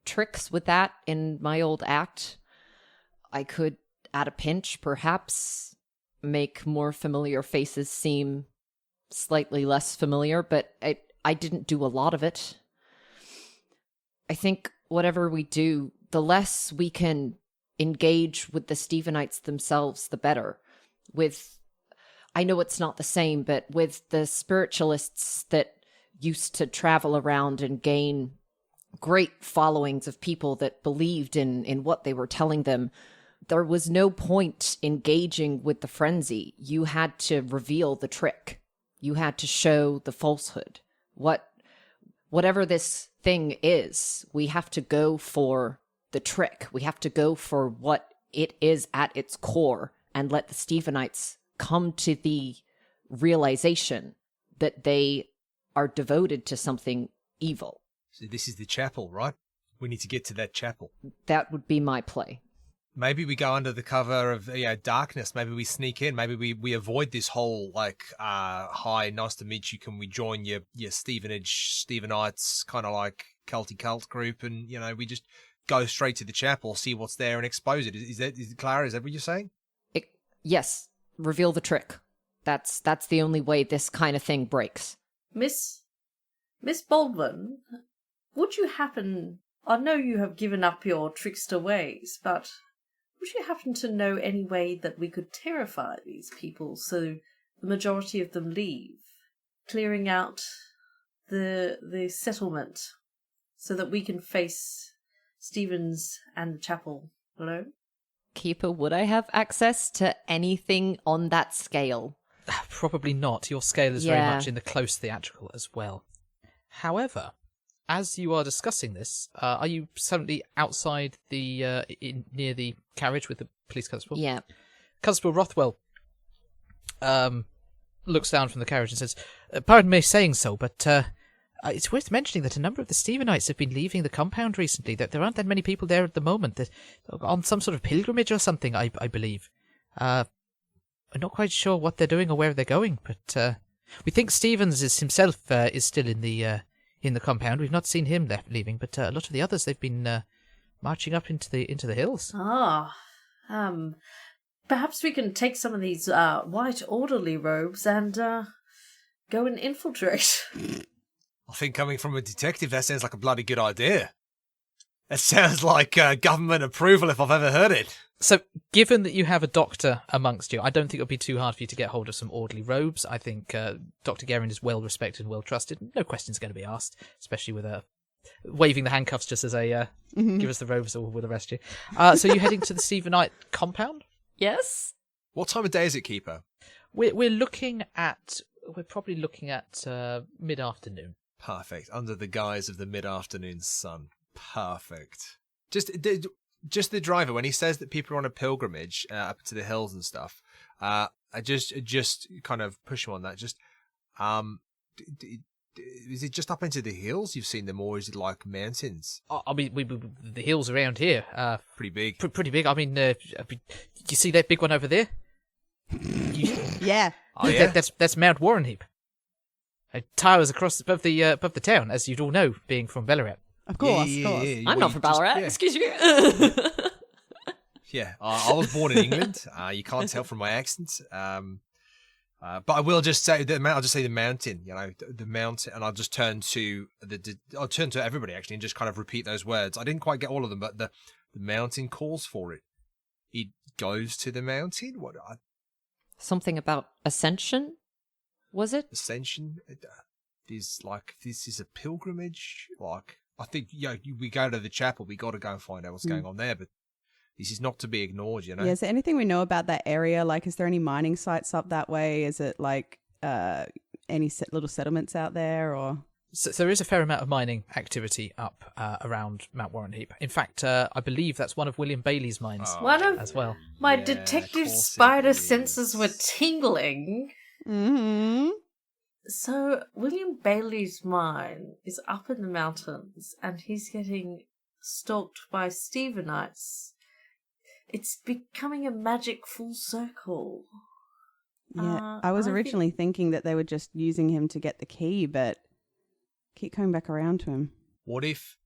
tricks with that in my old act. I could, at a pinch, perhaps make more familiar faces seem slightly less familiar, but I didn't do a lot of it. I think whatever we do, the less we can engage with the Stephenites themselves, the better. I know it's not the same, but with the spiritualists that used to travel around and gain great followings of people that believed in what they were telling them, there was no point engaging with the frenzy. You had to reveal the trick. You had to show the falsehood. Whatever this thing is, we have to go for the trick. We have to go for what it is at its core and let the Stephenites come to the realization that they are devoted to something evil. So this is the chapel, right? We need to get to that chapel. That would be my play. Maybe we go under the cover of darkness. Maybe we sneak in. Maybe we avoid this whole hi, nice to meet you. Can we join your Stephenites kind of like culty cult group? And we just go straight to the chapel, see what's there, and expose it. Is that Clara? Is that what you're saying? Yes. Reveal the trick. That's the only way this kind of thing breaks. Miss Baldwin, would you happen? I know you have given up your trickster ways, but would you happen to know any way that we could terrify these people so the majority of them leave, clearing out the settlement so that we can face Stevens and the chapel alone? Keeper, would I have access to anything on that scale? Probably not. Your scale is very much in the close theatrical as well. However, as you are discussing this, are you suddenly outside the near the carriage with the police constable? Yeah. Constable Rothwell looks down from the carriage and says, "Pardon me saying so, but it's worth mentioning that a number of the Stephenites have been leaving the compound recently. That there aren't that many people there at the moment. They're on some sort of pilgrimage or something, I believe. I'm not quite sure what they're doing or where they're going, but we think Stevens himself is still in the compound. We've not seen him leaving, but a lot of the others, they've been marching up into the hills." Perhaps we can take some of these white orderly robes and go and infiltrate. I think coming from a detective, that sounds like a bloody good idea. That sounds like government approval if I've ever heard it. So, given that you have a doctor amongst you, I don't think it would be too hard for you to get hold of some orderly robes. I think Dr. Guerin is well respected and well trusted. No questions going to be asked, especially with waving the handcuffs just as give us the robes or we'll arrest you. So, you're heading to the Stephenite compound? Yes. What time of day is it, Keeper? We're probably looking at mid-afternoon. Perfect. Under the guise of the mid-afternoon sun. Perfect. Just the driver, when he says that people are on a pilgrimage up to the hills and stuff, I just kind of push him on that. Just, is it just up into the hills you've seen them, or is it like mountains? I mean, the hills around here pretty big. Pretty big. I mean, you see that big one over there? Yeah. Oh, yeah. That's Mount Warrenheap. Towers above the town, as you'd all know, being from Ballarat. Of course, Yeah, of course. yeah, I'm well, not from you just- Ballarat. yeah. Excuse you. Yeah, I was born in England. You can't tell from my accent. But I will just say I'll just say the mountain. You know, the mountain, and I'll just turn to I'll turn to everybody actually, and just kind of repeat those words. I didn't quite get all of them, but the mountain calls for it. It goes to the mountain. Something about ascension, was it? Ascension? This is a pilgrimage. Like, I think, we go to the chapel, we got to go and find out what's going on there, but this is not to be ignored, you know? Yeah, is there anything we know about that area? Like, is there any mining sites up that way? Is it like any little settlements out there, or? So there is a fair amount of mining activity up around Mount Warrenheap. In fact, I believe that's one of William Bailey's mines One of as well. my Yeah, detective of course it spider is. senses were tingling. Mm-hmm. So William Bailey's mine is up in the mountains, and he's getting stalked by Stephenites. It's becoming a magic full circle. Yeah, I was I originally thinking that they were just using him to get the key, but keep coming back around to him. What if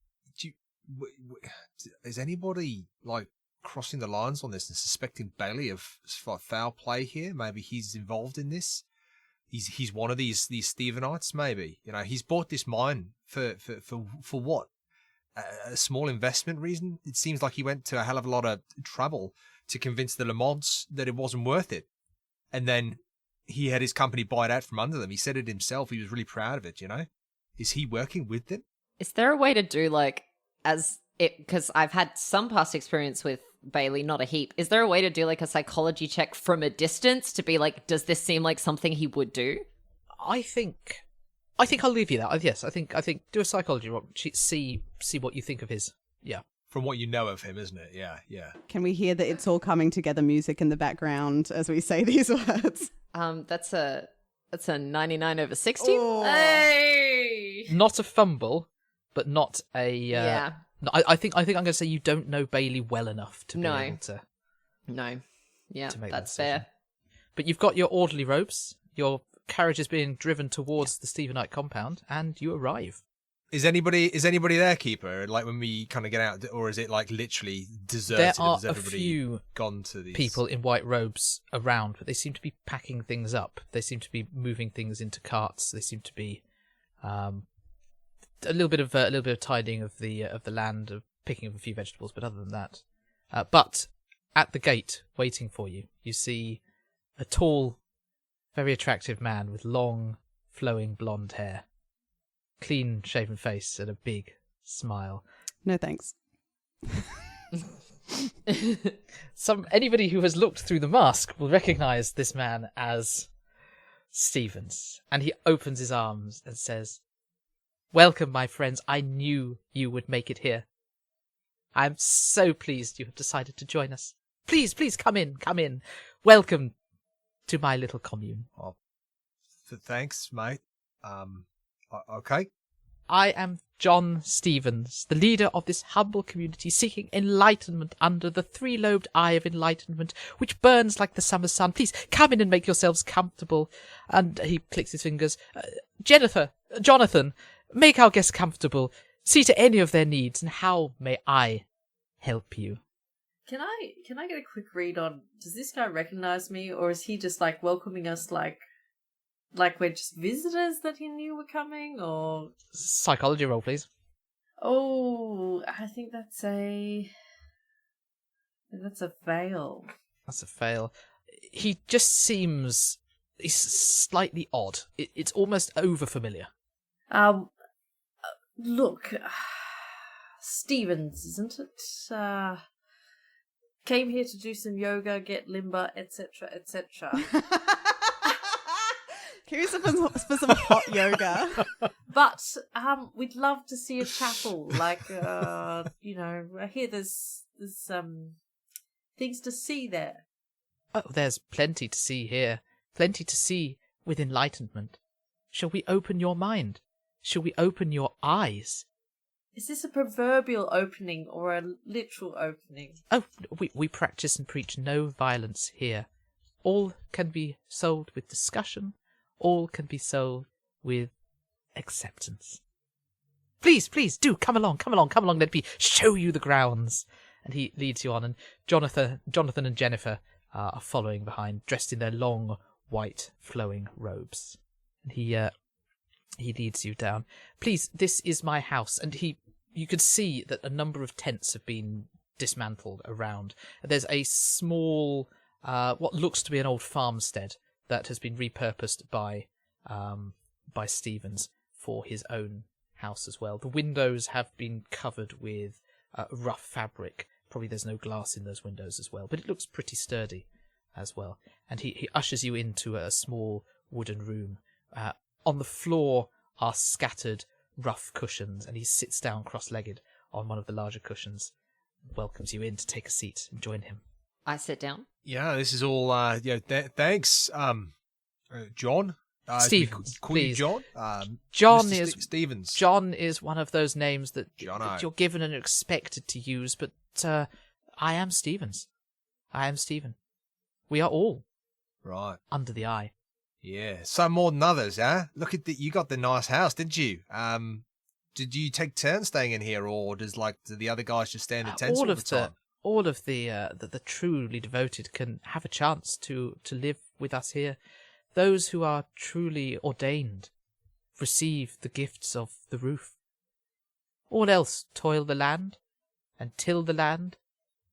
is anybody like crossing the lines on this and suspecting Bailey of foul play here? Maybe he's involved in this. He's one of these Stephenites. Maybe, you know, he's bought this mine for what? A small investment reason. It seems like he went to a hell of a lot of trouble to convince the Lamonts that it wasn't worth it, and then he had his company buy it out from under them. He said it himself. He was really proud of it. You know, is he working with them? Is there a way to do because I've had some past experience with Bailey, not a heap. Is there a way to do like a psychology check from a distance to be like, does this seem like something he would do? I think I'll leave you that. Yes, I think do a psychology roll. See what you think of his. Yeah. From what you know of him, isn't it? Yeah, yeah. Can we hear the "It's All Coming Together" music in the background as we say these words? That's a 99 over 60. Oh. Hey! Not a fumble, but not a. Yeah. No, I think I'm going to say you don't know Bailey well enough to be No. able to. No. Yeah, To make that that's fair. decision. But you've got your orderly robes. Your carriage is being driven towards the Stephenite compound, and you arrive. Is anybody there, Keeper? Like when we kind of get out, or is it like literally deserted? There are Has a everybody few gone to these people in white robes around, but they seem to be packing things up. They seem to be moving things into carts. They seem to be a little bit of tidying of the land, of picking up a few vegetables, but other than that, but at the gate waiting for you, you see a tall, very attractive man with long, flowing blonde hair, clean-shaven face, and a big smile. No thanks. Anybody who has looked through the mask will recognise this man as Stevens, and he opens his arms and says, "Welcome, my friends. I knew you would make it here. I am so pleased you have decided to join us. Please, come in, come in. Welcome to my little commune. Oh, thanks, mate. Okay. I am John Stevens, the leader of this humble community seeking enlightenment under the three-lobed eye of enlightenment, which burns like the summer sun. Please come in and make yourselves comfortable." And he clicks his fingers. Jonathan, make our guests comfortable. See to any of their needs, and how may I help you? Can I get a quick read on, does this guy recognize me, or is he just like welcoming us like we're just visitors that he knew were coming, or? Psychology roll, please. Oh, I think that's a fail. That's a fail. He just seems... he's slightly odd. It's almost over-familiar. Look, Stevens, isn't it? Came here to do some yoga, get limber, etc., etc. Curious for some hot yoga. But we'd love to see a chapel. Like, I hear there's things to see there. Oh, there's plenty to see here. Plenty to see with enlightenment. Shall we open your mind? Shall we open your eyes? Is this a proverbial opening or a literal opening? Oh, we practice and preach no violence here. All can be sold with discussion. All can be sold with acceptance. Please, do come along, let me show you the grounds. And he leads you on, and Jonathan and Jennifer are following behind, dressed in their long, white, flowing robes. And he leads you down. Please, this is my house. And you could see that a number of tents have been dismantled around. There's a small, what looks to be an old farmstead that has been repurposed by Stevens for his own house as well. The windows have been covered with rough fabric. Probably there's no glass in those windows as well, but it looks pretty sturdy as well. And he ushers you into a small wooden room. On the floor are scattered rough cushions, and he sits down cross-legged on one of the larger cushions, welcomes you in to take a seat and join him. I sit down. Yeah, this is all. Thanks, John. Stevens, call please. you John. John Mr. is Stevens. John is one of those names that you're given and expected to use, but I am Stevens. I am Stephen. We are all Right. under the eye. Yeah, some more than others, huh? Look at you got the nice house, didn't you? Did you take turns staying in here, or do the other guys just stay in the tents all the time? All of the truly devoted can have a chance to live with us here. Those who are truly ordained receive the gifts of the roof. All else toil the land and till the land.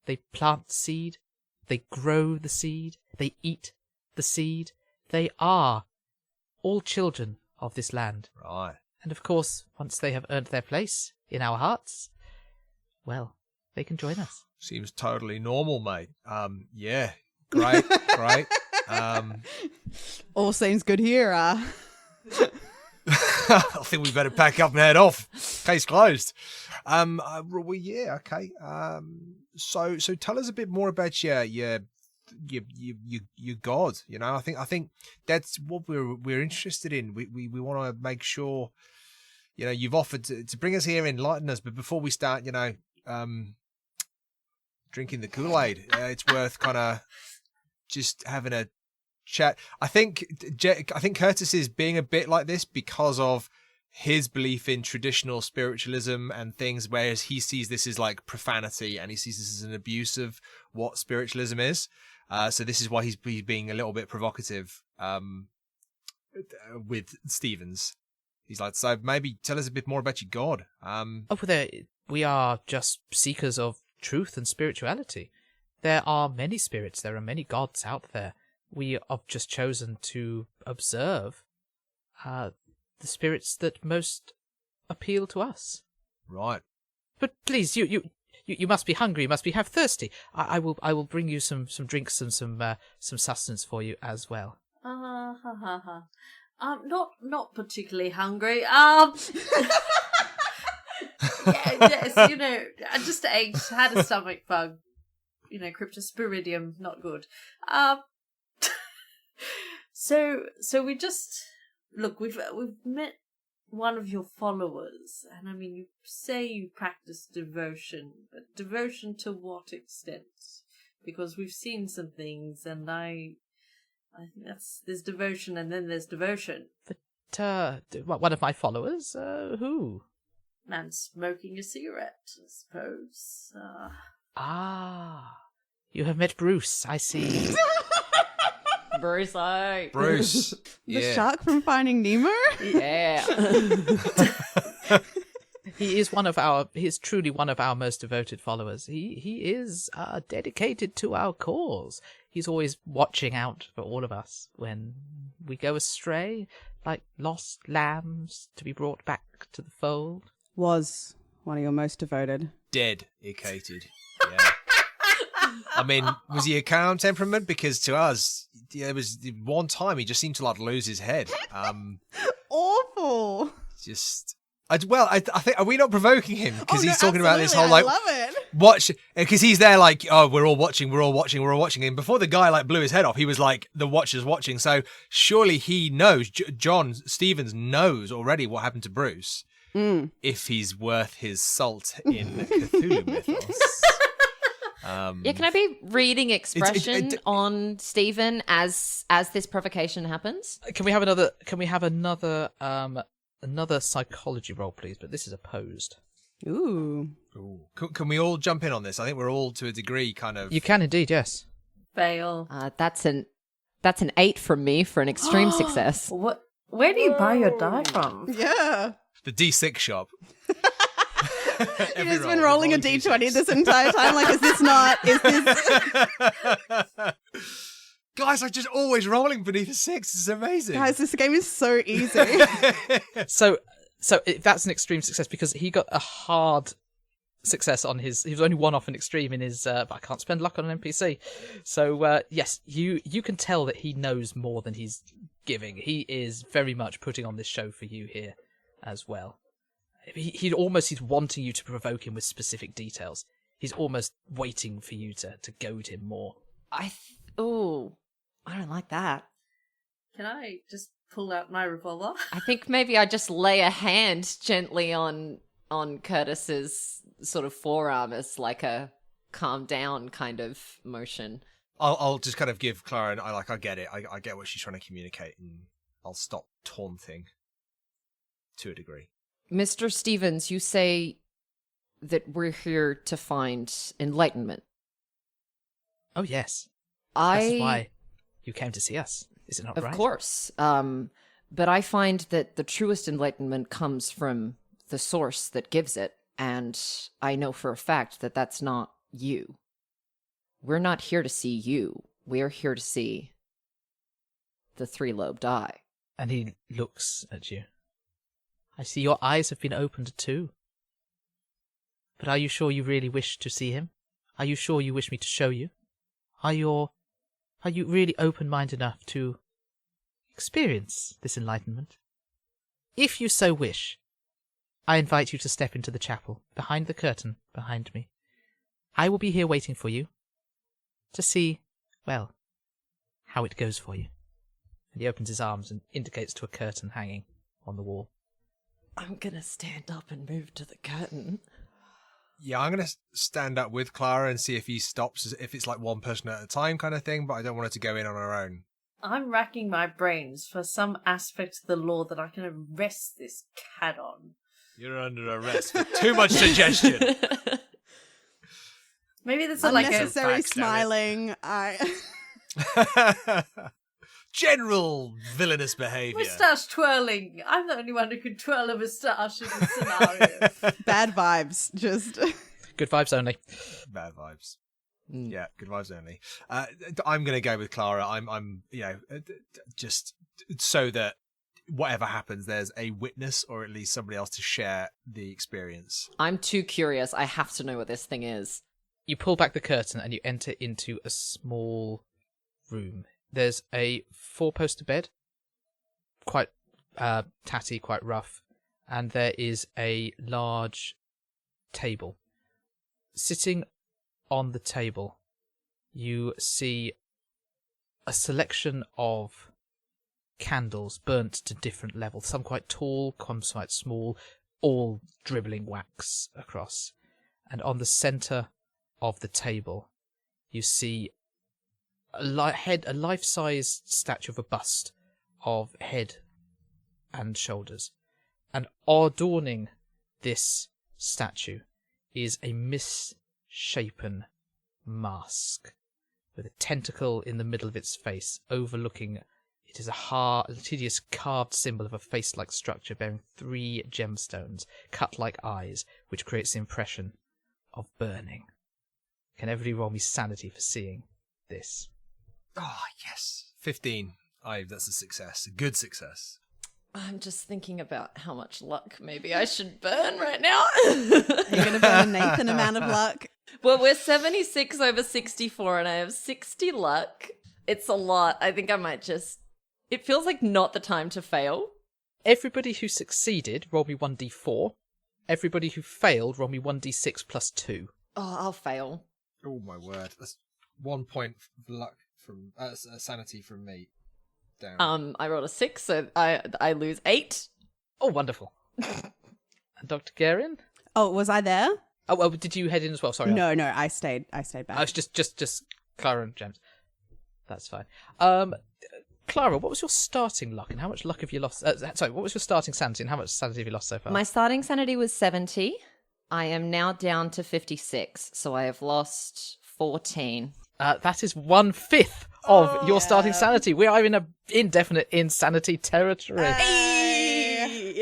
They plant seed, they grow the seed, they eat the seed. They are all children of this land. Right. And of course, once they have earned their place in our hearts, well, they can join us. Seems totally normal, mate. Yeah, great. All seems good here. I think we better pack up and head off. Case closed. Well, yeah, okay. So tell us a bit more about your God. You know, I think that's what we're interested in. We want to make sure, you know, you've offered to bring us here, enlighten us, but before we start, you know, drinking the Kool-Aid, it's worth kind of just having a chat. I think Curtis is being a bit like this because of his belief in traditional spiritualism and things, whereas he sees this as like profanity and he sees this as an abuse of what spiritualism is. So this is why he's being a little bit provocative with Stevens. He's like, so maybe tell us a bit more about your God. We are just seekers of truth and spirituality. There are many spirits, there are many gods out there. We have just chosen to observe the spirits that most appeal to us. Right. But please, you must be hungry. You must be thirsty. I will bring you some drinks and some sustenance for you as well. Not particularly hungry. Yes, you know, I just ate, had a stomach bug. You know, cryptosporidium, not good. So we just look. We've met one of your followers, and I mean, you say you practice devotion, but devotion to what extent? Because we've seen some things, and I think there's devotion, and then there's devotion. But one of my followers, who? Man smoking a cigarette, I suppose. You have met Bruce, I see. Bruce. The Yeah. shark from Finding Nemo? Yeah. He is truly one of our most devoted followers. He is dedicated to our cause. He's always watching out for all of us when we go astray, like lost lambs to be brought back to the fold. Was one of your most devoted. Dedicated. Yeah. I mean, was he a calm temperament? Because to us, there was one time he just seemed to like lose his head. Awful. I think, are we not provoking him? Because he's talking about this whole like, I love it. watch, because he's there like, oh, we're all watching. And before the guy like blew his head off, he was like, the watcher's watching. So surely he knows, John Stevens knows already what happened to Bruce. If he's worth his salt in Cthulhu mythos. Yeah, can I be reading expression on Stephen as this provocation happens? Can we have another psychology roll, please? But this is opposed. Ooh. Can we all jump in on this? I think we're all, to a degree, kind of... You can indeed, yes. Fail. That's an 8 from me for an extreme success. What? Where do you buy your die from? Yeah. The D6 shop. You've just been rolling a D20 this entire time. Like, is this... Guys, I'm just always rolling beneath a 6. It's amazing. Guys, this game is so easy. So that's an extreme success because he got a hard success on his. He was only one off an extreme in his. But I can't spend luck on an NPC. So yes, you can tell that he knows more than he's giving. He is very much putting on this show for you here as well. He's wanting you to provoke him with specific details. He's almost waiting for you to goad him more. I don't like that. Can I just pull out my revolver? I think maybe I just lay a hand gently on Curtis's sort of forearm as like a calm down kind of motion. I'll just kind of give Clara, and I get it. I get what she's trying to communicate, and I'll stop taunting to a degree. Mr. Stevens, you say that we're here to find enlightenment. Oh, yes. That's why you came to see us. Is it not right? Of course. But I find that the truest enlightenment comes from the source that gives it, and I know for a fact that that's not you. We're not here to see you. We're here to see the three-lobed eye. And he looks at you. I see your eyes have been opened too. But are you sure you really wish to see him? Are you sure you wish me to show you? Are you really open-minded enough to experience this enlightenment? If you so wish, I invite you to step into the chapel, behind the curtain, behind me. I will be here waiting for you to see, well, how it goes for you. And he opens his arms and indicates to a curtain hanging on the wall. I'm gonna stand up and move to the curtain. Yeah, I'm going to stand up with Clara and see if he stops, if it's like one person at a time kind of thing, but I don't want her to go in on her own. I'm racking my brains for some aspect of the law that I can arrest this cat on. You're under arrest for too much suggestion. Maybe there's unnecessary smiling. General villainous behaviour. Moustache twirling. I'm the only one who can twirl a moustache in this scenario. Bad vibes. Just good vibes only. Bad vibes. Yeah, good vibes only. I'm going to go with Clara. I'm just so that whatever happens, there's a witness or at least somebody else to share the experience. I'm too curious. I have to know what this thing is. You pull back the curtain and you enter into a small room. There's a 4-poster bed, quite tatty, quite rough, and there is a large table. Sitting on the table, you see a selection of candles burnt to different levels, some quite tall, some quite small, all dribbling wax across. And on the centre of the table, you see a life-size statue of a bust of head and shoulders. And adorning this statue is a misshapen mask with a tentacle in the middle of its face, overlooking. It is a hideous carved symbol of a face-like structure bearing 3 gemstones, cut like eyes, which creates the impression of burning. Can everybody roll me sanity for seeing this? Oh, yes. 15. That's a success. A good success. I'm just thinking about how much luck maybe I should burn right now. You're going to burn a Nathan amount of luck. Well, we're 76 over 64 and I have 60 luck. It's a lot. I think I might just... It feels like not the time to fail. Everybody who succeeded, roll me 1d4. Everybody who failed, roll me 1d6 plus 2. Oh, I'll fail. Oh, my word. That's 1 point of luck from... sanity from me. Down. I rolled a 6, so I lose 8. Oh, wonderful. And Dr. Guerin? Oh, was I there? Oh, well, did you head in as well? Sorry. No, I stayed back. I was just Clara and James. That's fine. Clara, what was your starting luck and how much luck have you lost? Sorry, what was your starting sanity and how much sanity have you lost so far? My starting sanity was 70. I am now down to 56, so I have lost 14. That is 1/5 of your starting sanity. We are in a indefinite insanity territory.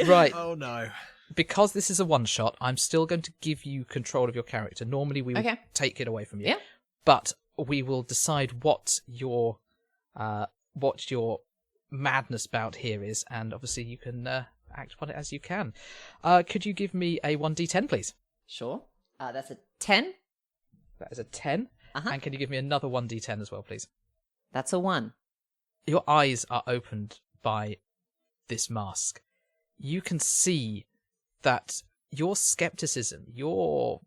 Right. Oh no. Because this is a one-shot, I'm still going to give you control of your character. Normally we would take it away from you. Yeah. But we will decide what your madness bout here is, and obviously you can act upon it as you can. Could you give me a 1d10, please? Sure. That's a 10. That is a 10. Uh-huh. And can you give me another 1d10 as well, please? That's a 1. Your eyes are opened by this mask. You can see that your skepticism, your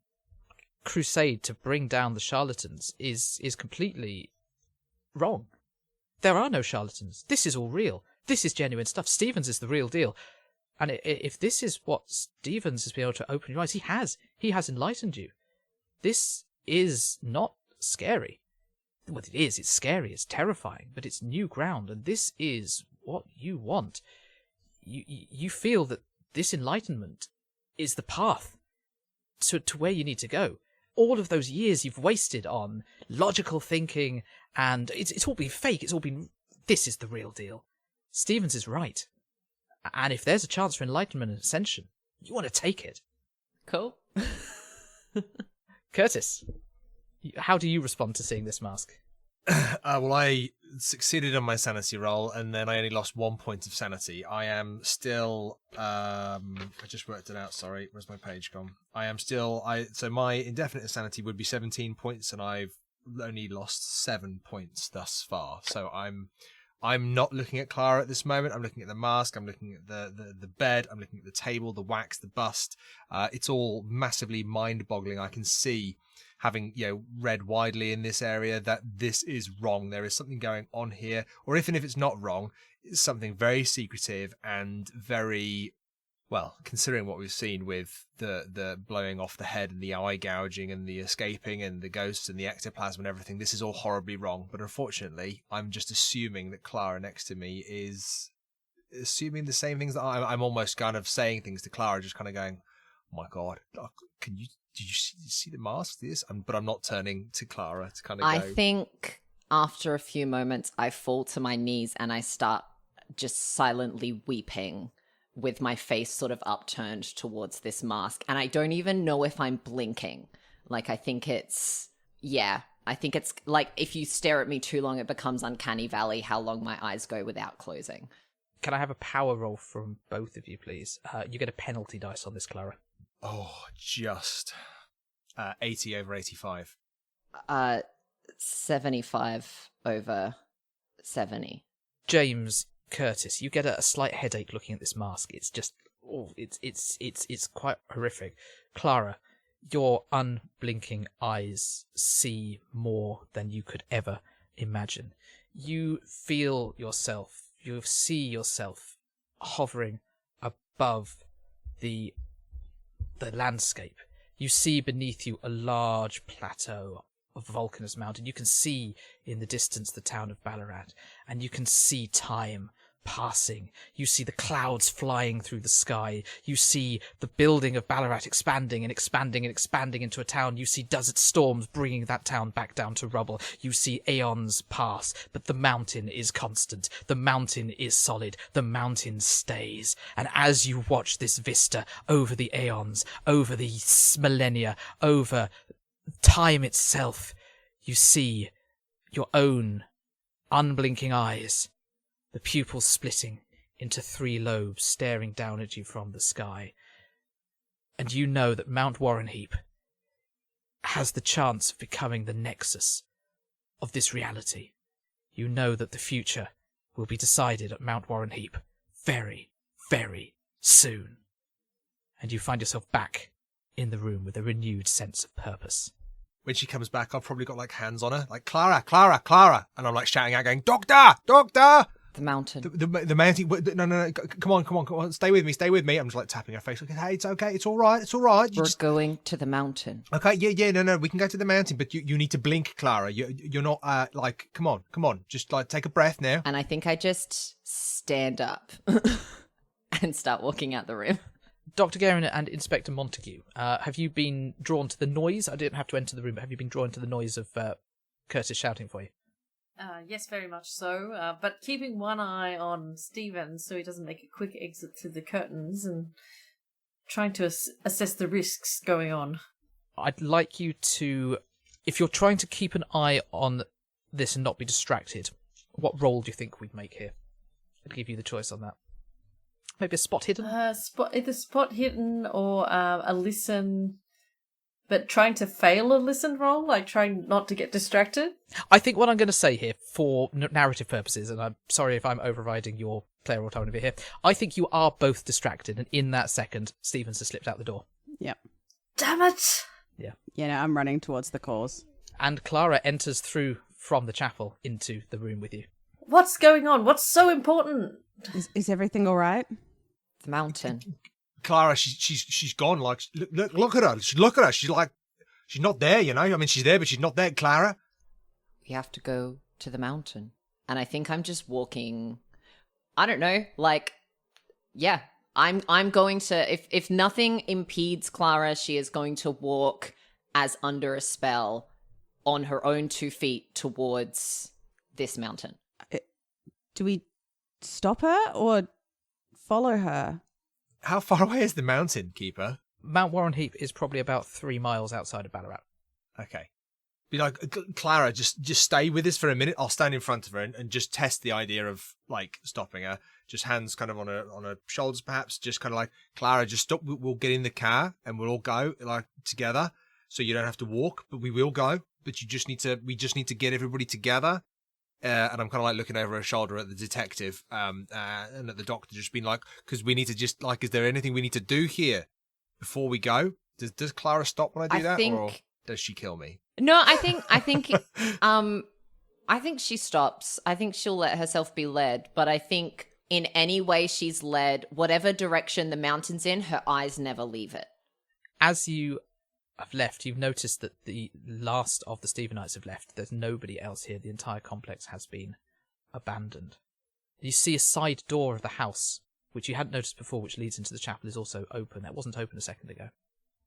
crusade to bring down the charlatans is completely wrong. There are no charlatans. This is all real. This is genuine stuff. Stevens is the real deal. And if this is what Stevens has been able to open your eyes, he has enlightened you. This is not scary. What it is, it's scary, it's terrifying, but it's new ground, and this is what you want. You feel that this enlightenment is the path to where you need to go. All of those years you've wasted on logical thinking, and it's all been fake, this is the real deal. Stevens is right. And if there's a chance for enlightenment and ascension, you want to take it. Cool. Curtis, how do you respond to seeing this mask? Well, I succeeded on my sanity roll, and then I only lost 1 point of sanity. I am still... I just worked it out, sorry. Where's my page gone? So my indefinite sanity would be 17 points, and I've only lost 7 points thus far. So I'm not looking at Clara at this moment. I'm looking at the mask. I'm looking at the bed. I'm looking at the table, the wax, the bust. It's all massively mind-boggling. I can see, having read widely in this area, that this is wrong. There is something going on here, or even if it's not wrong, it's something very secretive and very, well, considering what we've seen with the blowing off the head and the eye gouging and the escaping and the ghosts and the ectoplasm and everything, this is all horribly wrong. But unfortunately, I'm just assuming that Clara next to me is assuming the same things that I'm almost kind of saying things to Clara, just kind of going, oh my God, did you see the mask? But I'm not turning to Clara to kind of go. I think after a few moments, I fall to my knees and I start just silently weeping with my face sort of upturned towards this mask. And I don't even know if I'm blinking. Like, I think it's like if you stare at me too long, it becomes Uncanny Valley how long my eyes go without closing. Can I have a power roll from both of you, please? You get a penalty dice on this, Clara. Oh, just 80 over 85. 75 over 70. James, Curtis, you get a slight headache looking at this mask. It's just, it's quite horrific. Clara, your unblinking eyes see more than you could ever imagine. You feel yourself, you see yourself hovering above the landscape. You see beneath you a large plateau of Vulcanus Mountain. You can see in the distance the town of Ballarat, and you can see time passing. You see the clouds flying through the sky. You see the building of Ballarat expanding and expanding and expanding into a town. You see desert storms bringing that town back down to rubble. You see aeons pass, but the mountain is constant. The mountain is solid. The mountain stays. And as you watch this vista over the aeons, over the millennia, over time itself, you see your own unblinking eyes, the pupils splitting into 3 lobes staring down at you from the sky. And you know that Mount Warrenheap has the chance of becoming the nexus of this reality. You know that the future will be decided at Mount Warrenheap very, very soon. And you find yourself back in the room with a renewed sense of purpose. When she comes back, I've probably got like hands on her, like Clara, Clara, Clara, and I'm like shouting out, going, Doctor, Doctor! The mountain. The mountain. No. Come on. Stay with me. I'm just like tapping her face. Like, hey, it's okay. It's all right. We're going to the mountain. Okay, yeah. No. We can go to the mountain, but you need to blink, Clara. You're not like. Come on. Just like take a breath now. And I think I just stand up and start walking out the room. Dr. Guerin and Inspector Montague, have you been drawn to the noise? I didn't have to enter the room, but have you been drawn to the noise of Curtis shouting for you? Yes, very much so. But keeping one eye on Stephen so he doesn't make a quick exit through the curtains and trying to assess the risks going on. I'd like you to, if you're trying to keep an eye on this and not be distracted, what role do you think we'd make here? I'd give you the choice on that. Maybe a spot hidden? Either spot hidden or a listen, but trying to fail a listen roll, like trying not to get distracted. I think what I'm going to say here, for narrative purposes, and I'm sorry if I'm overriding your player autonomy here, I think you are both distracted, and in that second, Stevens has slipped out the door. Yep. Damn it! Yeah. Yeah, no, I'm running towards the cause. And Clara enters through from the chapel into the room with you. What's going on? What's so important? Is everything all right? The mountain. Clara, she's gone. Like, look at her. Look at her. She's like, she's not there. You know. I mean, she's there, but she's not there. Clara. We have to go to the mountain, and I think I'm just walking. I don't know. Like, yeah, I'm going to. If nothing impedes Clara, she is going to walk as under a spell on her own 2 feet towards this mountain. Do we stop her or follow her? How far away is the mountain, Keeper? Mount Warren Heap is probably about 3 miles outside of Ballarat. Okay. Be like, Clara, just stay with us for a minute. I'll stand in front of her and just test the idea of like stopping her. Just hands kind of on her shoulders, perhaps. Just kind of like, Clara, just stop. We'll get in the car and we'll all go like together. So you don't have to walk, but we will go. But we just need to get everybody together. And I'm kind of like looking over her shoulder at the detective and at the doctor, just being like, because we need to just like, is there anything we need to do here before we go? Does Clara stop when I do that, or does she kill me? No, I think I think she stops. I think she'll let herself be led, but I think in any way she's led, whatever direction the mountain's in, her eyes never leave it. As you have left, you've noticed that the last of the Stephenites have left. There's nobody else here. The entire complex has been abandoned. You see a side door of the house, which you hadn't noticed before, which leads into the chapel, is also open. It wasn't open a second ago.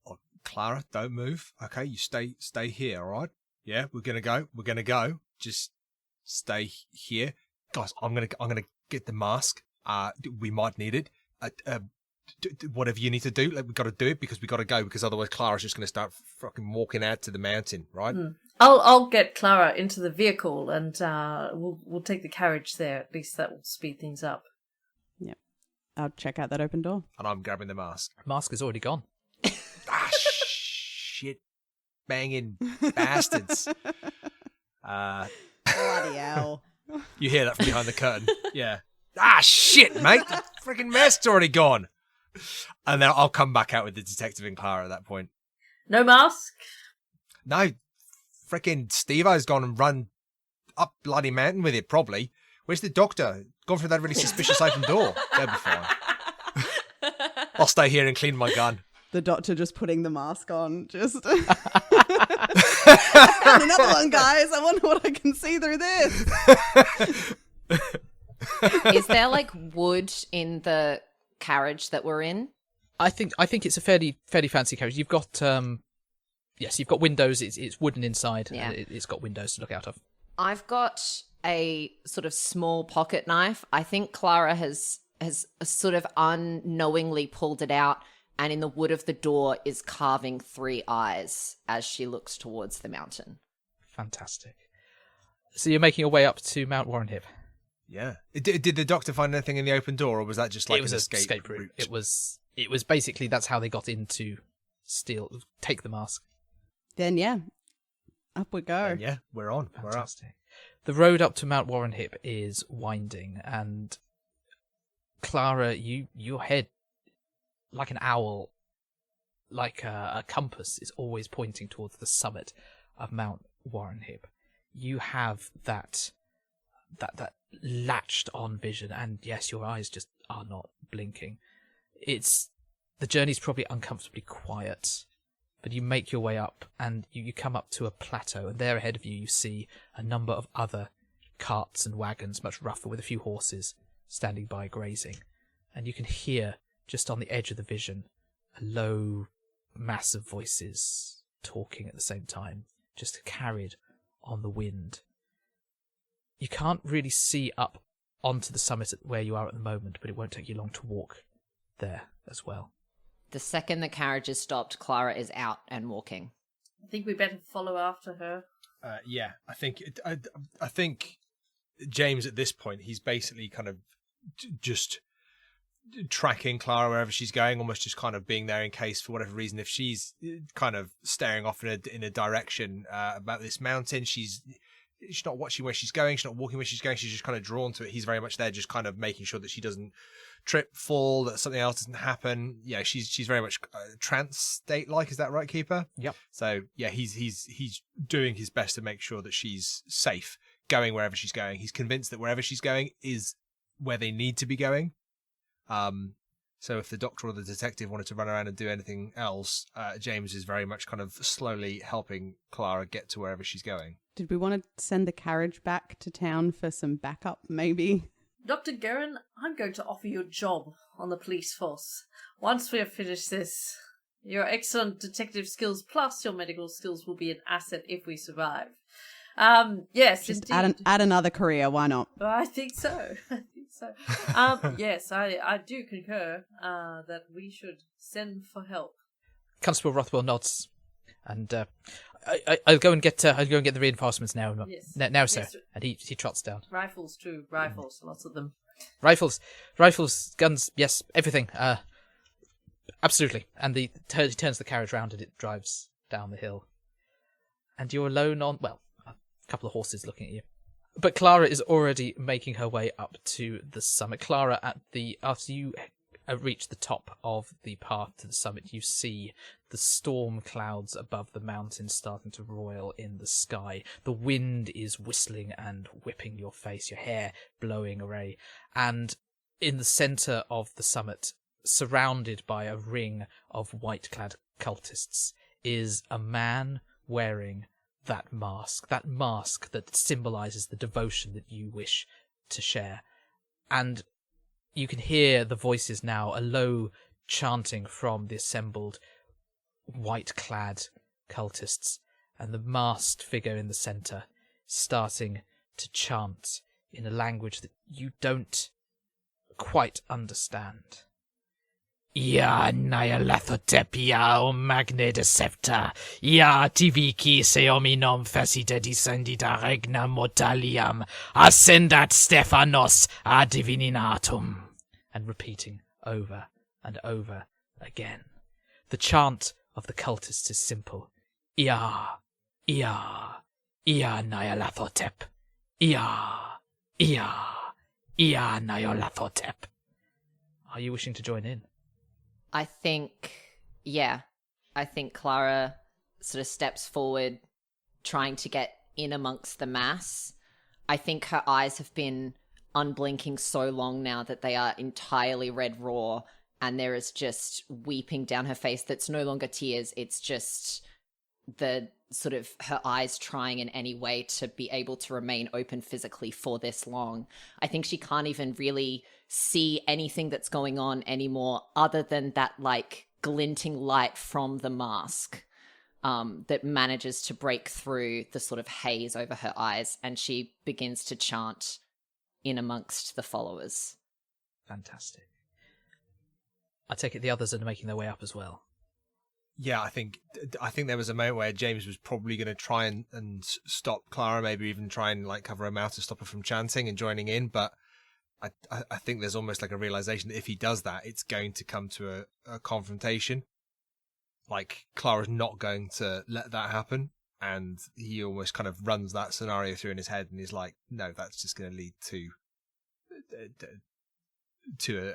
Oh, Clara, don't move. Okay, you stay here, all right? Yeah, we're gonna go. Just stay here, guys. I'm gonna get the mask. We might need it. Whatever you need to do, like, we got to do it because we got to go, because otherwise Clara's just going to start fucking walking out to the mountain, right? I'll get Clara into the vehicle and we'll take the carriage there. At least that will speed things up. Yep. I'll check out that open door. And I'm grabbing the mask. Mask is already gone. Shit, banging bastards. Bloody hell. You hear that from behind the curtain? Yeah. Shit, mate. The freaking mask's already gone. And then I'll come back out with the detective and Clara at that point. No mask? No, freaking Steve-O's gone and run up bloody mountain with it, probably. Where's the doctor? Gone through that really suspicious open door. They'll be fine. I'll stay here and clean my gun. The doctor just putting the mask on. Just I found another one, guys. I wonder what I can see through this. Is there like wood in the carriage that we're in? I think it's a fairly fancy carriage. You've got yes, you've got windows. It's wooden inside. Yeah. It's got windows to look out of. I've got a sort of small pocket knife. I think Clara has sort of unknowingly pulled it out, and in the wood of the door is carving 3 eyes as she looks towards the mountain. Fantastic. So you're making your way up to Mount Warren Heap. Yeah. Did the doctor find anything in the open door, or was that just like an escape route? It was basically, that's how they got in to take the mask. Then yeah, up we go. And yeah, we're on. Fantastic. We're up. The road up to Mount Warren Heap is winding, and Clara, your head, like an owl, like a compass, is always pointing towards the summit of Mount Warren Heap. You have that that latched on vision, and yes, your eyes just are not blinking. The journey's probably uncomfortably quiet, but you make your way up, and you come up to a plateau, and there ahead of you see a number of other carts and wagons, much rougher, with a few horses standing by grazing. And you can hear, just on the edge of the vision, a low mass of voices talking at the same time, just carried on the wind. You can't really see up onto the summit where you are at the moment, but it won't take you long to walk there as well. The second the carriage is stopped, Clara is out and walking. I think we better follow after her. Yeah, I think James at this point, he's basically kind of just tracking Clara wherever she's going, almost just kind of being there in case, for whatever reason, if she's kind of staring off in a direction about this mountain, she's not watching where she's going, she's not walking where she's going, she's just kind of drawn to it. He's very much there just kind of making sure that she doesn't trip, fall, that something else doesn't happen. Yeah, she's very much trance state like. Is that right, Keeper? Yep. So yeah, he's doing his best to make sure that she's safe going wherever she's going. He's convinced that wherever she's going is where they need to be going. So if the doctor or the detective wanted to run around and do anything else, James is very much kind of slowly helping Clara get to wherever she's going. Did we want to send the carriage back to town for some backup, maybe? Dr. Guerin, I'm going to offer you a job on the police force. Once we have finished this, your excellent detective skills plus your medical skills will be an asset if we survive. Yes, Just indeed. add another career, why not? I think so. Yes, I do concur that we should send for help. Constable Rothwell nods, and I'll go and get the reinforcements now. Yes. Now, sir. Yes. And he trots down. Rifles too. Rifles, lots of them. Rifles, guns, yes, everything. Absolutely. And he turns the carriage round and it drives down the hill. And you're alone on, well, a couple of horses looking at you. But Clara is already making her way up to the summit. Clara, after you reach the top of the path to the summit, you see the storm clouds above the mountain starting to roil in the sky. The wind is whistling and whipping your face, your hair blowing away. And in the centre of the summit, surrounded by a ring of white-clad cultists, is a man wearing that mask that symbolises the devotion that you wish to share. And you can hear the voices now, a low chanting from the assembled white-clad cultists, and the masked figure in the centre starting to chant in a language that you don't quite understand. Ja nihilethotepia o magne decepta, ja tiviki seominom facite descendita regna mortaliam, ascendat Stephanos ad divininatum. And repeating over and over again. The chant of the cultists is simple. Ia nihilethotep. Ia nihilethotep. Are you wishing to join in? I think Clara sort of steps forward, trying to get in amongst the mass. I think her eyes have been unblinking so long now that they are entirely red raw, and there is just weeping down her face that's no longer tears. It's just the sort of her eyes trying in any way to be able to remain open physically for this long. I think she can't even really see anything that's going on anymore other than that like glinting light from the mask that manages to break through the sort of haze over her eyes, and she begins to chant in amongst the followers. Fantastic. I take it the others are making their way up as well. Yeah, I think there was a moment where James was probably going to try and stop Clara, maybe even try and like cover her mouth to stop her from chanting and joining in, but I think there's almost like a realization that if he does that, it's going to come to a confrontation. Like, Clara's not going to let that happen, and he almost kind of runs that scenario through in his head, and he's like, no, that's just going to lead to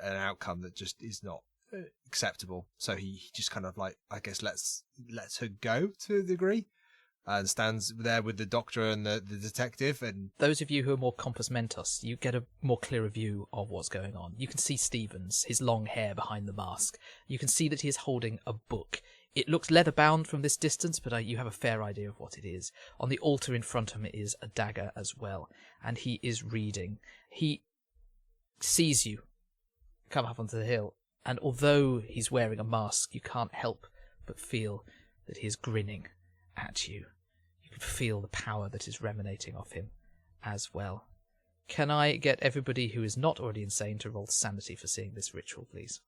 an outcome that just is not acceptable. So he just kind of like, I guess, lets her go to a degree. and stands there with the doctor and the detective. And those of you who are more compos mentis, you get a more clearer view of what's going on. You can see Stevens, his long hair behind the mask. You can see that he is holding a book. It looks leather-bound from this distance, but you have a fair idea of what it is. On the altar in front of him is a dagger as well, and he is reading. He sees you come up onto the hill, and although he's wearing a mask, you can't help but feel that he is grinning at you. You can feel the power that is emanating off him as well. Can I get everybody who is not already insane to roll sanity for seeing this ritual, please?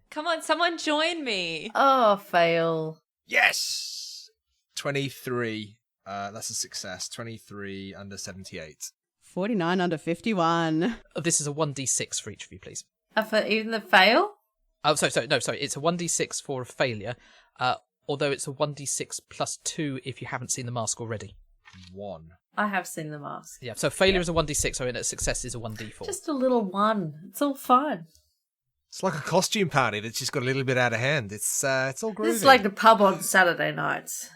Come on, someone join me. Oh, fail. yes, 23. That's a success. 23 under 78. 49 under 51. This is a 1d6 for each of you, please. For even the fail? Oh, sorry. It's a 1d6 for a failure, although it's a 1d6 plus 2 if you haven't seen the mask already. 1. I have seen the mask. Yeah, so failure is a 1d6, so a success is a 1d4. Just a little one. It's all fine. It's like a costume party that's just got a little bit out of hand. It's all groovy. This is like the pub on Saturday nights.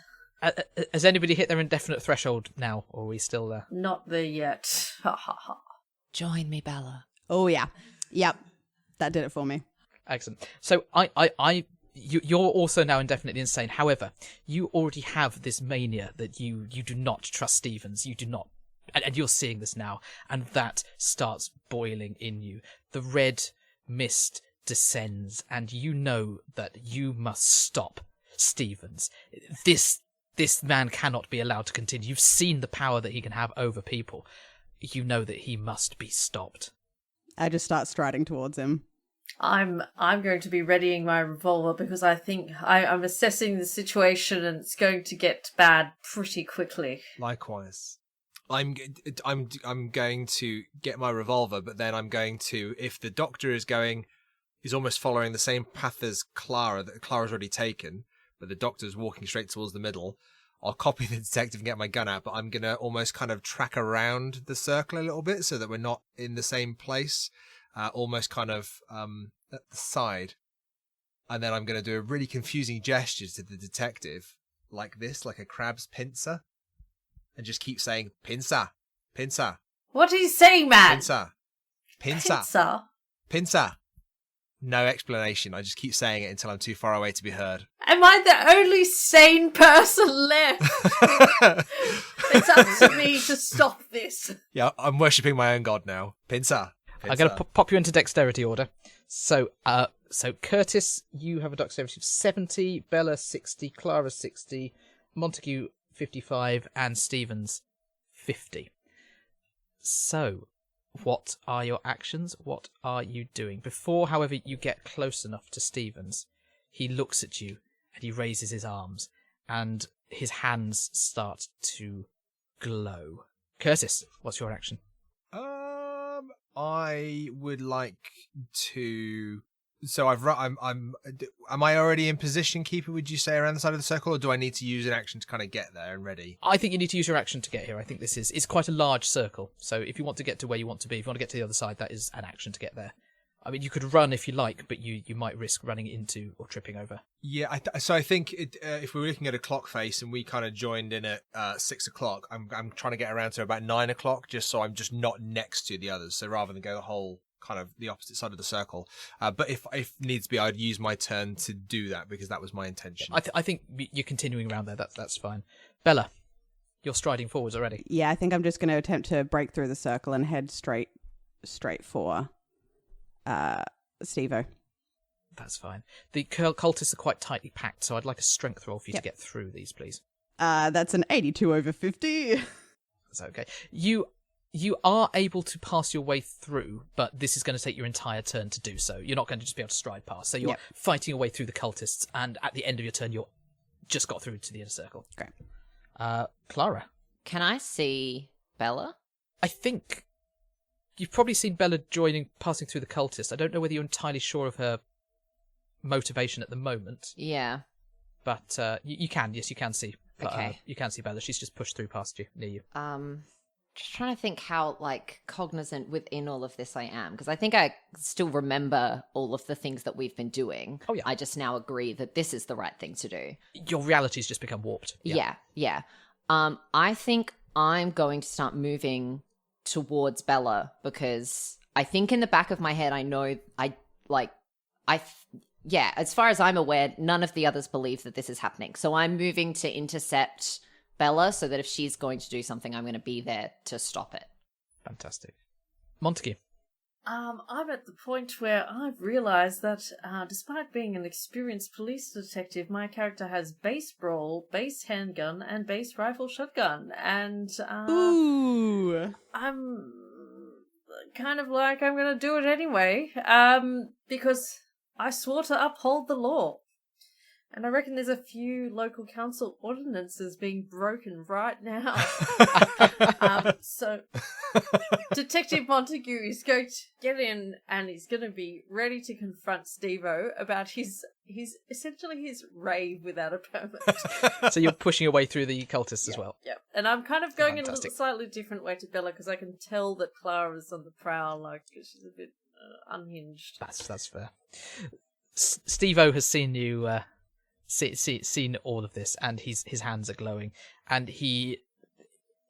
Has anybody hit their indefinite threshold now, or are we still there? Not there yet. Ha ha ha. Join me, Bella. Oh, yeah. Yep. That did it for me. Excellent. So you're also now indefinitely insane. However, you already have this mania that you do not trust Stevens. You do not, and you're seeing this now, and that starts boiling in you. The red mist descends, and you know that you must stop Stevens. This man cannot be allowed to continue. You've seen the power that he can have over people. You know that he must be stopped. I just start striding towards him. I'm going to be readying my revolver because I think I'm assessing the situation and it's going to get bad pretty quickly. Likewise. I'm going to get my revolver, but then I'm going to, if the doctor is almost following the same path as Clara that Clara's already taken, but the doctor's walking straight towards the middle, I'll copy the detective and get my gun out, but I'm going to almost kind of track around the circle a little bit so that we're not in the same place, almost kind of at the side. And then I'm going to do a really confusing gesture to the detective, like this, like a crab's pincer, and just keep saying, pincer, pincer. What are you saying, man? Pincer, pincer, Pincer? pincer. No explanation. I just keep saying it until I'm too far away to be heard. Am I the only sane person left? It's up to me to stop this. Yeah, I'm worshipping my own god now. Pincer. I'm going to pop you into dexterity order. So Curtis, you have a dexterity of 70, Bella 60, Clara 60, Montague 55, and Stevens 50. So, what are your actions? What are you doing? Before, however, you get close enough to Stevens, he looks at you and he raises his arms and his hands start to glow. Curtis, what's your action? I would like to. So am I already in position, keeper? Would you say around the side of the circle, or do I need to use an action to kind of get there and ready? I think you need to use your action to get here. I think it's quite a large circle. So if you want to get to where you want to be, if you want to get to the other side, that is an action to get there. I mean, you could run if you like, but you might risk running into or tripping over. Yeah, so I think if we were looking at a clock face and we kind of joined in at 6 o'clock, I'm trying to get around to about 9 o'clock, just so I'm just not next to the others. So rather than go the whole kind of the opposite side of the circle, but if needs be, I'd use my turn to do that because that was my intention. I think you're continuing around there. That's fine. Bella, you're striding forwards already. Yeah, I think I'm just going to attempt to break through the circle and head straight for Steve-O. That's fine. The cultists are quite tightly packed, so I'd like a strength roll for you to get through these, please. That's an 82 over 50. That's okay. You are able to pass your way through, but this is going to take your entire turn to do so. You're not going to just be able to stride past. So you're fighting your way through the cultists, and at the end of your turn, you're just got through to the inner circle. Great. Clara. Can I see Bella? I think you've probably seen Bella passing through the cultists. I don't know whether you're entirely sure of her motivation at the moment. Yeah. But you can see. Okay. You can see Bella. She's just pushed through past you, near you. Just trying to think how, cognizant within all of this I am. Because I think I still remember all of the things that we've been doing. Oh, yeah. I just now agree that this is the right thing to do. Your reality's just become warped. Yeah. I think I'm going to start moving towards Bella because I think in the back of my head, I know as far as I'm aware, none of the others believe that this is happening. So I'm moving to intercept Bella so that if she's going to do something, I'm going to be there to stop it. Fantastic. Montague. I'm at the point where I've realised that despite being an experienced police detective, my character has base brawl, base handgun, and base rifle shotgun. And Ooh. I'm kind of like I'm going to do it anyway because I swore to uphold the law. And I reckon there's a few local council ordinances being broken right now. So Detective Montague is going to get in and he's going to be ready to confront Steve-O about his essentially his rave without a permit. So you're pushing your way through the cultists as well. Yep. And I'm kind of going Fantastic. in a slightly different way to Bella because I can tell that Clara is on the prowl, like she's a bit unhinged. That's fair. Steve-O has seen you... seen all of this, and his hands are glowing, and he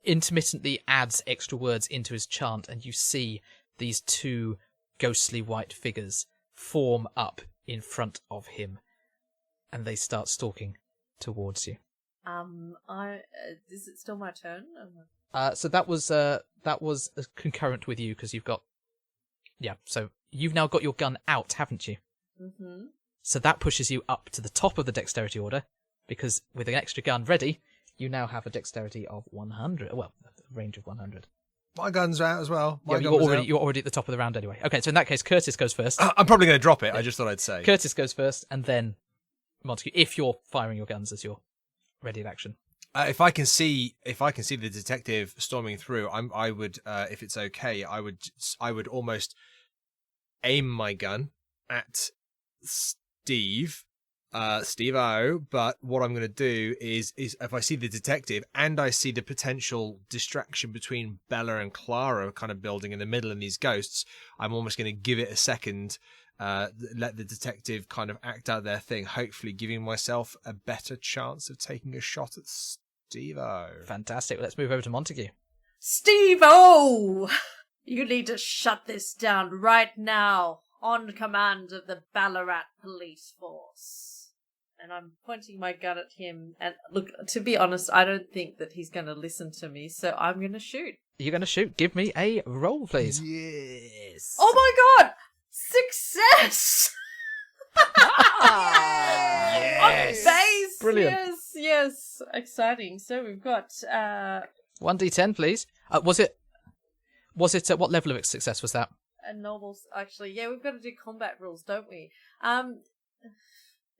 intermittently adds extra words into his chant, and you see these two ghostly white figures form up in front of him, and they start stalking towards you. Is it still my turn? So that was concurrent with you because you've got, so you've now got your gun out, haven't you? Mm-hmm. So that pushes you up to the top of the dexterity order, because with an extra gun ready, you now have a dexterity of 100. Well, a range of 100. My gun's out as well. My gun you're was already out. you're already at the top of the round anyway. Okay, so in that case, Curtis goes first. I'm probably going to drop it. I just thought I'd say. Curtis goes first, and then Montague, if you're firing your guns as you're ready in action. If I can see the detective storming through, I would, if it's okay, I would almost aim my gun at Steve-O, but what I'm going to do is if I see the detective and I see the potential distraction between Bella and Clara kind of building in the middle and these ghosts, I'm almost going to give it a second, let the detective kind of act out their thing, hopefully giving myself a better chance of taking a shot at Steve-O. Fantastic. Let's move over to Montague. Steve-O! You need to shut this down right now. On command of the Ballarat Police Force. And I'm pointing my gun at him. And look, to be honest, I don't think that he's going to listen to me, so I'm going to shoot. You're going to shoot. Give me a roll, please. Yes. Oh my god! Success! Yes! On base! Brilliant. Yes. Exciting. So we've got... 1d10, please. Was it at what level of success was that? a normal... Actually, yeah, we've got to do combat rules, don't we?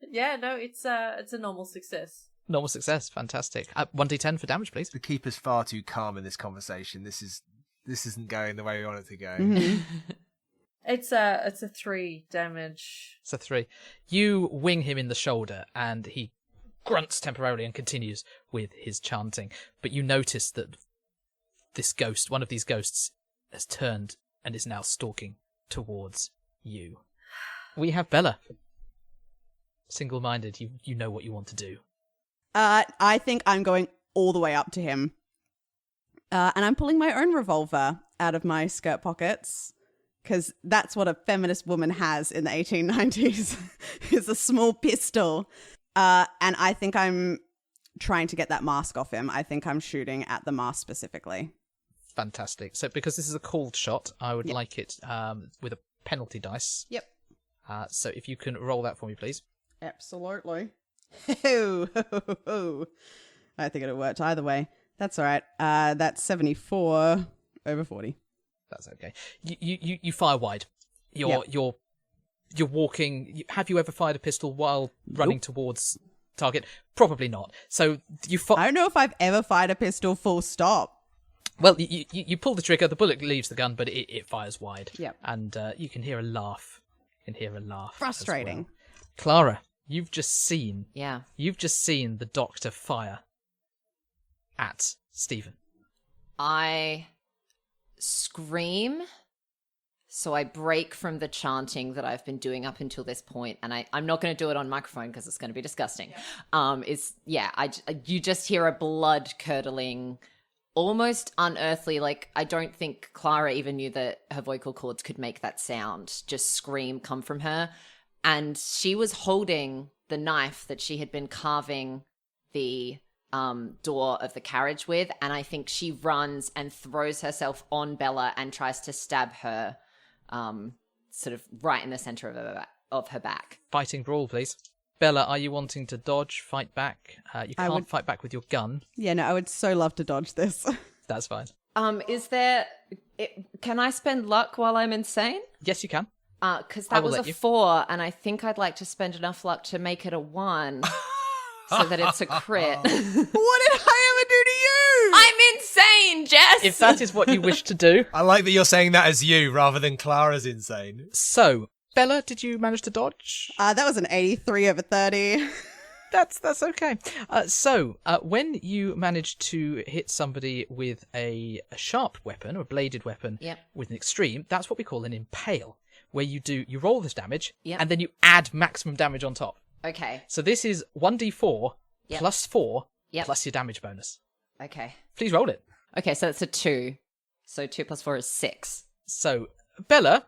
Yeah, no, it's a normal success. Normal success. Fantastic. 1d10 for damage, please. The keeper's far too calm in this conversation. This isn't going the way we want it to go. Mm-hmm. It's a 3 damage. It's a 3. You wing him in the shoulder, and he grunts temporarily and continues with his chanting. But you notice that this ghost, one of these ghosts, has turned and is now stalking towards you. We have Bella. Single-minded, you know what you want to do. I think I'm going all the way up to him. And I'm pulling my own revolver out of my skirt pockets, because that's what a feminist woman has in the 1890s, is a small pistol. And I think I'm trying to get that mask off him. I think I'm shooting at the mask specifically. Fantastic. So because this is a called shot, I would like it with a penalty dice. Yep. So if you can roll that for me, please. Absolutely. I think it worked either way. That's all right. That's 74 over 40. That's okay. You fire wide. You're walking. Have you ever fired a pistol while running towards target? Probably not. So you I don't know if I've ever fired a pistol full stop. Well, you pull the trigger, the bullet leaves the gun, but it fires wide. Yep. And you can hear a laugh. Frustrating. As well. Clara, you've just seen the doctor fire at Stephen. I scream, So I break from the chanting that I've been doing up until this point, and I'm not going to do it on microphone because it's going to be disgusting. You just hear a blood curdling, almost unearthly. Like, I don't think Clara even knew that her vocal cords could make that sound. Just scream come from her, and she was holding the knife that she had been carving the door of the carriage with, and I think she runs and throws herself on Bella and tries to stab her, sort of right in the center of her back. Fighting brawl, please. Bella, are you wanting to dodge, fight back? You can't fight back with your gun. Yeah, no, I would so love to dodge this. That's fine. Can I spend luck while I'm insane? Yes, you can. Because that was a 4, and I think I'd like to spend enough luck to make it a 1. So that it's a crit. What did I ever do to you? I'm insane, Jess! If that is what you wish to do. I like that you're saying that as you rather than Clara's insane. So, Bella, did you manage to dodge? That was an 83 over 30. That's okay. When you manage to hit somebody with a sharp weapon or a bladed weapon with an extreme, that's what we call an impale, where you roll this damage and then you add maximum damage on top. Okay. So this is 1d4 plus 4 plus your damage bonus. Okay. Please roll it. Okay, so it's a 2. So 2 plus 4 is 6. So, Bella,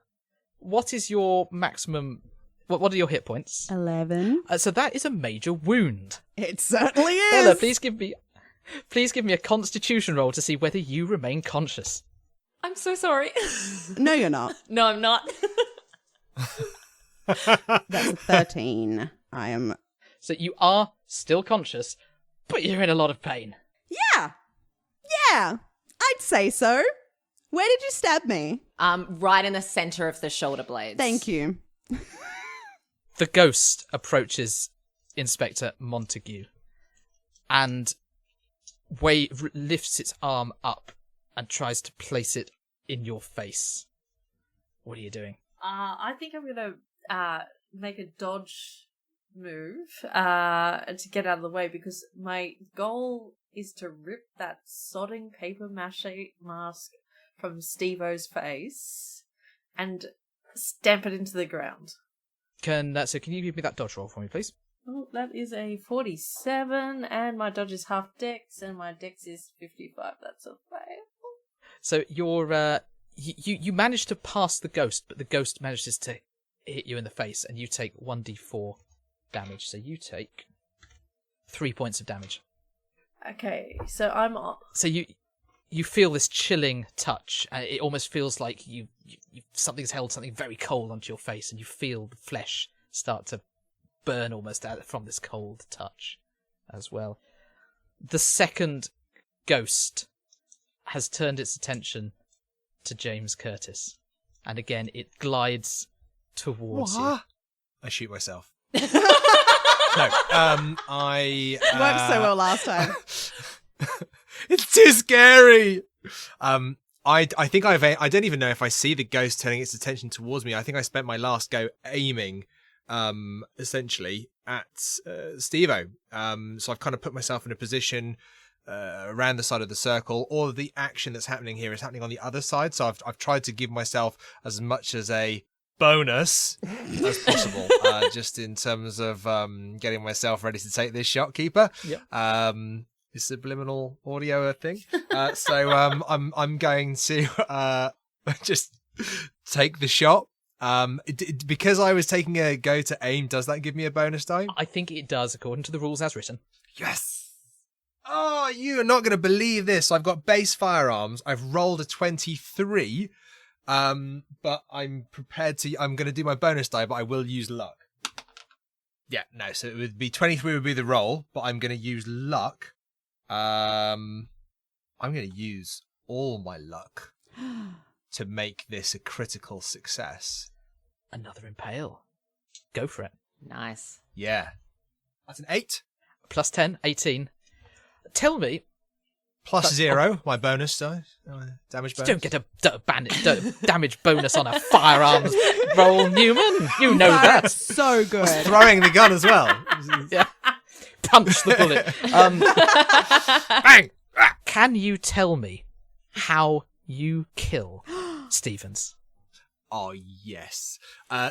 what is your maximum... What are your hit points? 11. So that is a major wound. It certainly is. Bella, please give me a constitution roll to see whether you remain conscious. I'm so sorry. No, you're not. No, I'm not. That's a 13. I am... So you are still conscious, but you're in a lot of pain. Yeah, I'd say so. Where did you stab me? Right in the center of the shoulder blades. Thank you. The ghost approaches Inspector Montague and lifts its arm up and tries to place it in your face. What are you doing? I think I'm going to make a dodge move to get out of the way, because my goal is to rip that sodding paper mache mask from Steve-O's face and stamp it into the ground. Can you give me that dodge roll for me, please? Oh, that is a 47, and my dodge is half dex, and my dex is 55. That's a fail. So you're you manage to pass the ghost, but the ghost manages to hit you in the face, and you take 1d4 damage. So you take 3 points of damage. Okay, so I'm... So you feel this chilling touch, and it almost feels like you something's held something very cold onto your face, and you feel the flesh start to burn almost out from this cold touch as well. The second ghost has turned its attention to James Curtis, and again it glides towards you. I shoot myself. No, I Worked so well last time. It's too scary. I think I don't even know if I see the ghost turning its attention towards me. I think I spent my last go aiming, essentially at Steve-O. So I've kind of put myself in a position around the side of the circle. All of the action that's happening here is happening on the other side. So I've tried to give myself as much as a bonus as possible, just in terms of getting myself ready to take this shot, Keeper. Yep. Subliminal audio thing. So I'm going to just take the shot. Because I was taking a go to aim, does that give me a bonus die? I think it does, according to the rules as written. Yes. Oh, you are not going to believe this. I've got base firearms. I've rolled a 23. But I'm prepared to. I'm going to do my bonus die, but I will use luck. Yeah, no. So it would be 23 would be the roll, but I'm going to use luck. I'm going to use all my luck to make this a critical success. Another impale. Go for it. Nice. Yeah. That's an 8. Plus 10, 18. Tell me... Plus 0, my bonus die. Damage bonus. You don't get a damage bonus on a firearms roll, Newman. You know that. So good. Throwing the gun as well. Yeah. Punch the bullet. Bang! Can you tell me how you kill Stevens? Oh, yes.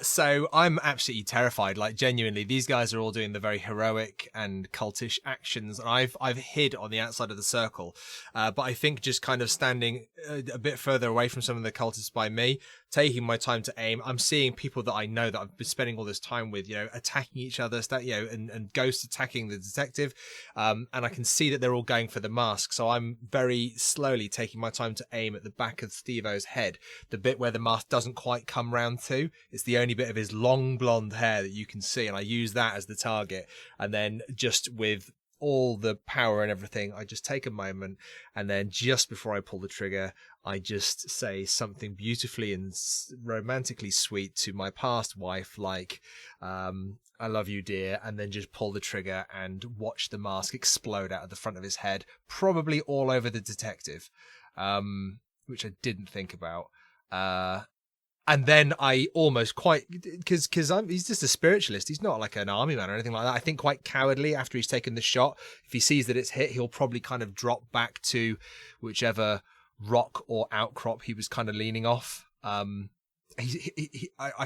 So I'm absolutely terrified. Like, genuinely, these guys are all doing the very heroic and cultish actions. And I've hid on the outside of the circle. But I think just kind of standing a bit further away from some of the cultists by me, taking my time to aim, I'm seeing people that I know that I've been spending all this time with, attacking each other, and ghosts attacking the detective. And I can see that they're all going for the mask. So I'm very slowly taking my time to aim at the back of Steve-O's head, the bit where the mask doesn't quite come round to. It's the only bit of his long blonde hair that you can see, and I use that as the target. And then just with all the power and everything, I just take a moment, and then just before I pull the trigger, I just say something beautifully and romantically sweet to my past wife, like, I love you, dear, and then just pull the trigger and watch the mask explode out of the front of his head, probably all over the detective, which I didn't think about. And then I almost because he's just a spiritualist. He's not like an army man or anything like that. I think quite cowardly after he's taken the shot. If he sees that it's hit, he'll probably kind of drop back to whichever rock or outcrop he was kind of leaning off. I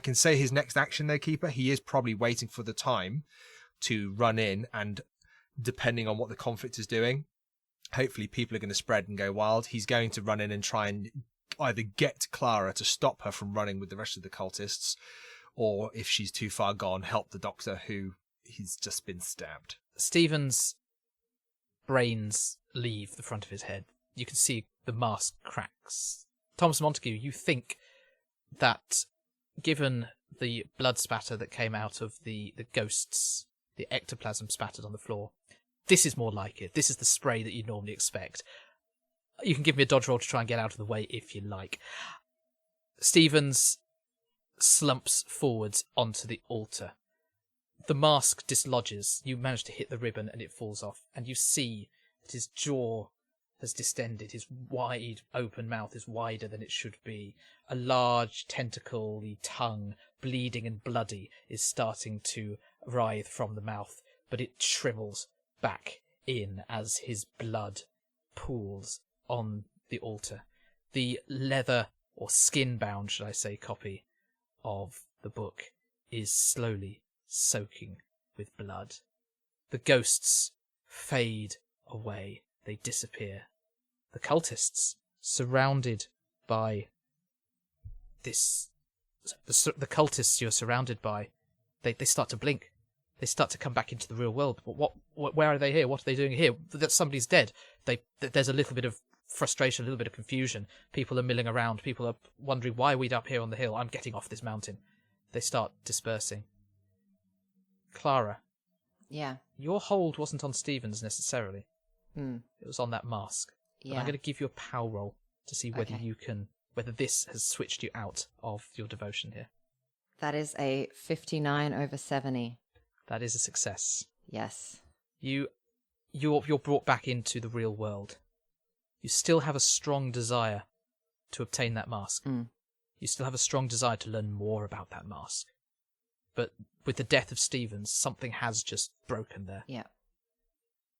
can say his next action though, Keeper, he is probably waiting for the time to run in, and depending on what the conflict is doing, hopefully people are going to spread and go wild. He's going to run in and try and either get Clara to stop her from running with the rest of the cultists, or if she's too far gone, help the doctor who he's just been stabbed. Stephen's brains leave the front of his head. You can see the mask cracks. Thomas Montague, you think that given the blood spatter that came out of the ghosts, the ectoplasm spattered on the floor, this is more like it. This is the spray that you normally expect. You can give me a dodge roll to try and get out of the way if you like. Stevens slumps forwards onto the altar. The mask dislodges. You manage to hit the ribbon and it falls off. And you see that his jaw has distended. His wide open mouth is wider than it should be. A large tentacle-y tongue, bleeding and bloody, is starting to writhe from the mouth. But it shrivels back in as his blood pools on the altar. The leather, or skin-bound, should I say, copy of the book is slowly soaking with blood. The ghosts fade away. They disappear. The cultists, surrounded by this... The cultists you're surrounded by, they start to blink. They start to come back into the real world. But where are they here? What are they doing here? That somebody's dead. There's a little bit of frustration, a little bit of confusion. People are milling around. People are wondering, why are we up here on the hill? I'm getting off this mountain. They start dispersing. Clara. Yeah. Your hold wasn't on Stevens necessarily. Mm. It was on that mask. Yeah. But I'm going to give you a power roll to see whether Okay. whether this has switched you out of your devotion here. That is a 59 over 70. That is a success. Yes. You're brought back into the real world. You still have a strong desire to obtain that mask. Mm. You still have a strong desire to learn more about that mask. But with the death of Stevens, something has just broken there. Yeah.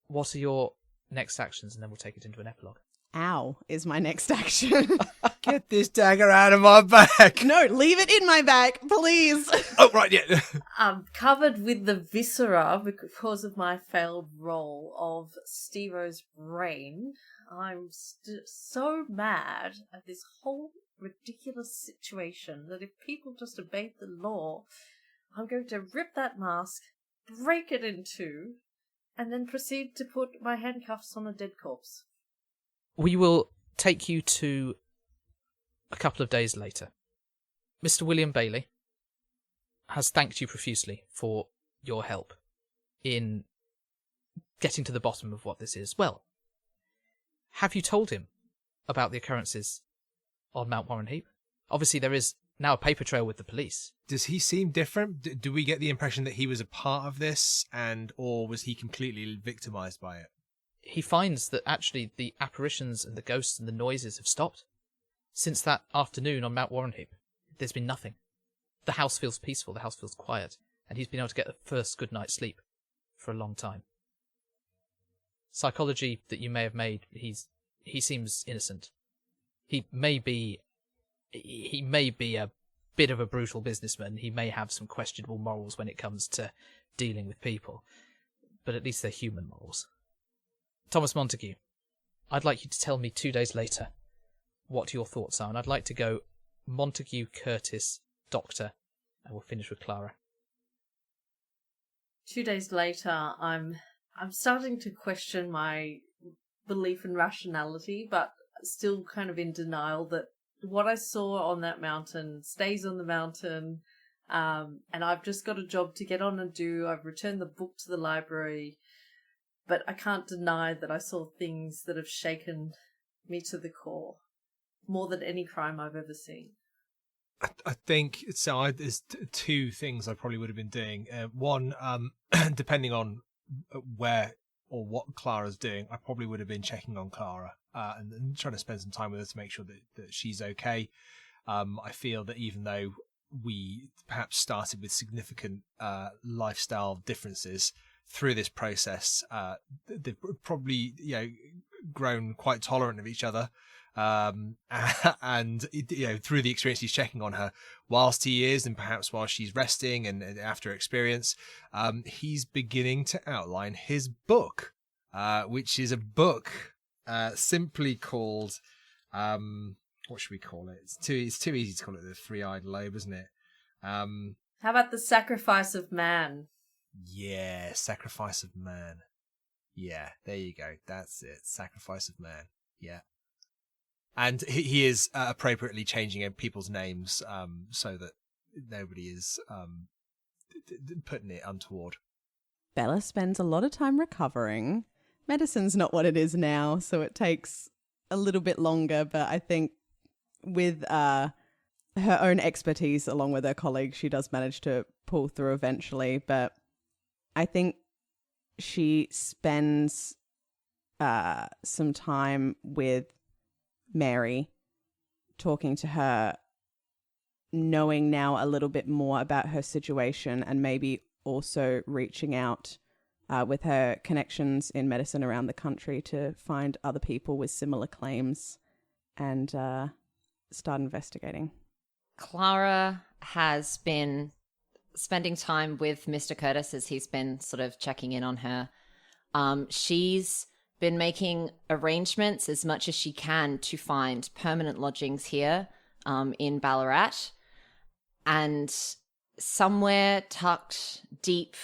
What are your next actions? And then we'll take it into an epilogue. Ow is my next action. Get this dagger out of my back! No, leave it in my bag, please. Oh, right, yeah. I'm covered with the viscera because of my failed roll of Steve-O's brain. I'm so mad at this whole ridiculous situation that if people just obeyed the law, I'm going to rip that mask, break it in two, and then proceed to put my handcuffs on a dead corpse. We will take you to a couple of days later. Mr. William Bailey has thanked you profusely for your help in getting to the bottom of what this is. Well, have you told him about the occurrences on Mount Warrenheap? Obviously, there is now a paper trail with the police. Does he seem different? Do we get the impression that he was a part of this, or was he completely victimized by it? He finds that actually the apparitions and the ghosts and the noises have stopped. Since that afternoon on Mount Warrenheap, there's been nothing. The house feels peaceful, the house feels quiet, and he's been able to get the first good night's sleep for a long time. Psychology that you may have made, he seems innocent. He may be a bit of a brutal businessman. He may have some questionable morals when it comes to dealing with people, but at least they're human morals. Thomas Montague, I'd like you to tell me 2 days later what your thoughts are, and I'd like to go Montague, Curtis, Doctor, and we'll finish with Clara. 2 days later, I'm starting to question my belief in rationality, but still kind of in denial that what I saw on that mountain stays on the mountain, and I've just got a job to get on and do. I've returned the book to the library, but I can't deny that I saw things that have shaken me to the core, more than any crime I've ever seen. I think so. There's two things I probably would have been doing. One, depending on where or what Clara's doing, I probably would have been checking on Clara and trying to spend some time with her to make sure that she's okay. I feel that even though we perhaps started with significant lifestyle differences through this process, they've probably grown quite tolerant of each other. And through the experience he's checking on her whilst he is, and perhaps while she's resting and after experience, he's beginning to outline his book, which is a book simply called what should we call it? It's too easy to call it the Three-Eyed Lobe, isn't it? How about The Sacrifice of Man? Yeah, Sacrifice of Man. Yeah, there you go. That's it. Sacrifice of Man. Yeah. And he is appropriately changing people's names so that nobody is putting it untoward. Bella spends a lot of time recovering. Medicine's not what it is now, so it takes a little bit longer, but I think with her own expertise along with her colleagues, she does manage to pull through eventually. But I think she spends some time with Mary, talking to her, knowing now a little bit more about her situation, and maybe also reaching out with her connections in medicine around the country to find other people with similar claims and start investigating. Clara has been spending time with Mr. Curtis as he's been sort of checking in on her. She's been making arrangements as much as she can to find permanent lodgings here in Ballarat. And somewhere tucked deep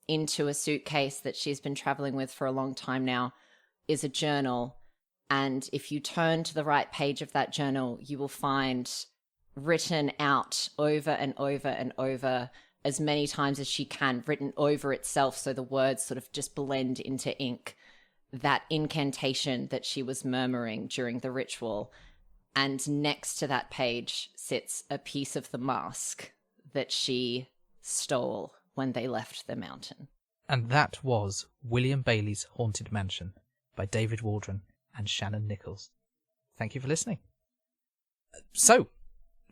into a suitcase that she's been traveling with for a long time now is a journal. And if you turn to the right page of that journal, you will find written out over and over and over as many times as she can, written over itself so the words sort of just blend into ink, that incantation that she was murmuring during the ritual. And next to that page sits a piece of the mask that she stole when they left the mountain. And that was William Bailey's Haunted Mansion by David Waldron and Shannon Nichols. Thank you for listening. So,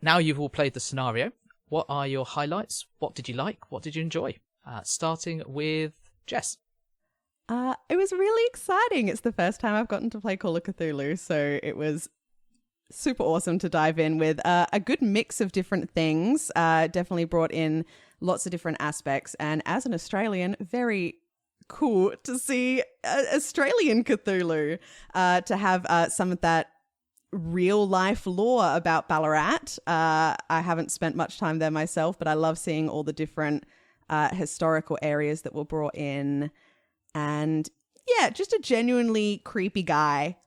now you've all played the scenario, what are your highlights? What did you like? What did you enjoy? Starting with Jess. It was really exciting. It's the first time I've gotten to play Call of Cthulhu, so it was super awesome to dive in with a good mix of different things. Definitely brought in lots of different aspects, and as an Australian, very cool to see Australian Cthulhu, to have some of that real life lore about Ballarat. I haven't spent much time there myself, but I love seeing all the different historical areas that were brought in. And yeah, just a genuinely creepy guy.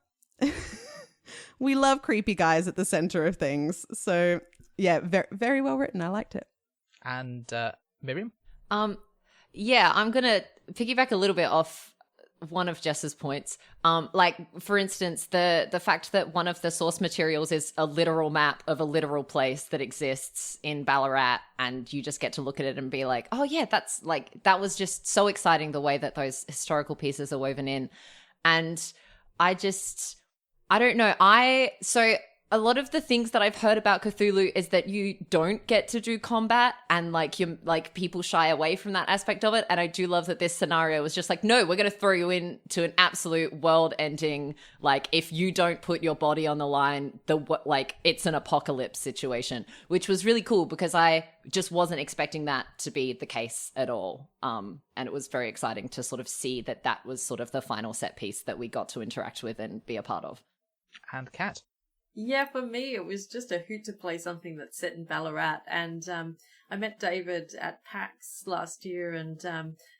We love creepy guys at the center of things. So yeah, very, very well written. I liked it. And Miriam? Yeah, I'm going to piggyback a little bit off one of Jess's points. Like, for instance, the fact that one of the source materials is a literal map of a literal place that exists in Ballarat, and you just get to look at it and be like, oh yeah, that's like, that was just so exciting the way that those historical pieces are woven in. And I don't know. So a lot of the things that I've heard about Cthulhu is that you don't get to do combat, and like you like people shy away from that aspect of it. And I do love that this scenario was just like, no, we're going to throw you into an absolute world-ending, like if you don't put your body on the line, like it's an apocalypse situation, which was really cool because I just wasn't expecting that to be the case at all. And it was very exciting to sort of see that that was sort of the final set piece that we got to interact with and be a part of. And Kat. Yeah, for me, it was just a hoot to play something that's set in Ballarat. And I met David at PAX last year and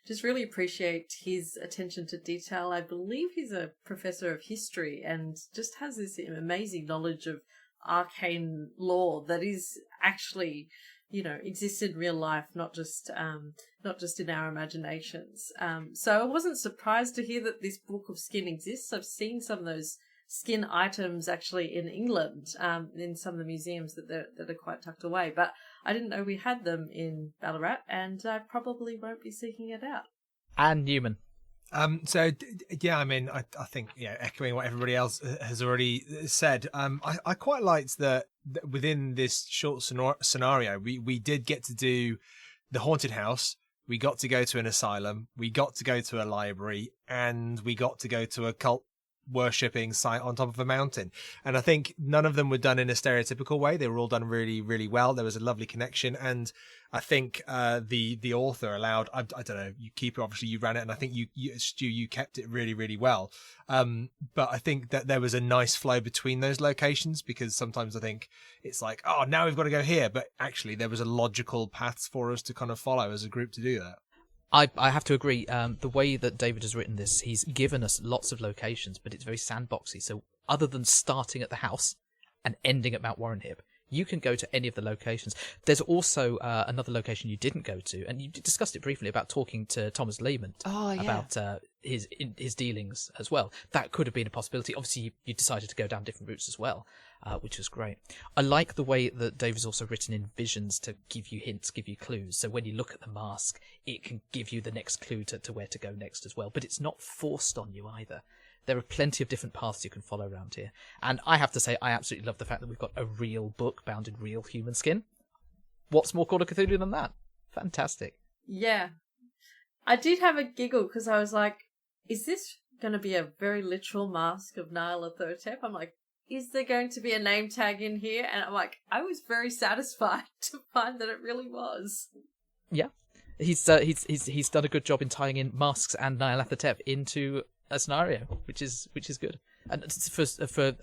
just really appreciate his attention to detail. I believe he's a professor of history and just has this amazing knowledge of arcane lore that is actually, you know, exists in real life, not just in our imaginations. So I wasn't surprised to hear that this Book of Skin exists. I've seen some of those skin items actually in England, in some of the museums that are quite tucked away. But I didn't know we had them in Ballarat, and I probably won't be seeking it out. And Newman. Yeah, I mean, I think, yeah, echoing what everybody else has already said, I quite liked that within this short scenario, we did get to do the haunted house, we got to go to an asylum, we got to go to a library, and we got to go to a cult worshipping site on top of a mountain. And I think none of them were done in a stereotypical way. They were all done really, really well. There was a lovely connection, and I think the author allowed, I don't know, you keep it, obviously you ran it, and I think you Stu, you kept it really, really well. But I think that there was a nice flow between those locations, because sometimes I think it's like, oh, now we've got to go here, but actually there was a logical path for us to kind of follow as a group to do that. I have to agree. The way that David has written this, he's given us lots of locations, but it's very sandboxy. So other than starting at the house and ending at Mount Warrenhip, you can go to any of the locations. There's also another location you didn't go to, and you discussed it briefly about talking to Thomas Lehman about his dealings as well. That could have been a possibility. Obviously, you decided to go down different routes as well, which was great. I like the way that David's also written in visions to give you hints, give you clues. So when you look at the mask, it can give you the next clue to where to go next as well. But it's not forced on you either. There are plenty of different paths you can follow around here. And I have to say, I absolutely love the fact that we've got a real book bound in real human skin. What's more Call of Cthulhu than that? Fantastic. Yeah. I did have a giggle because I was like, is this going to be a very literal mask of Nyarlathotep? I'm like, is there going to be a name tag in here? And I'm like, I was very satisfied to find that it really was. Yeah. He's done a good job in tying in masks and Nyarlathotep into a scenario, which is good. And for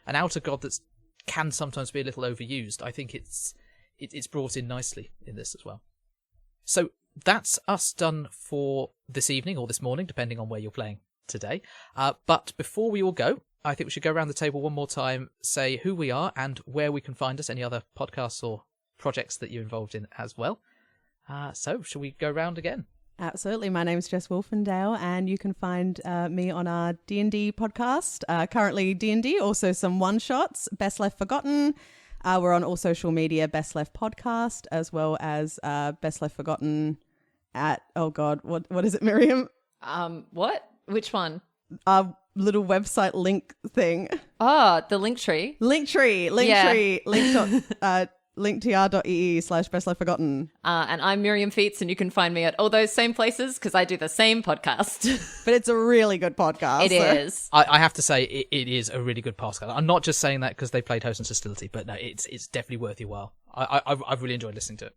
an outer god that can sometimes be a little overused, I think it's brought in nicely in this as well. So that's us done for this evening or this morning, depending on where you're playing today. But before we all go, I think we should go around the table one more time, say who we are and where we can find us, any other podcasts or projects that you're involved in as well. So shall we go round again? Absolutely. My name's Jess Wolfendale, and you can find me on our D&D podcast, currently D&D, also some one-shots, Best Left Forgotten. We're on all social media, Best Left Podcast, as well as Best Left Forgotten at, oh God, what is it, Miriam? What? Which one? Our little website link thing. Oh, the Linktree. Linktree. linktr.ee/Best Left Forgotten. And I'm Miriam Fietz, and you can find me at all those same places because I do the same podcast. But it's a really good podcast. It is. I have to say, it is a really good podcast. I'm not just saying that because they played Host and Hostility, but no, it's definitely worth your while. I've really enjoyed listening to it.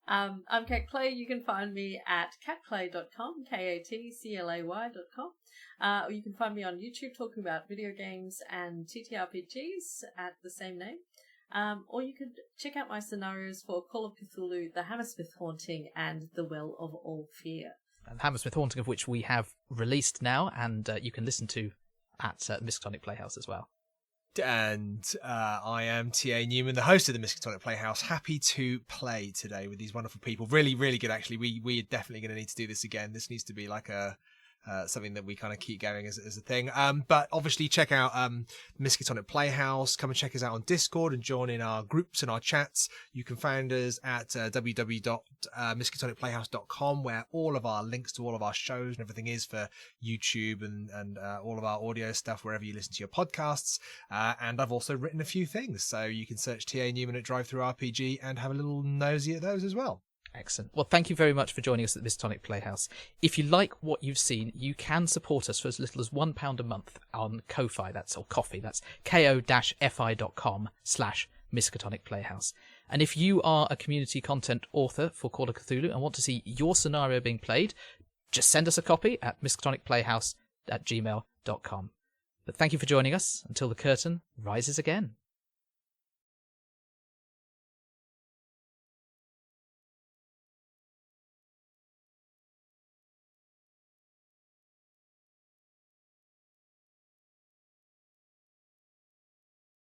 I'm Kat Clay. You can find me at catclay.com, KATCLAY.com. Or you can find me on YouTube talking about video games and TTRPGs at the same name. Or you could check out my scenarios for Call of Cthulhu, The Hammersmith Haunting, and The Well of All Fear. And Hammersmith Haunting, of which we have released now, and you can listen to at Miskatonic Playhouse as well. And I am T.A. Newman, the host of the Miskatonic Playhouse. Happy to play today with these wonderful people. Really, really good, actually. We are definitely going to need to do this again. This needs to be like a something that we kind of keep going as a thing. But obviously check out Miskatonic Playhouse. Come and check us out on Discord and join in our groups and our chats. You can find us at www.miskatonicplayhouse.com, where all of our links to all of our shows and everything is for YouTube and all of our audio stuff wherever you listen to your podcasts. And I've also written a few things, so you can search TA Newman at Drive Through RPG and have a little nosy at those as well. Excellent. Well, thank you very much for joining us at the Miskatonic Playhouse. If you like what you've seen, you can support us for as little as £1 a month on Ko-Fi, or Coffee. That's ko-fi.com/Miskatonic Playhouse. And if you are a community content author for Call of Cthulhu and want to see your scenario being played, just send us a copy at miskatonicplayhouse@gmail.com. But thank you for joining us until the curtain rises again.